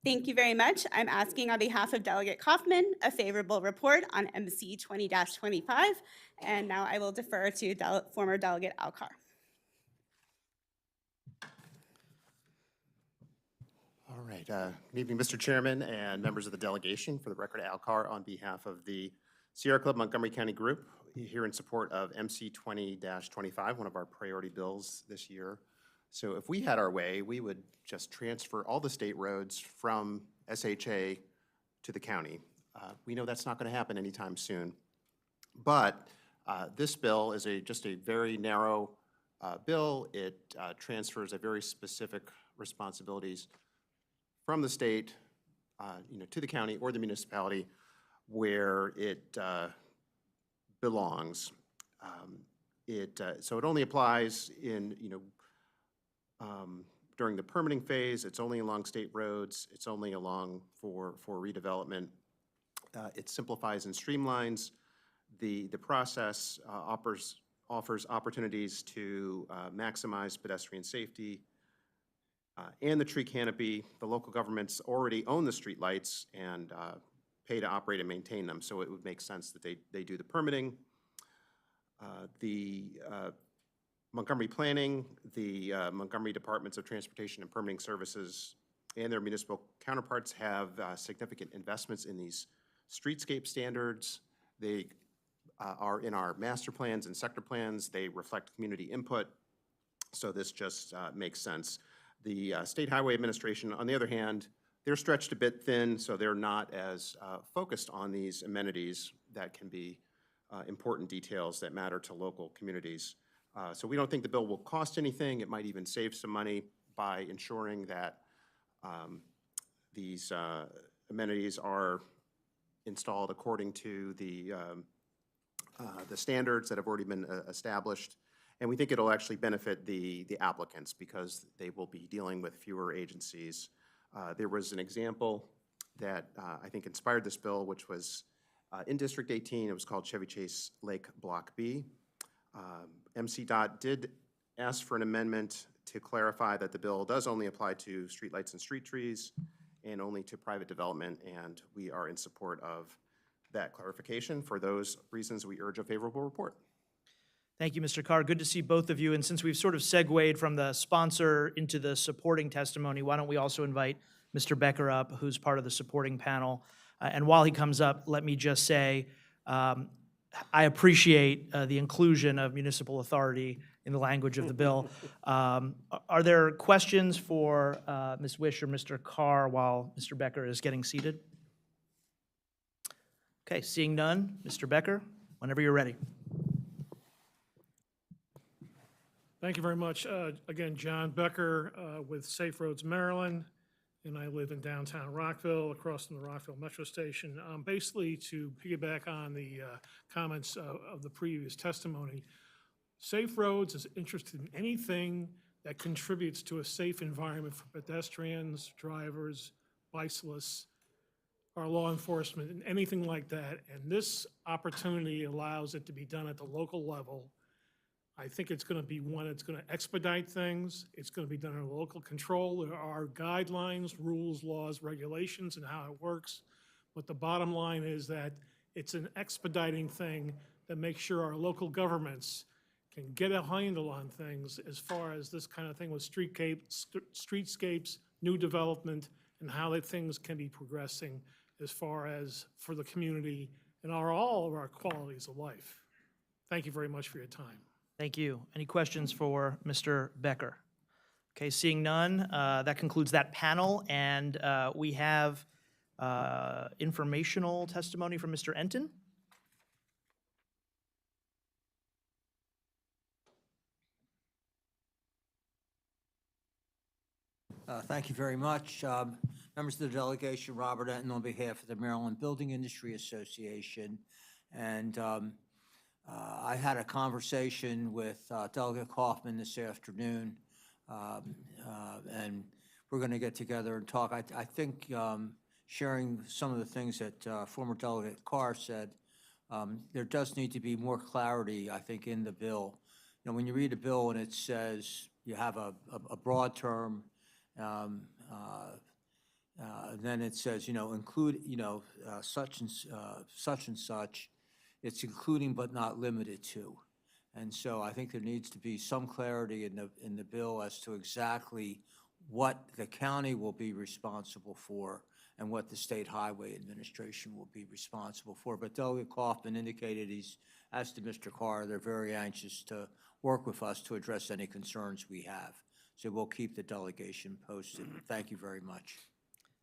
Thank you very much. I'm asking on behalf of Delegate Kaufman a favorable report on MC 20-25, and now I will defer to former Delegate Alcar. All right. Good evening, Mr. Chairman and members of the delegation. For the record, Alcar on behalf of the Sierra Club Montgomery County Group, here in support of MC 20-25, one of our priority bills this year. So if we had our way, we would just transfer all the state roads from SHA to the county. We know that's not going to happen anytime soon. But this bill is just a very narrow bill. It transfers a very specific responsibilities from the state to the county or the municipality where it belongs. So it only applies in, during the permitting phase. It's only along state roads. It's only along for redevelopment. It simplifies and streamlines the process, offers opportunities to maximize pedestrian safety and the tree canopy. The local governments already own the street lights and pay to operate and maintain them, so it would make sense that they do the permitting. The Montgomery Planning, the Montgomery Departments of Transportation and Permitting Services, and their municipal counterparts have significant investments in these streetscape standards. They are in our master plans and sector plans. They reflect community input, so this just makes sense. The State Highway Administration, on the other hand, they're stretched a bit thin, so they're not as focused on these amenities that can be important details that matter to local communities. So we don't think the bill will cost anything. It might even save some money by ensuring that these amenities are installed according to the standards that have already been established. And we think it'll actually benefit the applicants because they will be dealing with fewer agencies. There was an example that I think inspired this bill, which was in District 18. It was called Chevy Chase Lake Block B. MCDOT did ask for an amendment to clarify that the bill does only apply to streetlights and street trees and only to private development, and we are in support of that clarification. For those reasons, we urge a favorable report. Thank you, Mr. Carr. Good to see both of you. And since we've sort of segued from the sponsor into the supporting testimony, why don't we also invite Mr. Becker up, who's part of the supporting panel. And while he comes up, let me just say, I appreciate the inclusion of municipal authority in the language of the bill. Are there questions for Ms. Wish or Mr. Carr while Mr. Becker is getting seated? Okay, seeing none, Mr. Becker, whenever you're ready. Thank you very much. Again, John Becker with Safe Roads Maryland, and I live in downtown Rockville, across from the Rockville Metro Station. Basically, to piggyback on the comments of the previous testimony, Safe Roads is interested in anything that contributes to a safe environment for pedestrians, drivers, bicyclists, our law enforcement, and anything like that. And this opportunity allows it to be done at the local level. I think it's going to be one that's going to expedite things. It's going to be done under local control. There are guidelines, rules, laws, regulations, and how it works. But the bottom line is that it's an expediting thing that makes sure our local governments can get a handle on things as far as this kind of thing with streetscapes, new development, and how that things can be progressing as far as for the community and all of our qualities of life. Thank you very much for your time. Thank you. Any questions for Mr. Becker? Okay, seeing none, that concludes that panel, and we have informational testimony from Mr. Enton. Thank you very much. Members of the delegation, Robert Enton on behalf of the Maryland Building Industry Association. And I had a conversation with Delegate Kaufman this afternoon, and we're going to get together and talk. I think sharing some of the things that former Delegate Carr said, there does need to be more clarity, I think, in the bill when you read a bill and it says you have a broad term, then it says, include, such and such, it's including but not limited to. And so I think there needs to be some clarity in the bill as to exactly what the county will be responsible for and what the State Highway Administration will be responsible for. But Delegate Kaufman indicated as to Mr. Carr, they're very anxious to work with us to address any concerns we have. So we'll keep the delegation posted. Thank you very much.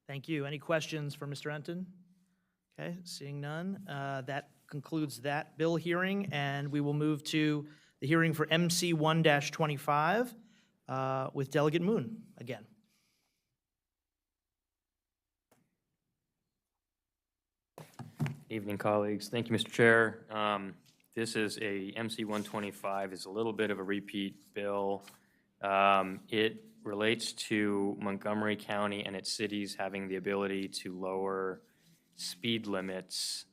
Thank you. Any questions for Mr. Enton? Okay, seeing none, that concludes that bill hearing, and we will move to the hearing for MC 1-25 with Delegate Moon again. Evening, colleagues. Thank you, Mr. Chair. This is a MC 125. It's a little bit of a repeat bill. It relates to Montgomery County and its cities having the ability to lower speed limits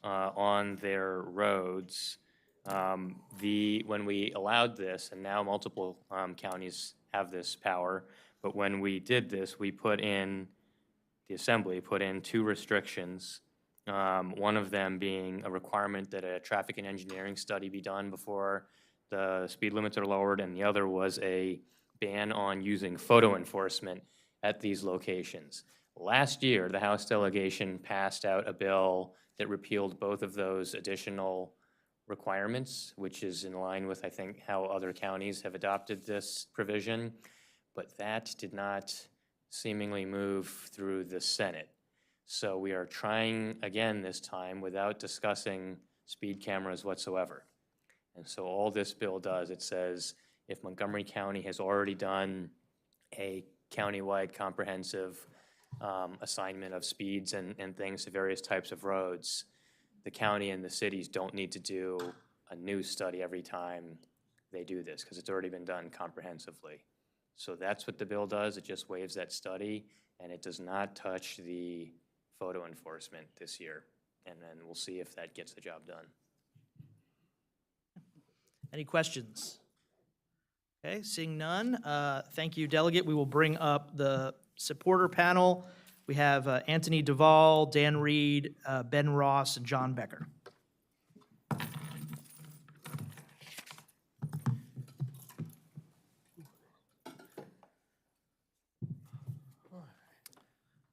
on their roads. When we allowed this, and now multiple counties have this power, but when we did this, the Assembly put in two restrictions. One of them being a requirement that a traffic and engineering study be done before the speed limits are lowered, and the other was a ban on using photo enforcement at these locations. Last year, the House delegation passed out a bill that repealed both of those additional requirements, which is in line with, I think, how other counties have adopted this provision, but that did not seemingly move through the Senate. So we are trying again this time without discussing speed cameras whatsoever. And so all this bill does, it says if Montgomery County has already done a countywide comprehensive assignment of speeds and things to various types of roads, the county and the cities don't need to do a new study every time they do this because it's already been done comprehensively. So that's what the bill does. It just waives that study, and it does not touch the photo enforcement this year. And then we'll see if that gets the job done. Any questions? Okay, seeing none, thank you, Delegate. We will bring up the supporter panel. We have Anthony Duvall, Dan Reed, Ben Ross, and John Becker.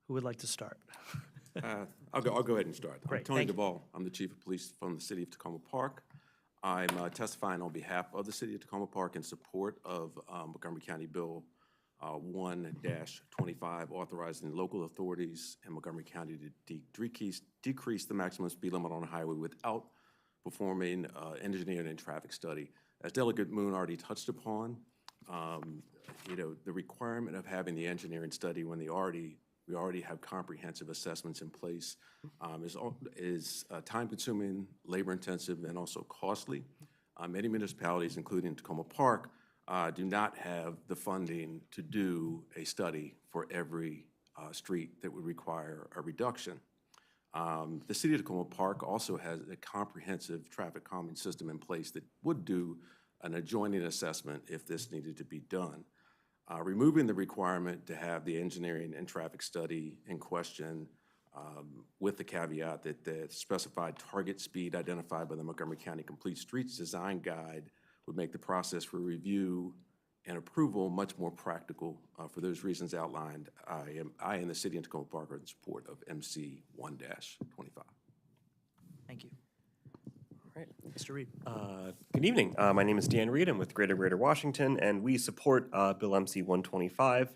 Who would like to start? I'll go ahead and start. Great, I'm Tony thank you. Duvall. I'm the Chief of Police from the City of Tacoma Park. I'm testifying on behalf of the City of Tacoma Park in support of Montgomery County Bill 1-25, authorizing local authorities in Montgomery County to decrease the maximum speed limit on the highway without performing engineering and traffic study. As Delegate Moon already touched upon, the requirement of having the engineering study when we already have comprehensive assessments in place is time-consuming, labor-intensive, and also costly. Many municipalities, including Tacoma Park, do not have the funding to do a study for every street that would require a reduction. The City of Tacoma Park also has a comprehensive traffic calming system in place that would do an adjoining assessment if this needed to be done. Removing the requirement to have the engineering and traffic study in question with the caveat that the specified target speed identified by the Montgomery County Complete Streets Design Guide would make the process for review and approval much more practical. For those reasons outlined, I and the City of Tacoma Park are in support of MC 1-25. Thank you. All right, Mr. Reed. Good evening. My name is Dan Reed. I'm with Greater Washington, and we support Bill MC 125.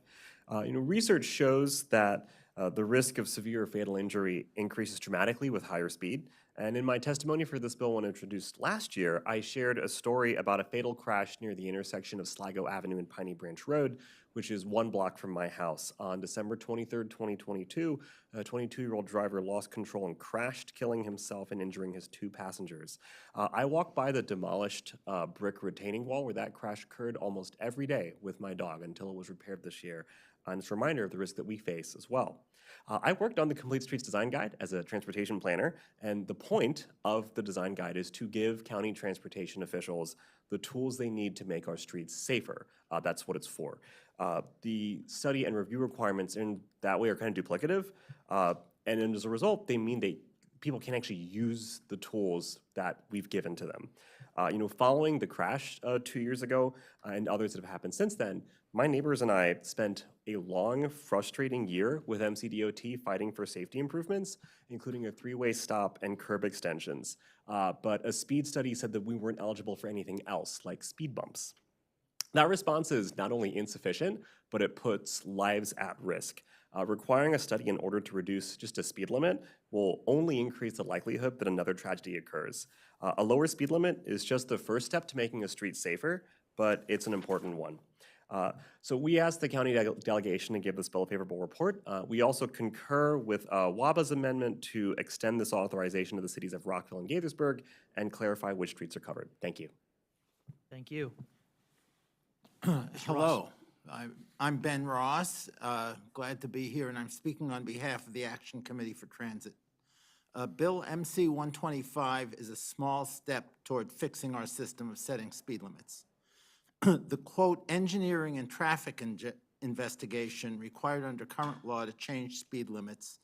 Research shows that the risk of severe or fatal injury increases dramatically with higher speed. And in my testimony for this bill when introduced last year, I shared a story about a fatal crash near the intersection of Sligo Avenue and Piney Branch Road, which is 1 block from my house. On December 23rd, 2022, a 22-year-old driver lost control and crashed, killing himself and injuring his 2 passengers. I walked by the demolished brick retaining wall where that crash occurred almost every day with my dog until it was repaired this year. and it's a reminder of the risk that we face as well. I worked on the Complete Streets Design Guide as a transportation planner, and the point of the design guide is to give county transportation officials the tools they need to make our streets safer. That's what it's for. The study and review requirements in that way are kind of duplicative, and then as a result, they mean people can actually use the tools that we've given to them. Following the crash 2 years ago and others that have happened since then, my neighbors and I spent a long, frustrating year with MCDOT fighting for safety improvements, including a 3-way stop and curb extensions. But a speed study said that we weren't eligible for anything else, like speed bumps. That response is not only insufficient, but it puts lives at risk. Requiring a study in order to reduce just a speed limit will only increase the likelihood that another tragedy occurs. A lower speed limit is just the first step to making a street safer, but it's an important one. So we asked the county delegation to give this bill a favorable report. We also concur with WABA's amendment to extend this authorization to the cities of Rockville and Gaithersburg and clarify which streets are covered. Thank you. Thank you. Hello, I'm Ben Ross. Glad to be here, and I'm speaking on behalf of the Action Committee for Transit. Bill MC 125 is a small step toward fixing our system of setting speed limits. The quote, engineering and traffic investigation required under current law to change speed limits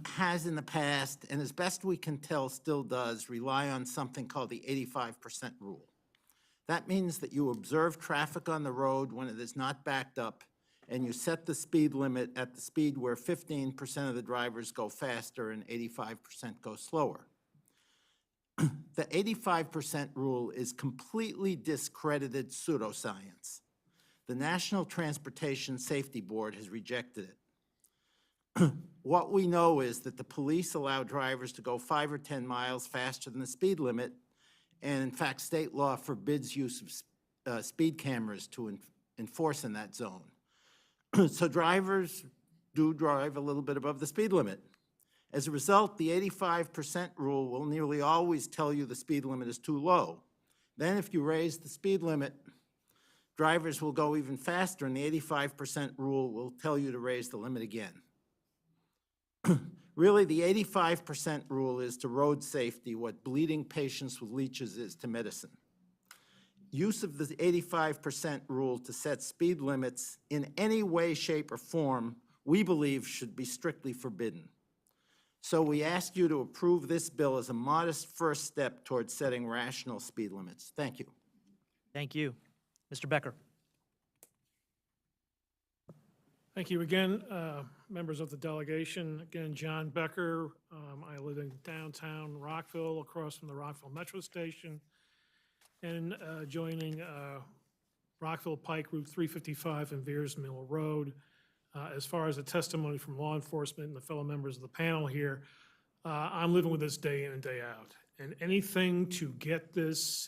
has in the past, and as best we can tell still does, rely on something called the 85% rule. That means that you observe traffic on the road when it is not backed up, and you set the speed limit at the speed where 15% of the drivers go faster and 85% go slower. The 85% rule is completely discredited pseudoscience. The National Transportation Safety Board has rejected it. What we know is that the police allow drivers to go 5 or 10 miles faster than the speed limit, and in fact, state law forbids use of speed cameras to enforce in that zone. So drivers do drive a little bit above the speed limit. As a result, the 85% rule will nearly always tell you the speed limit is too low. Then if you raise the speed limit, drivers will go even faster, and the 85% rule will tell you to raise the limit again. Really, the 85% rule is to road safety what bleeding patients with leeches is to medicine. Use of the 85% rule to set speed limits in any way, shape, or form, we believe should be strictly forbidden. So we ask you to approve this bill as a modest first step towards setting rational speed limits. Thank you. Thank you. Mr. Becker. Thank you again, members of the delegation. Again, John Becker. I live in downtown Rockville, across from the Rockville Metro Station, and joining Rockville Pike Route 355 and Veers Mill Road. As far as the testimony from law enforcement and the fellow members of the panel here, I'm living with this day in and day out. And anything to get this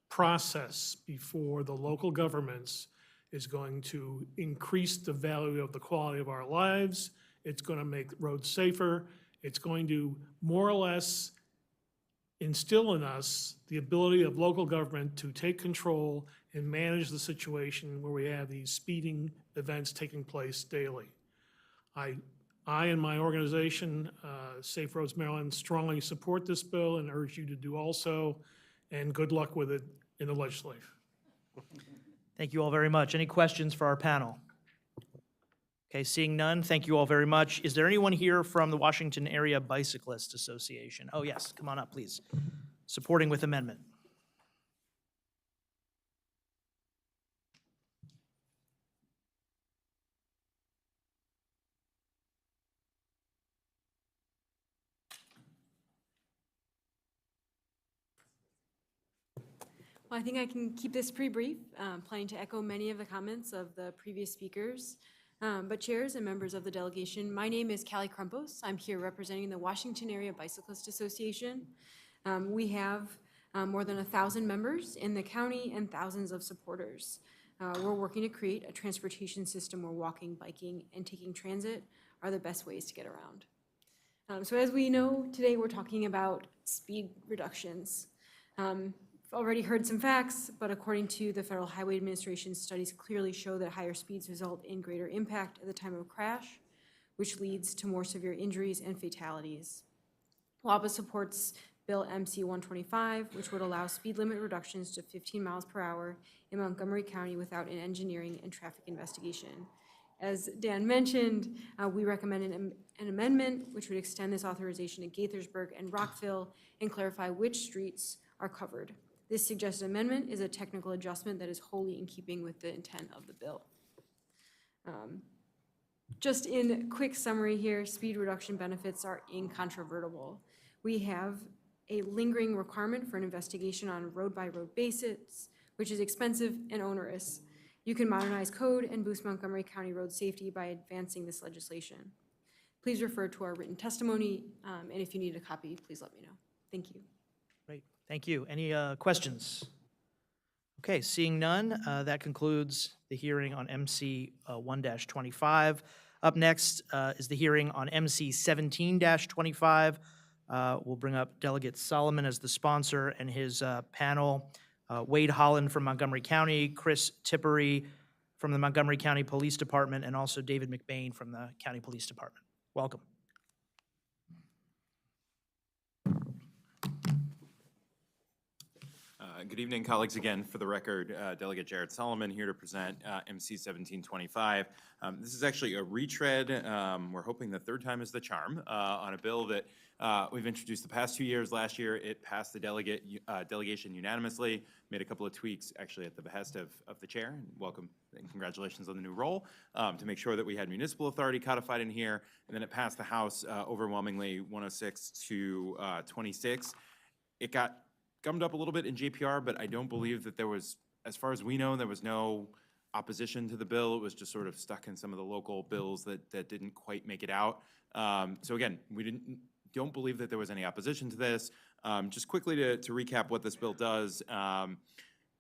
process before the local governments is going to increase the value of the quality of our lives. It's going to make roads safer. It's going to more or less instill in us the ability of local government to take control and manage the situation where we have these speeding events taking place daily. I and my organization, Safe Roads Maryland, strongly support this bill and urge you to do also, and good luck with it in the legislature. Thank you all very much. Any questions for our panel? Okay, seeing none, thank you all very much. Is there anyone here from the Washington Area Bicyclist Association? Oh, yes, come on up, please. Supporting with amendment. Well, I think I can keep this pretty brief, planning to echo many of the comments of the previous speakers. But chairs and members of the delegation, my name is Callie Crumpos. I'm here representing the Washington Area Bicyclist Association. We have more than 1,000 members in the county and thousands of supporters. We're working to create a transportation system where walking, biking, and taking transit are the best ways to get around. So as we know, today we're talking about speed reductions. already heard some facts, but according to the Federal Highway Administration, studies clearly show that higher speeds result in greater impact at the time of a crash, which leads to more severe injuries and fatalities. WAPA supports Bill MC 125, which would allow speed limit reductions to 15 miles per hour in Montgomery County without an engineering and traffic investigation. As Dan mentioned, we recommend an amendment which would extend this authorization to Gaithersburg and Rockville and clarify which streets are covered. This suggested amendment is a technical adjustment that is wholly in keeping with the intent of the bill. Just in quick summary here, speed reduction benefits are incontrovertible. We have a lingering requirement for an investigation on a road-by-road basis, which is expensive and onerous. You can modernize code and boost Montgomery County road safety by advancing this legislation. Please refer to our written testimony, and if you need a copy, please let me know. Thank you. Great, thank you. Any questions? Okay, seeing none, that concludes the hearing on MC 1-25. Up next is the hearing on MC 17-25. We'll bring up Delegate Solomon as the sponsor and his panel. Wade Holland from Montgomery County, Chris Tippery from the Montgomery County Police Department, and also David McBain from the County Police Department. Welcome. Good evening, colleagues. Again, for the record, Delegate Jared Solomon here to present MC 1725. This is actually a retread. We're hoping the third time is the charm on a bill that we've introduced the past 2 years. Last year, it passed the delegation unanimously, made a couple of tweaks actually at the behest of the chair. Welcome and congratulations on the new role to make sure that we had municipal authority codified in here. And then it passed the House overwhelmingly 106 to 26. It got gummed up a little bit in JPR, but I don't believe that there was, as far as we know, there was no opposition to the bill. It was just sort of stuck in some of the local bills that didn't quite make it out. So again, we don't believe that there was any opposition to this. Just quickly to recap what this bill does,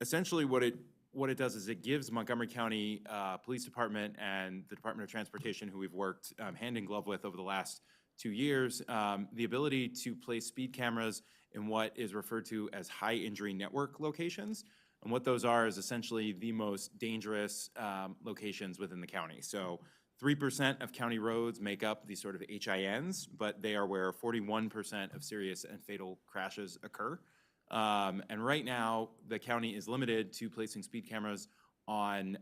essentially what it does is it gives Montgomery County Police Department and the Department of Transportation, who we've worked hand in glove with over the last 2 years, the ability to place speed cameras in what is referred to as high injury network locations. And what those are is essentially the most dangerous locations within the county. So 3% of county roads make up these sort of HINs, but they are where 41% of serious and fatal crashes occur. And right now, the county is limited to placing speed cameras on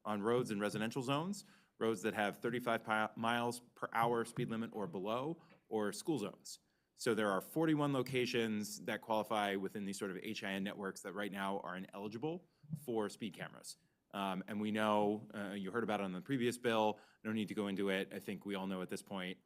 on roads in residential zones, roads that have 35 miles per hour speed limit or below, or school zones. So there are 41 locations that qualify within these sort of HIN networks that right now are ineligible for speed cameras. And we know, you heard about it on the previous bill, no need to go into it. I think we all know at this point,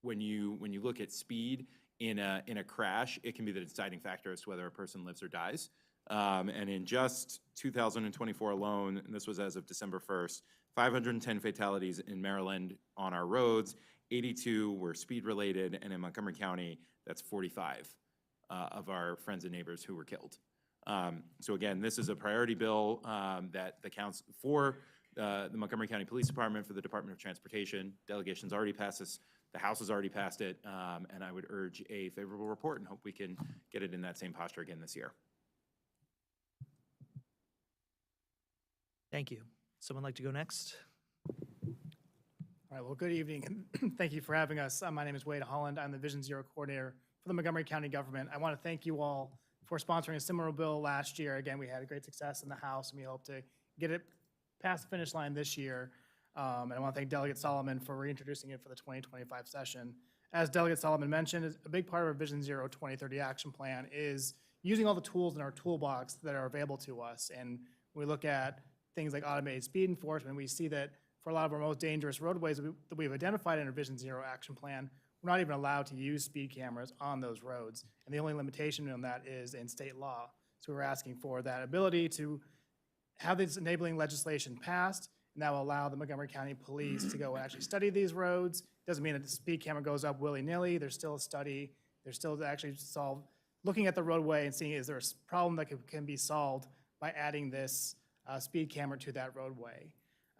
when you look at speed in a crash, it can be the deciding factor as to whether a person lives or dies. And in just 2024 alone, and this was as of December 1st, 510 fatalities in Maryland on our roads, 82 were speed related, and in Montgomery County, that's 45 of our friends and neighbors who were killed. So again, this is a priority bill that the council for the Montgomery County Police Department, for the Department of Transportation. Delegation's already passed this. The House has already passed it, and I would urge a favorable report and hope we can get it in that same posture again this year. Thank you. Someone like to go next? All right, well, good evening, and thank you for having us. My name is Wade Holland. I'm the Vision Zero Coordinator for the Montgomery County government. I want to thank you all for sponsoring a similar bill last year. Again, we had a great success in the House, and we hope to get it past the finish line this year. And I want to thank Delegate Solomon for reintroducing it for the 2025 session. As Delegate Solomon mentioned, a big part of our Vision Zero 2030 action plan is using all the tools in our toolbox that are available to us. And when we look at things like automated speed enforcement, we see that for a lot of our most dangerous roadways that we've identified in our Vision Zero action plan, we're not even allowed to use speed cameras on those roads. And the only limitation on that is in state law. So we're asking for that ability to have this enabling legislation passed, and that will allow the Montgomery County Police to go and actually study these roads. Doesn't mean that the speed camera goes up willy-nilly. There's still a study. There's still to actually looking at the roadway and seeing is there a problem that can be solved by adding this speed camera to that roadway.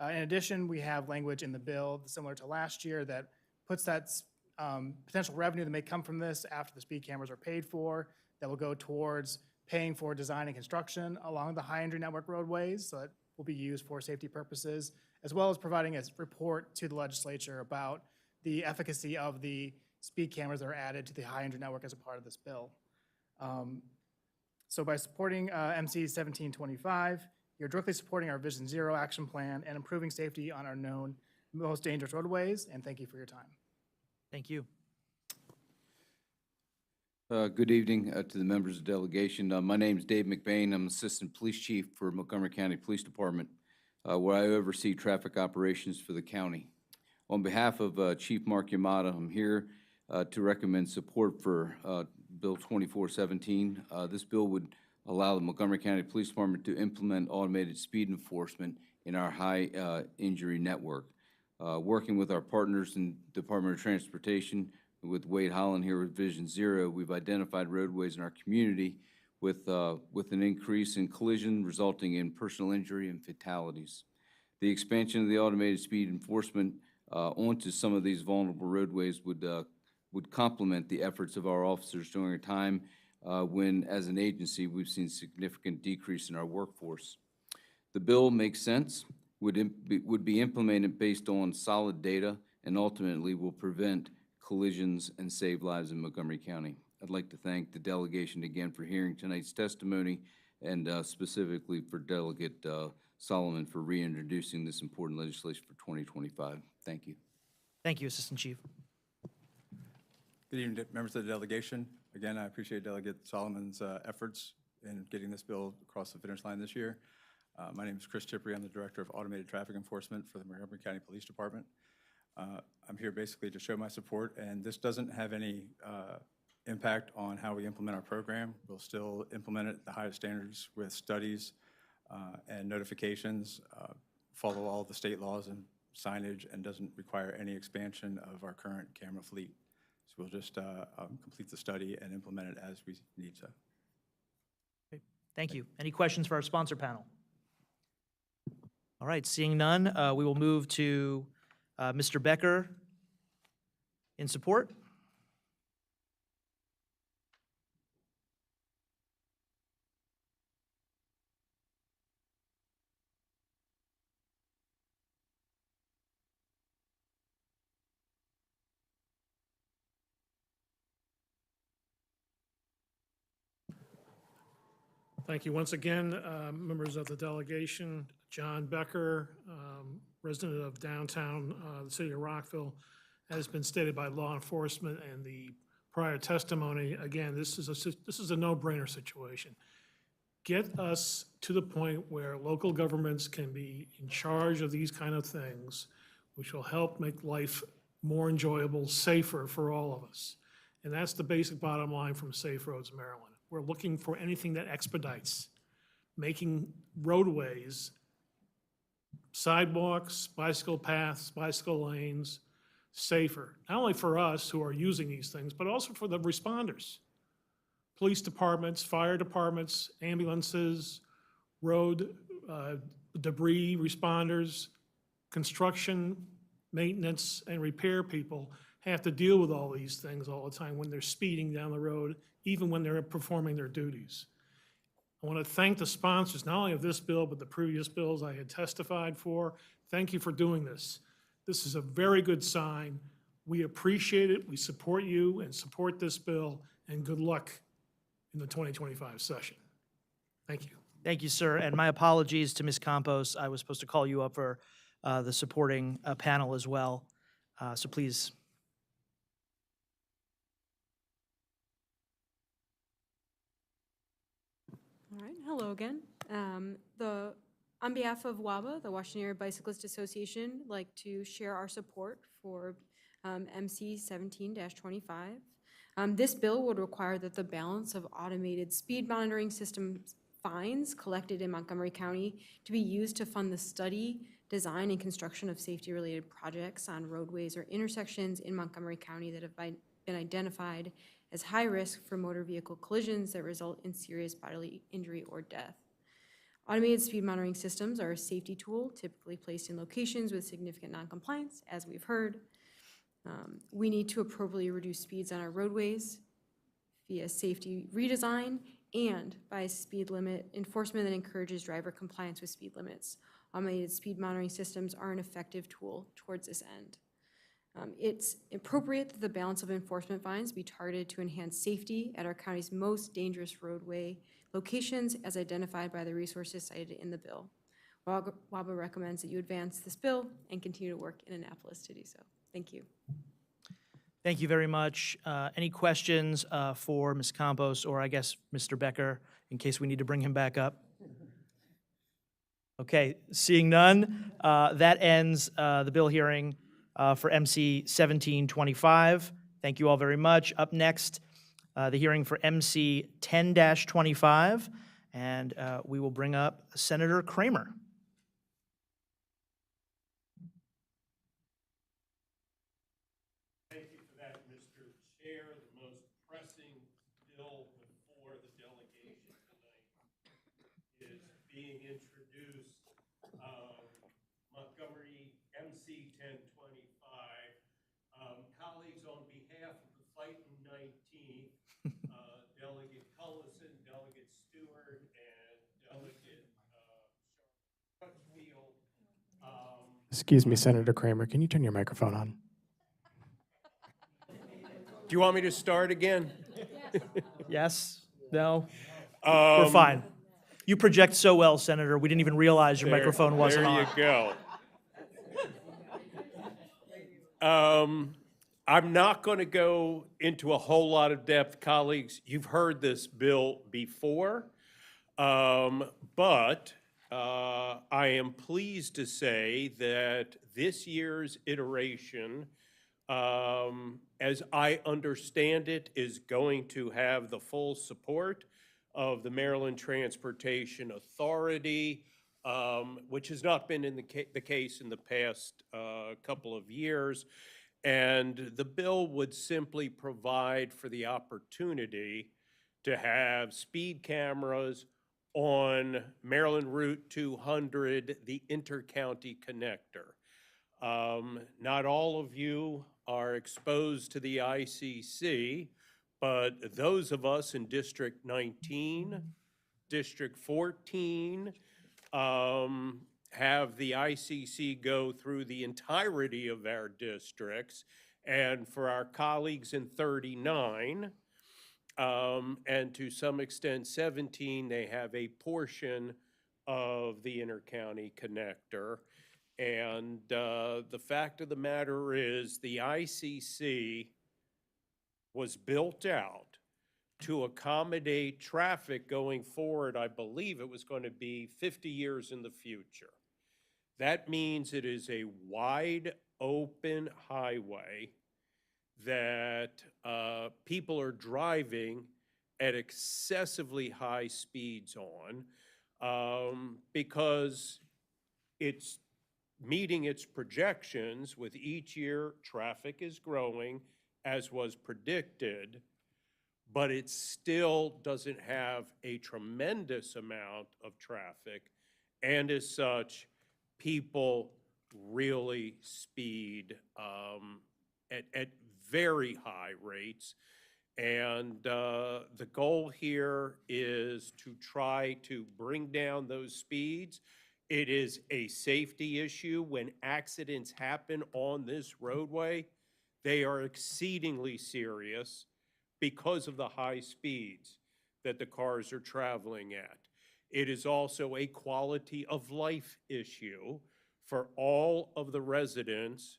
In addition, we have language in the bill similar to last year that puts that potential revenue that may come from this after the speed cameras are paid for that will go towards paying for design and construction along the high-entry network roadways, so that will be used for safety purposes, as well as providing a report to the legislature about the efficacy of the speed cameras that are added to the high-entry network as a part of this bill. So by supporting MC 1725, you're directly supporting our Vision Zero action plan and improving safety on our known most dangerous roadways, and thank you for your time. Thank you. Good evening to the members of the delegation. My name is Dave McBain. I'm Assistant Police Chief for Montgomery County Police Department, where I oversee traffic operations for the county. On behalf of Chief Mark Yamada, I'm here to recommend support for Bill 2417. This bill would allow the Montgomery County Police Department to implement automated speed enforcement in our high injury network. Working with our partners in Department of Transportation, with Wade Holland here with Vision Zero, we've identified roadways in our community with an increase in collision resulting in personal injury and fatalities. The expansion of the automated speed enforcement onto some of these vulnerable roadways would complement the efforts of our officers during a time when, as an agency, we've seen significant decrease in our workforce. The bill makes sense, would be implemented based on solid data, and ultimately will prevent collisions and save lives in Montgomery County. I'd like to thank the delegation again for hearing tonight's testimony, and specifically for Delegate Solomon for reintroducing this important legislation for 2025. Thank you. Thank you, Assistant Chief. Good evening, members of the delegation. Again, I appreciate Delegate Solomon's efforts in getting this bill across the finish line this year. My name is Chris Chippry. I'm the Director of Automated Traffic Enforcement for the Montgomery County Police Department. I'm here basically to show my support, and this doesn't have any impact on how we implement our program. We'll still implement it at the highest standards with studies and notifications, follow all the state laws and signage, and doesn't require any expansion of our current camera fleet. So we'll just complete the study and implement it as we need to. Okay, thank you. Any questions for our sponsor panel? All right, seeing none, we will move to Mr. Becker in support. Thank you once again, members of the delegation. John Becker, resident of downtown, the city of Rockville, has been stated by law enforcement and the prior testimony. Again, this is a no-brainer situation. Get us to the point where local governments can be in charge of these kind of things, which will help make life more enjoyable, safer for all of us. And that's the basic bottom line from Safe Roads Maryland. We're looking for anything that expedites making roadways, sidewalks, bicycle paths, bicycle lanes safer, not only for us who are using these things, but also for the responders. Police departments, fire departments, ambulances, road debris responders, construction, maintenance, and repair people have to deal with all these things all the time when they're speeding down the road, even when they're performing their duties. I want to thank the sponsors, not only of this bill, but the previous bills I had testified for. Thank you for doing this. This is a very good sign. We appreciate it. We support you and support this bill, and good luck in the 2025 session. Thank you. Thank you, sir. And my apologies to Ms. Campos. I was supposed to call you up for the supporting panel as well. So please. All right, hello again. On behalf of WABA, the Washington Area Bicyclist Association, I'd like to share our support for MC 17-25. This bill would require that the balance of automated speed monitoring system fines collected in Montgomery County to be used to fund the study, design, and construction of safety-related projects on roadways or intersections in Montgomery County that have been identified as high risk for motor vehicle collisions that result in serious bodily injury or death. Automated speed monitoring systems are a safety tool typically placed in locations with significant noncompliance, as we've heard. We need to appropriately reduce speeds on our roadways via safety redesign and by speed limit enforcement that encourages driver compliance with speed limits. Automated speed monitoring systems are an effective tool towards this end. It's appropriate that the balance of enforcement fines be targeted to enhance safety at our county's most dangerous roadway locations as identified by the resources cited in the bill. WABA recommends that you advance this bill and continue to work in Annapolis to do so. Thank you. Thank you very much. Any questions for Ms. Campos, or I guess Mr. Becker, in case we need to bring him back up? Okay, seeing none, that ends the bill hearing for MC 1725. Thank you all very much. Up next, the hearing for MC 10-25, and we will bring up Senator Kramer. Thank you for that, Mr. Chair. The most pressing bill before the delegation tonight is being introduced, Montgomery MC 1025. Colleagues, on behalf of the Fighting 19th, Delegate Cullison, Delegate Stewart, and Delegate Crutchfield. Excuse me, Senator Kramer, can you turn your microphone on? Do you want me to start again? Yes? No? We're fine. You project so well, Senator, we didn't even realize your microphone wasn't on. There you go. I'm not going to go into a whole lot of depth, colleagues. You've heard this bill before, but I am pleased to say that this year's iteration, as I understand it, is going to have the full support of the Maryland Transportation Authority, which has not been in the case in the past couple of years. And the bill would simply provide for the opportunity to have speed cameras on Maryland Route 200, the inter-county connector. Not all of you are exposed to the ICC, but those of us in District 19, District 14, have the ICC go through the entirety of our districts, and for our colleagues in 39, and to some extent 17, they have a portion of the inter-county connector. And the fact of the matter is the ICC was built out to accommodate traffic going forward. I believe it was going to be 50 years in the future. That means it is a wide open highway that people are driving at excessively high speeds on because it's meeting its projections. With each year, traffic is growing, as was predicted, but it still doesn't have a tremendous amount of traffic, and as such, people really speed at very high rates. And the goal here is to try to bring down those speeds. It is a safety issue. When accidents happen on this roadway, they are exceedingly serious because of the high speeds that the cars are traveling at. It is also a quality of life issue for all of the residents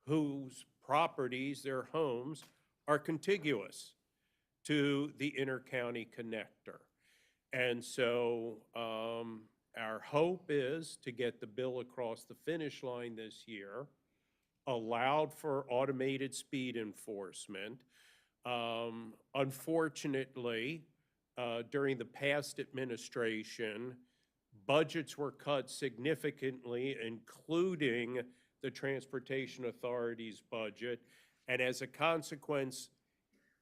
whose properties, their homes, are contiguous to the inter-county connector. And so our hope is to get the bill across the finish line this year, allowed for automated speed enforcement. Unfortunately, during the past administration, budgets were cut significantly, including the Transportation Authority's budget, and as a consequence,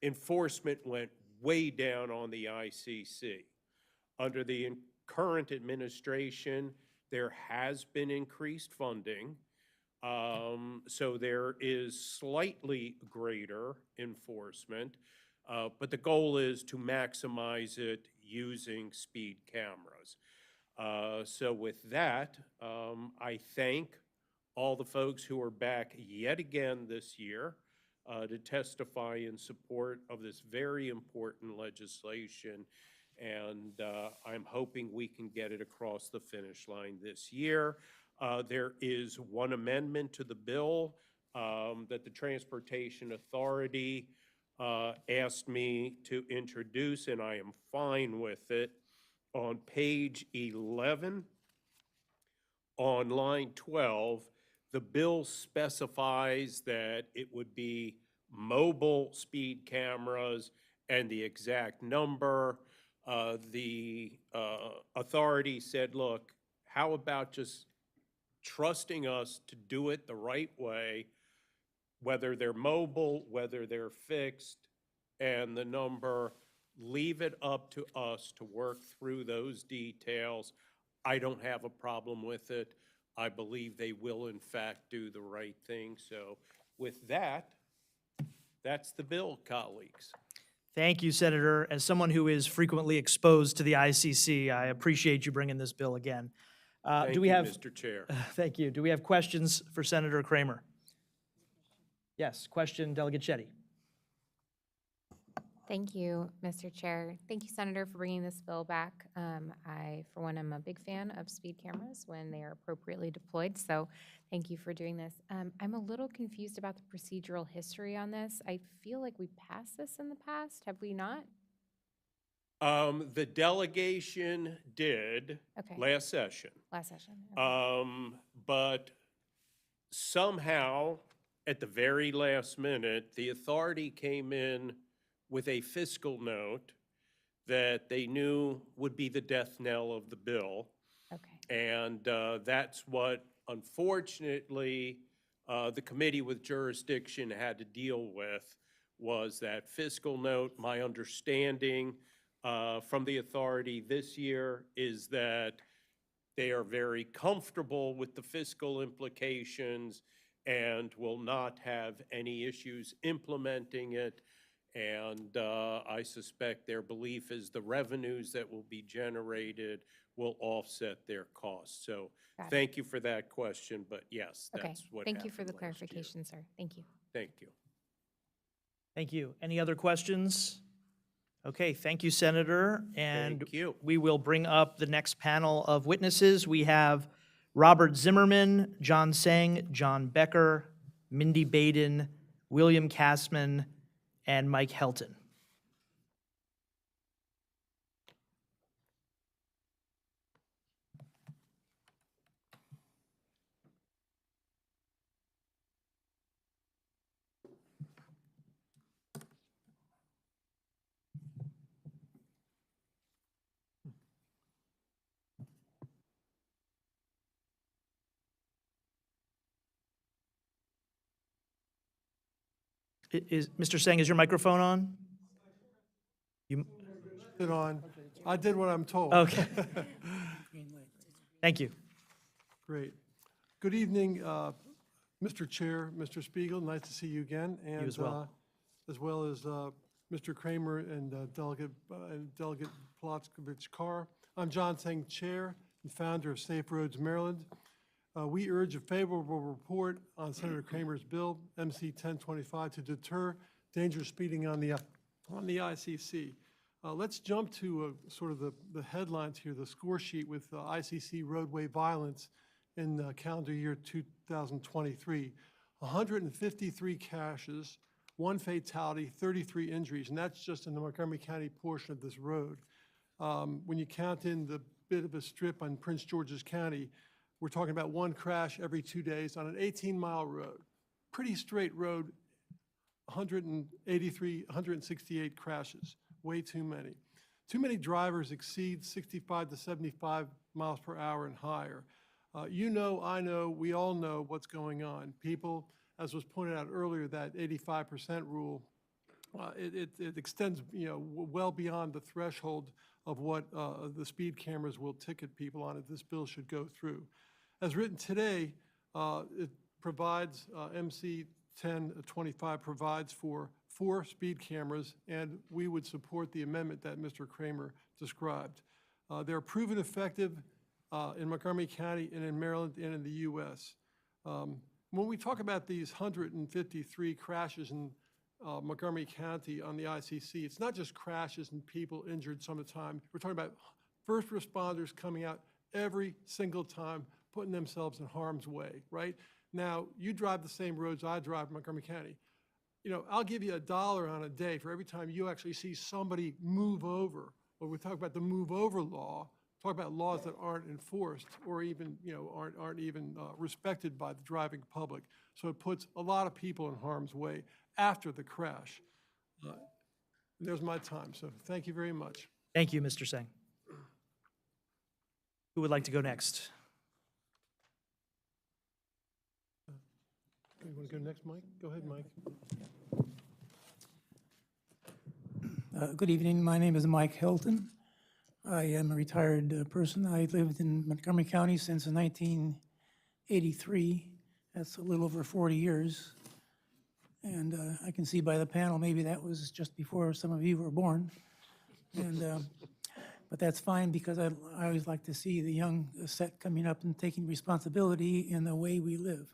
enforcement went way down on the ICC. Under the current administration, there has been increased funding. So there is slightly greater enforcement, but the goal is to maximize it using speed cameras. So with that, I thank all the folks who are back yet again this year to testify in support of this very important legislation. And I'm hoping we can get it across the finish line this year. There is one amendment to the bill that the Transportation Authority asked me to introduce, and I am fine with it. On page 11, on line 12, the bill specifies that it would be mobile speed cameras and the exact number. The authority said, look, how about just trusting us to do it the right way, whether they're mobile, whether they're fixed, and the number, leave it up to us to work through those details. I don't have a problem with it. I believe they will in fact do the right thing. So with that, that's the bill, colleagues. Thank you, Senator. As someone who is frequently exposed to the ICC, I appreciate you bringing this bill again. Thank Do we you, have, Mr. Chair. Thank you. Do we have questions for Senator Kramer? Yes, question, Delegate Shetty. Thank you, Mr. Chair. Thank you, Senator, for bringing this bill back. I, for one, am a big fan of speed cameras when they are appropriately deployed, so thank you for doing this. I'm a little confused about the procedural history on this. I feel like we passed this in the past, have we not? The delegation did Okay. last session. Last session. Okay. But somehow, at the very last minute, the authority came in with a fiscal note that they knew would be the death knell of the bill. Okay. And that's what, unfortunately, the committee with jurisdiction had to deal with, was that fiscal note. My understanding from the authority this year is that they are very comfortable with the fiscal implications and will not have any issues implementing it. And I suspect their belief is the revenues that will be generated will offset their costs. So thank you for that question, but yes, Okay. that's what Thank you for happened the last year. clarification, sir. Thank you. Thank you. Thank you. Any other questions? Okay, thank you, Senator. And Thank you. we will bring up the next panel of witnesses. We have Robert Zimmerman, John Sang, John Becker, Mindy Baden, William Kassman, and Mike Helton. Mr. Sang, is your microphone on? You, It on. I did what I'm told. okay. Thank you. Great. Good evening, Mr. Chair, Mr. Spiegel, nice to see you again. And as well. as well as Mr. Kramer and Delegate Plotzkovich-Carr. I'm John Sang, Chair and founder of Safe Roads Maryland. We urge a favorable report on Senator Kramer's bill, MC 1025, to deter dangerous speeding on the ICC. Let's jump to sort of the headlines here, the score sheet with ICC roadway violence in calendar year 2023. 153 crashes, 1 fatality, 33 injuries, and that's just in the Montgomery County portion of this road. When you count in the bit of a strip on Prince George's County, we're talking about 1 crash every 2 days on an 18-mile road. Pretty straight road, 168 crashes, way too many. Too many drivers exceed 65 to 75 miles per hour and higher. You know, I know, we all know what's going on. People, as was pointed out earlier, that 85% rule, it extends, well beyond the threshold of what the speed cameras will ticket people on if this bill should go through. As written today, provides, MC 1025 provides for 4 speed cameras, and we would support the amendment that Mr. Kramer described. They're proven effective in Montgomery County and in Maryland and in the U.S. When we talk about these 153 crashes in Montgomery County on the ICC, it's not just crashes and people injured some of the time. We're talking about first responders coming out every single time, putting themselves in harm's way, right? Now, you drive the same roads I drive in Montgomery County. You know, I'll give you $1 on a day for every time you actually see somebody move over. When we talk about the move over law, talk about laws that aren't enforced or even, you know, aren't even respected by the driving public. So it puts a lot of people in harm's way after the crash. There's my time, so thank you very much. Thank you, Mr. Singh. Who would like to go next? You want to go next, Mike? Go ahead, Mike. Good evening. My name is Mike Hilton. I am a retired person. I lived in Montgomery County since 1983. That's a little over 40 years. And I can see by the panel, maybe that was just before some of you were born. And but that's fine, because I always like to see the young set coming up and taking responsibility in the way we live.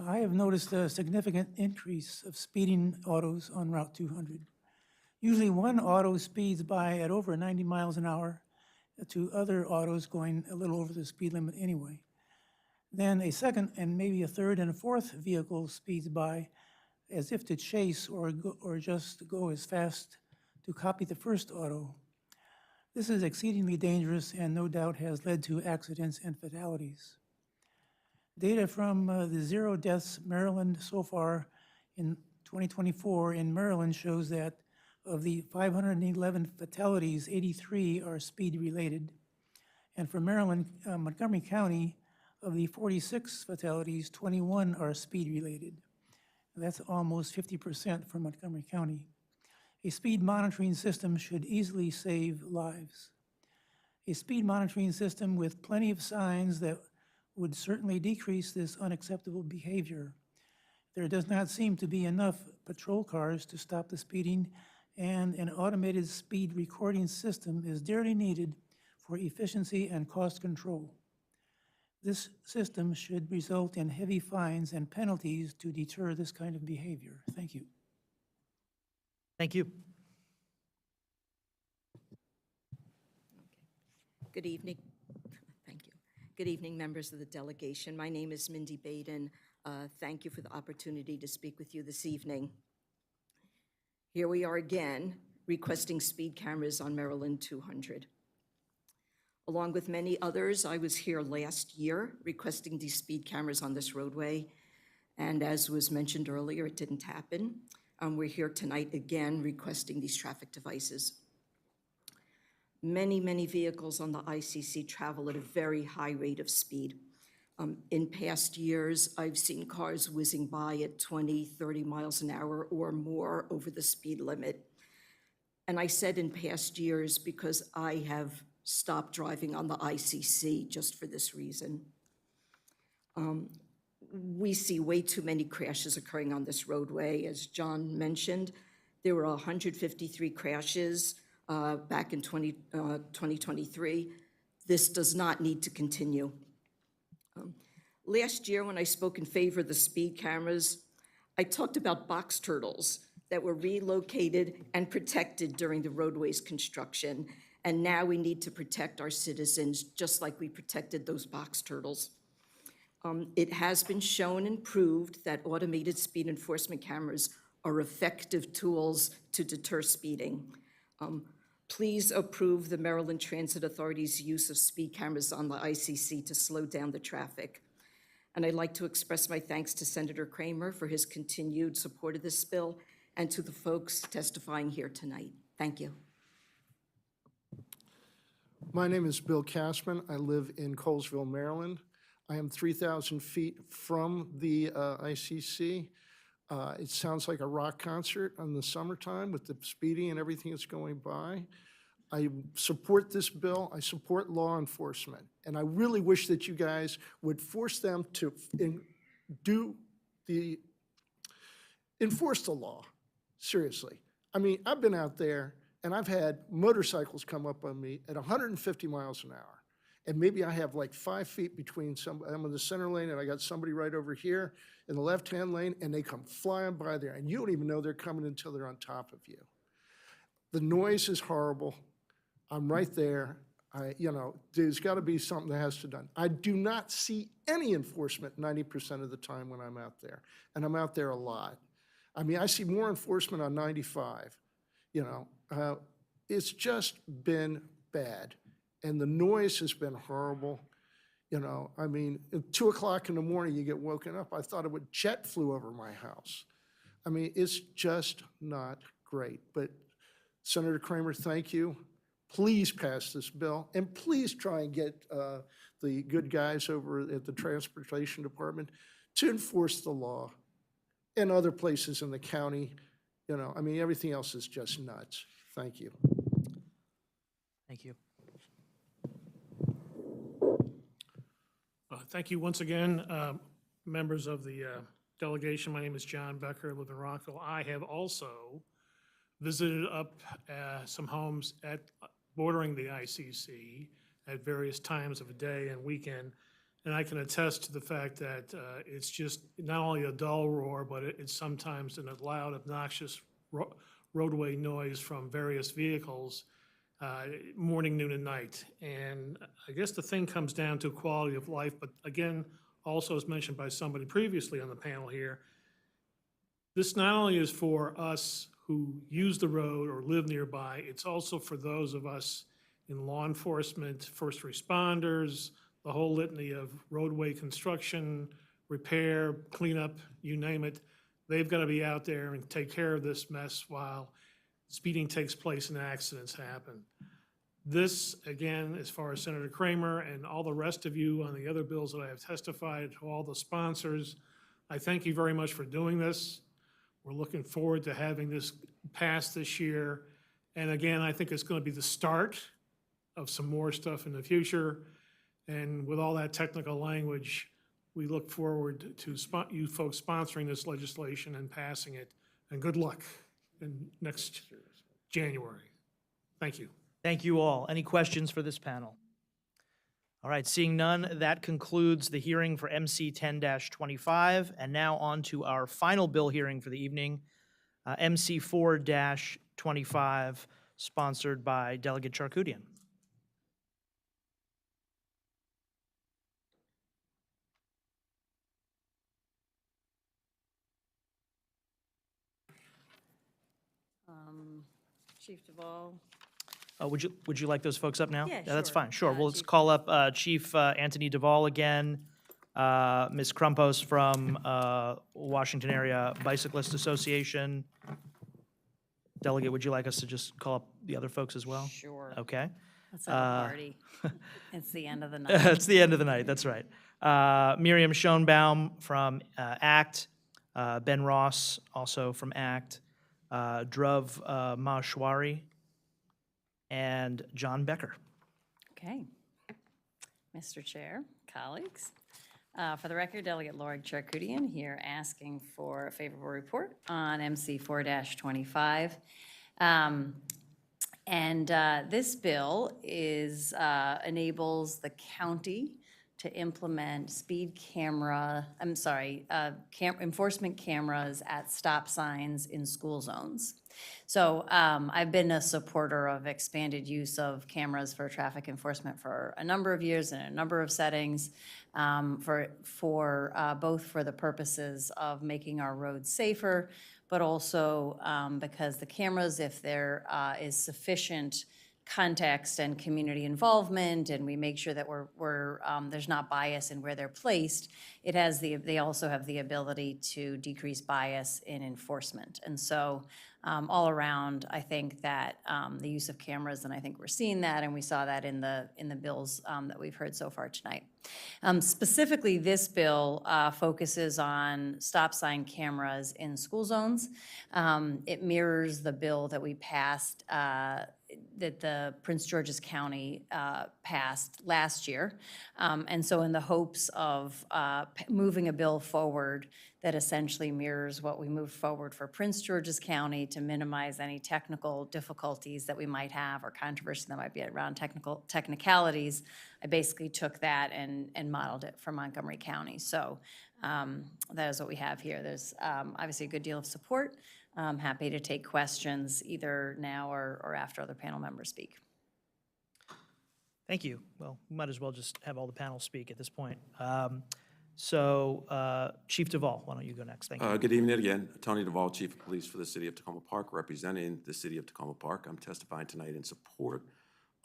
I have noticed a significant increase of speeding autos on Route 200. Usually one auto speeds by at over 90 miles an hour to other autos going a little over the speed limit anyway. Then a second and maybe a third and a fourth vehicle speeds by as if to chase or just go as fast to copy the first auto. This is exceedingly dangerous and no doubt has led to accidents and fatalities. Data from the Zero Deaths Maryland so far in 2024 in Maryland shows that of the 511 fatalities, 83 are speed related. And for Maryland, Montgomery County, of the 46 fatalities, 21 are speed related. That's almost 50% for Montgomery County. A speed monitoring system should easily save lives. A speed monitoring system with plenty of signs that would certainly decrease this unacceptable behavior. There does not seem to be enough patrol cars to stop the speeding, and an automated speed recording system is dearly needed for efficiency and cost control. This system should result in heavy fines and penalties to deter this kind of behavior. Thank you. Thank you. Good evening. Thank you. Good evening, members of the delegation. My name is Mindy Baden. Thank you for the opportunity to speak with you this evening. Here we are again, requesting speed cameras on Maryland 200. Along with many others, I was here last year requesting these speed cameras on this roadway, and as was mentioned earlier, it didn't happen. We're here tonight again requesting these traffic devices. Many, many vehicles on the ICC travel at a very high rate of speed. In past years, I've seen cars whizzing by at 20, 30 miles an hour or more over the speed limit. And I said in past years because I have stopped driving on the ICC just for this reason. We see way too many crashes occurring on this roadway. As John mentioned, there were 153 crashes back in 2023. This does not need to continue. Last year, when I spoke in favor of the speed cameras, I talked about box turtles that were relocated and protected during the roadway's construction. And now we need to protect our citizens just like we protected those box turtles. It has been shown and proved that automated speed enforcement cameras are effective tools to deter speeding. Please approve the Maryland Transit Authority's use of speed cameras on the ICC to slow down the traffic. And I'd like to express my thanks to Senator Kramer for his continued support of this bill and to the folks testifying here tonight. Thank you. My name is Bill Cashman. I live in Colesville, Maryland. I am 3,000 feet from the ICC. It sounds like a rock concert in the summertime with the speeding and everything that's going by. I support this bill. I support law enforcement. And I really wish that you guys would force them to enforce the law, seriously. I mean, I've been out there and I've had motorcycles come up on me at 150 miles an hour. And maybe I have like 5 feet between I'm in the center lane and I got somebody right over here in the left-hand lane and they come flying by there and you don't even know they're coming until they're on top of you. The noise is horrible. I'm right there. There's got to be something that has to be done. I do not see any enforcement 90% of the time when I'm out there, and I'm out there a lot. I mean, I see more enforcement on 95. It's just been bad, and the noise has been horrible. I mean, at 2 o'clock in the morning, you get woken up. I thought a jet flew over my house. I mean, it's just not great. But Senator Kramer, thank you. Please pass this bill, and please try and get the good guys over at the Transportation Department to enforce the law and other places in the county. I mean, everything else is just nuts. Thank you. Thank you. Thank you once again, members of the delegation. My name is John Becker, I live in Rockville. I have also visited up some homes bordering the ICC at various times of the day and weekend, and I can attest to the fact that it's just not only a dull roar, but it's sometimes a loud, obnoxious roadway noise from various vehicles, morning, noon, and night. And I guess the thing comes down to quality of life, but again, also as mentioned by somebody previously on the panel here, this not only is for us who use the road or live nearby, it's also for those of us in law enforcement, first responders, the whole litany of roadway construction, repair, cleanup, you name it. They've got to be out there and take care of this mess while speeding takes place and accidents happen. This, again, as far as Senator Kramer and all the rest of you on the other bills that I have testified, to all the sponsors, I thank you very much for doing this. We're looking forward to having this passed this year. And again, I think it's going to be the start of some more stuff in the future. And with all that technical language, we look forward to you folks sponsoring this legislation and passing it. And good luck in next January. Thank you. Thank you all. Any questions for this panel? All right, seeing none, that concludes the hearing for MC 10-25. And now on to our final bill hearing for the evening, MC 4-25, sponsored by Delegate Charkoudian. Chief Duvall. Would you like those folks up now? Yeah, That's sure. fine. Sure. We'll let's Chief. call up Chief Anthony Duvall again, Ms. Crumpos from Washington Area Bicyclist Association. Delegate, would you like us to just call up the other folks as well? Sure. Okay. Let's have a party. It's the end of the night. It's the end of the night. That's right. Miriam Schoenbaum from ACT, Ben Ross also from ACT, Dhruv Maheshwari, and John Becker. Okay. Mr. Chair, colleagues, for the record, Delegate Lord Charkoudian here asking for a favorable report on MC 4-25. This bill enables the county to implement enforcement cameras at stop signs in school zones. So I've been a supporter of expanded use of cameras for traffic enforcement for a number of years in a number of settings, both for the purposes of making our roads safer, but also because the cameras, if there is sufficient context and community involvement, and we make sure that there's not bias in where they're placed, they also have the ability to decrease bias in enforcement. And so all around, I think that the use of cameras, and I think we're seeing that, and we saw that in the bills that we've heard so far tonight. Specifically, this bill focuses on stop sign cameras in school zones. It mirrors the bill that we passed, that the Prince George's County passed last year. And so in the hopes of moving a bill forward that essentially mirrors what we moved forward for Prince George's County to minimize any technical difficulties that we might have or controversy that might be around technicalities, I basically took that and modeled it for Montgomery County. So that is what we have here. There's obviously a good deal of support. I'm happy to take questions either now or after other panel members speak. Thank you. Well, we might as well just have all the panel speak at this point. So Chief Duvall, why don't you go next? Thank you. Good evening again. Tony Duvall, Chief of Police for the City of Tacoma Park, representing the City of Tacoma Park. I'm testifying tonight in support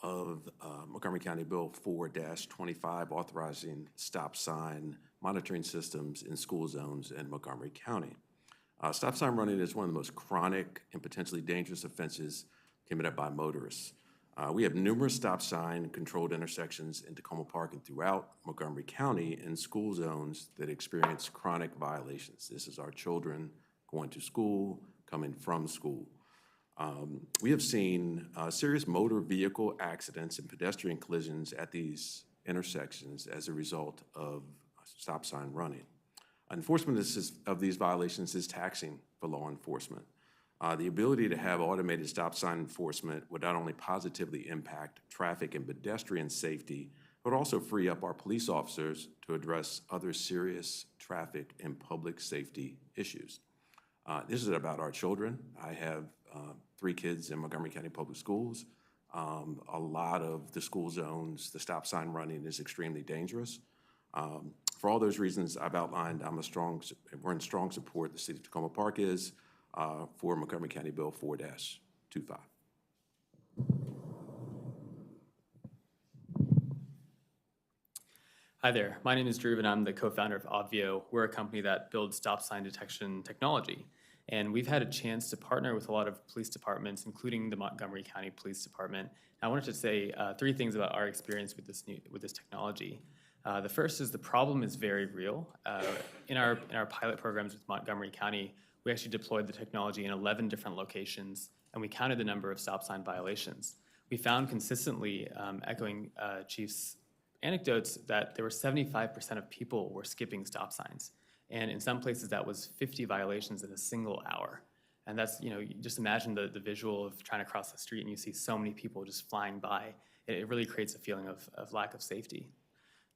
of Montgomery County Bill 4-25, authorizing stop sign monitoring systems in school zones in Montgomery County. Stop sign running is one of the most chronic and potentially dangerous offenses committed by motorists. We have numerous stop sign controlled intersections in Tacoma Park and throughout Montgomery County in school zones that experience chronic violations. This is our children going to school, coming from school. We have seen serious motor vehicle accidents and pedestrian collisions at these intersections as a result of stop sign running. Enforcement of these violations is taxing for law enforcement. The ability to have automated stop sign enforcement would not only positively impact traffic and pedestrian safety, but also free up our police officers to address other serious traffic and public safety issues. This is about our children. I have 3 kids in Montgomery County Public Schools. A lot of the school zones, the stop sign running is extremely dangerous. For all those reasons I've outlined, we're in strong support, the City of Tacoma Park is, for Montgomery County Bill 4-25. Hi there, my name is Drew and I'm the co-founder of Obvio. We're a company that builds stop sign detection technology. And we've had a chance to partner with a lot of police departments, including the Montgomery County Police Department. I wanted to say 3 things about our experience with this technology. The first is the problem is very real. In our pilot programs with Montgomery County, we actually deployed the technology in 11 different locations, and we counted the number of stop sign violations. We found consistently, echoing Chief's anecdotes, that there were 75% of people were skipping stop signs. And in some places, that was 50 violations in a single hour. And that's, you just imagine the visual of trying to cross the street and you see so many people just flying by. It really creates a feeling of lack of safety.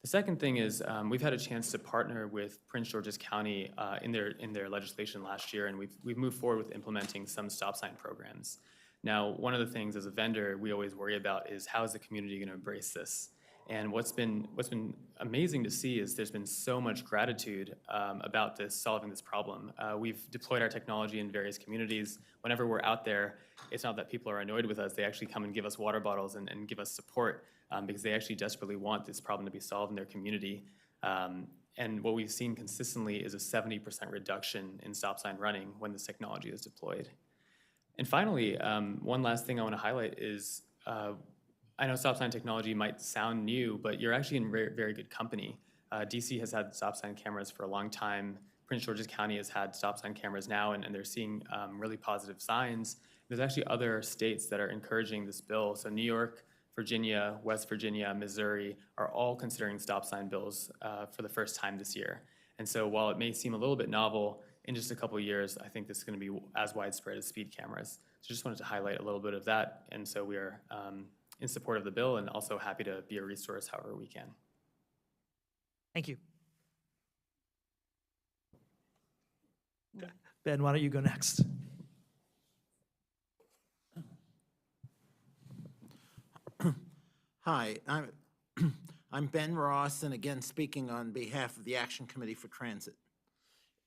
The second thing is we've had a chance to partner with Prince George's County in their legislation last year, and we've moved forward with implementing some stop sign programs. Now, one of the things as a vendor we always worry about is how is the community going to embrace this? And what's been amazing to see is there's been so much gratitude about solving this problem. We've deployed our technology in various communities. Whenever we're out there, it's not that people are annoyed with us. They actually come and give us water bottles and give us support because they actually desperately want this problem to be solved in their community. And what we've seen consistently is a 70% reduction in stop sign running when this technology is deployed. And finally, one last thing I want to highlight is I know stop sign technology might sound new, but you're actually in very, very good company. DC has had stop sign cameras for a long time. Prince George's County has had stop sign cameras now, and they're seeing really positive signs. There's actually other states that are encouraging this bill. So New York, Virginia, West Virginia, Missouri are all considering stop sign bills for the first time this year. And so while it may seem a little bit novel, in just a couple of years, I think this is going to be as widespread as speed cameras. So just wanted to highlight a little bit of that. And so we are in support of the bill and also happy to be a resource however we can. Thank you. Ben, why don't you go next? Hi, I'm Ben Ross, and again speaking on behalf of the Action Committee for Transit.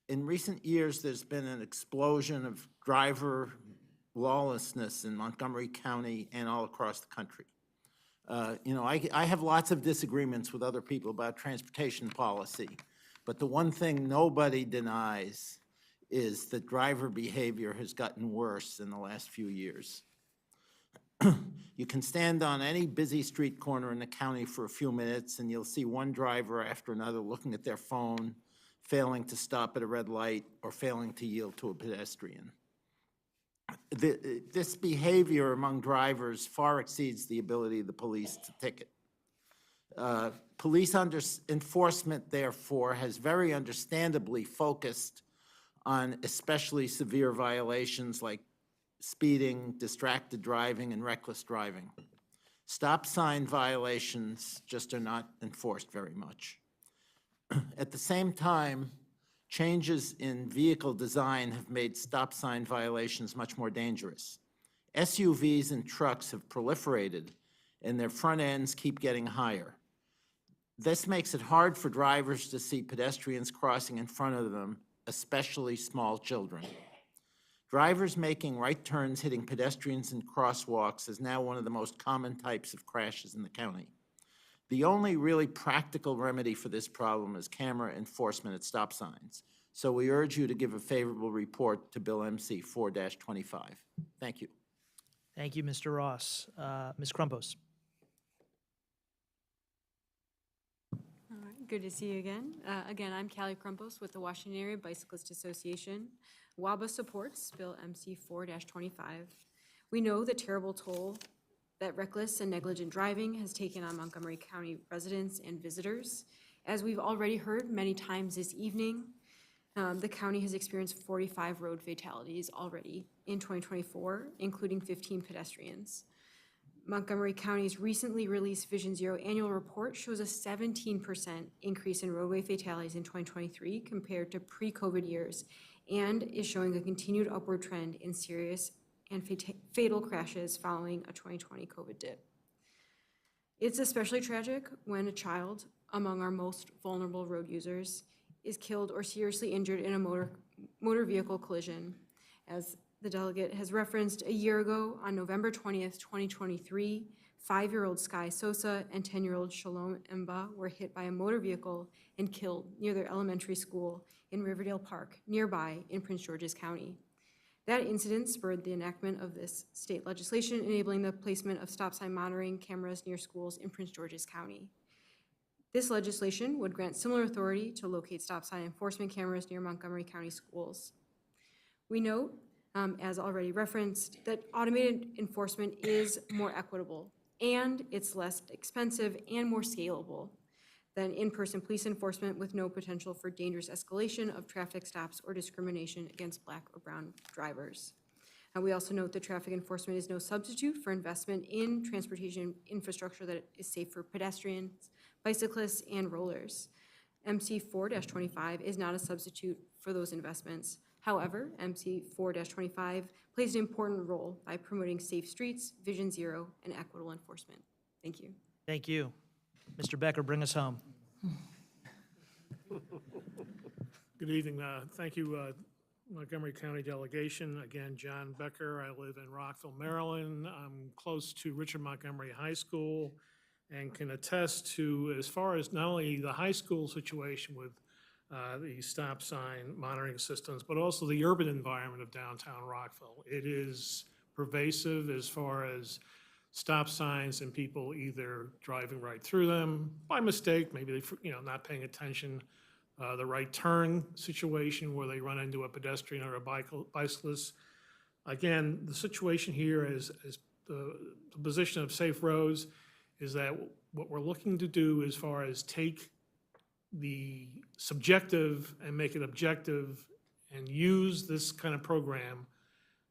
In recent years, there's been an explosion of driver lawlessness in Montgomery County and all across the country. I have lots of disagreements with other people about transportation policy, but the one thing nobody denies is that driver behavior has gotten worse in the last few years. You can stand on any busy street corner in the county for a few minutes and you'll see one driver after another looking at their phone, failing to stop at a red light, or failing to yield to a pedestrian. This behavior among drivers far exceeds the ability of the police to ticket. Police enforcement, therefore, has very understandably focused on especially severe violations like speeding, distracted driving, and reckless driving. Stop sign violations just are not enforced very much. At the same time, changes in vehicle design have made stop sign violations much more dangerous. SUVs and trucks have proliferated, and their front ends keep getting higher. This makes it hard for drivers to see pedestrians crossing in front of them, especially small children. Drivers making right turns hitting pedestrians and crosswalks is now one of the most common types of crashes in the county. The only really practical remedy for this problem is camera enforcement at stop signs. So we urge you to give a favorable report to Bill MC 4-25. Thank you. Thank you, Mr. Ross. Ms. Crumpos. All right, good to see you again. Again, I'm Callie Crumpos with the Washington Area Bicyclist Association. WABA supports Bill MC 4-25. We know the terrible toll that reckless and negligent driving has taken on Montgomery County residents and visitors. As we've already heard many times this evening, the county has experienced 45 road fatalities already in 2024, including 15 pedestrians. Montgomery County's recently released Vision Zero annual report shows a 17% increase in roadway fatalities in 2023 compared to pre-COVID years, and is showing a continued upward trend in serious and fatal crashes following a 2020 COVID dip. It's especially tragic when a child, among our most vulnerable road users, is killed or seriously injured in a motor vehicle collision. As the delegate has referenced, a year ago, on November 20th, 2023, 5-year-old Sky Sosa and 10-year-old Shalom Emba were hit by a motor vehicle and killed near their elementary school in Riverdale Park, nearby in Prince George's County. That incident spurred the enactment of this state legislation enabling the placement of stop sign monitoring cameras near schools in Prince George's County. This legislation would grant similar authority to locate stop sign enforcement cameras near Montgomery County schools. We note, as already referenced, that automated enforcement is more equitable and it's less expensive and more scalable than in-person police enforcement with no potential for dangerous escalation of traffic stops or discrimination against Black or brown drivers. We also note that traffic enforcement is no substitute for investment in transportation infrastructure that is safe for pedestrians, bicyclists, and rollers. MC 4-25 is not a substitute for those investments. However, MC 4-25 plays an important role by promoting safe streets, Vision Zero, and equitable enforcement. Thank you. Thank you. Mr. Becker, bring us home. Good evening. Thank you, Montgomery County Delegation. Again, John Becker. I live in Rockville, Maryland. I'm close to Richard Montgomery High School and can attest to, as far as not only the high school situation with the stop sign monitoring systems, but also the urban environment of downtown Rockville. It is pervasive as far as stop signs and people either driving right through them by mistake, maybe they, not paying attention, the right turn situation where they run into a pedestrian or a bicyclist. Again, the situation here is the position of Safe Roads is that what we're looking to do as far as take the subjective and make it objective and use this kind of program.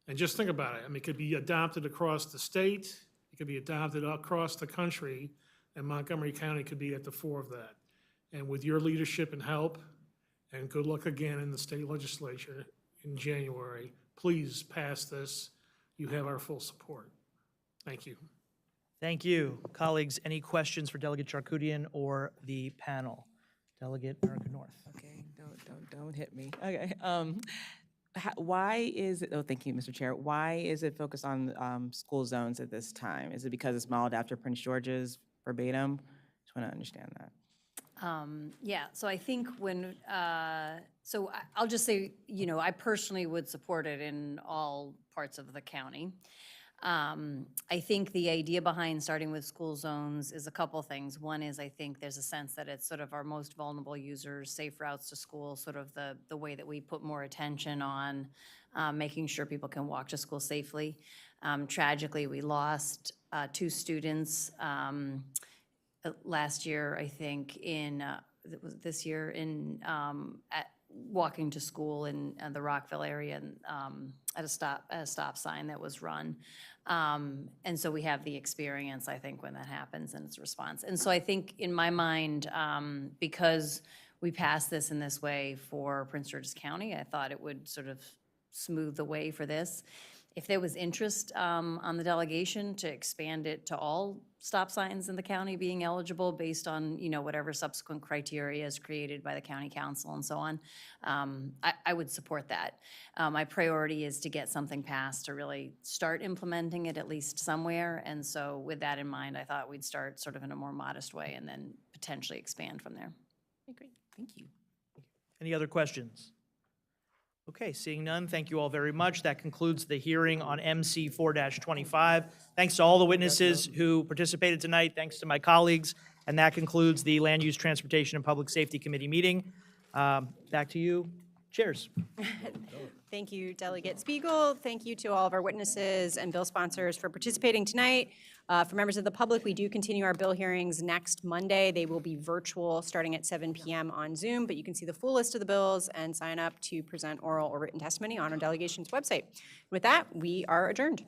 And just think about it. I mean, it could be adopted across the state, it could be adopted across the country, and Montgomery County could be at the fore of that. And with your leadership and help, and good luck again in the state legislature in January, please pass this. You have our full support. Thank you. Thank you. Colleagues, any questions for Delegate Charkoudian or the panel? Delegate America North. Okay, don't hit me. Okay. Why is it, thank you, Mr. Chair. Why is it focused on school zones at this time? Is it because it's modeled after Prince George's verbatim? Just want to understand that. Yeah, so I think when, I'll just say, I personally would support it in all parts of the county. I think the idea behind starting with school zones is a couple things. One is I think there's a sense that it's sort of our most vulnerable users, safe routes to school, sort of the way that we put more attention on making sure people can walk to school safely. Tragically, we lost 2 students last year, I think, this year at walking to school in the Rockville area and at a stop sign that was run. And so we have the experience, I think, when that happens and its response. And so I think in my mind, because we passed this in this way for Prince George's County, I thought it would sort of smooth the way for this. If there was interest on the delegation to expand it to all stop signs in the county being eligible based on, whatever subsequent criteria is created by the county council and so on, I would support that. My priority is to get something passed to really start implementing it at least somewhere. And so with that in mind, I thought we'd start sort of in a more modest way and then potentially expand from there. Okay, great, thank you. Any other questions? Okay, seeing none, thank you all very much. That concludes the hearing on MC 4-25. Thanks to all the witnesses who participated tonight. Thanks to my colleagues. And that concludes the Land Use, Transportation, and Public Safety Committee meeting. Back to you. Chairs. Thank you, Delegate Spiegel. Thank you to all of our witnesses and bill sponsors for participating tonight. For members of the public, we do continue our bill hearings next Monday. They will be virtual starting at 7 p.m. on Zoom, but you can see the full list of the bills and sign up to present oral or written testimony on our delegation's website. With that, we are adjourned.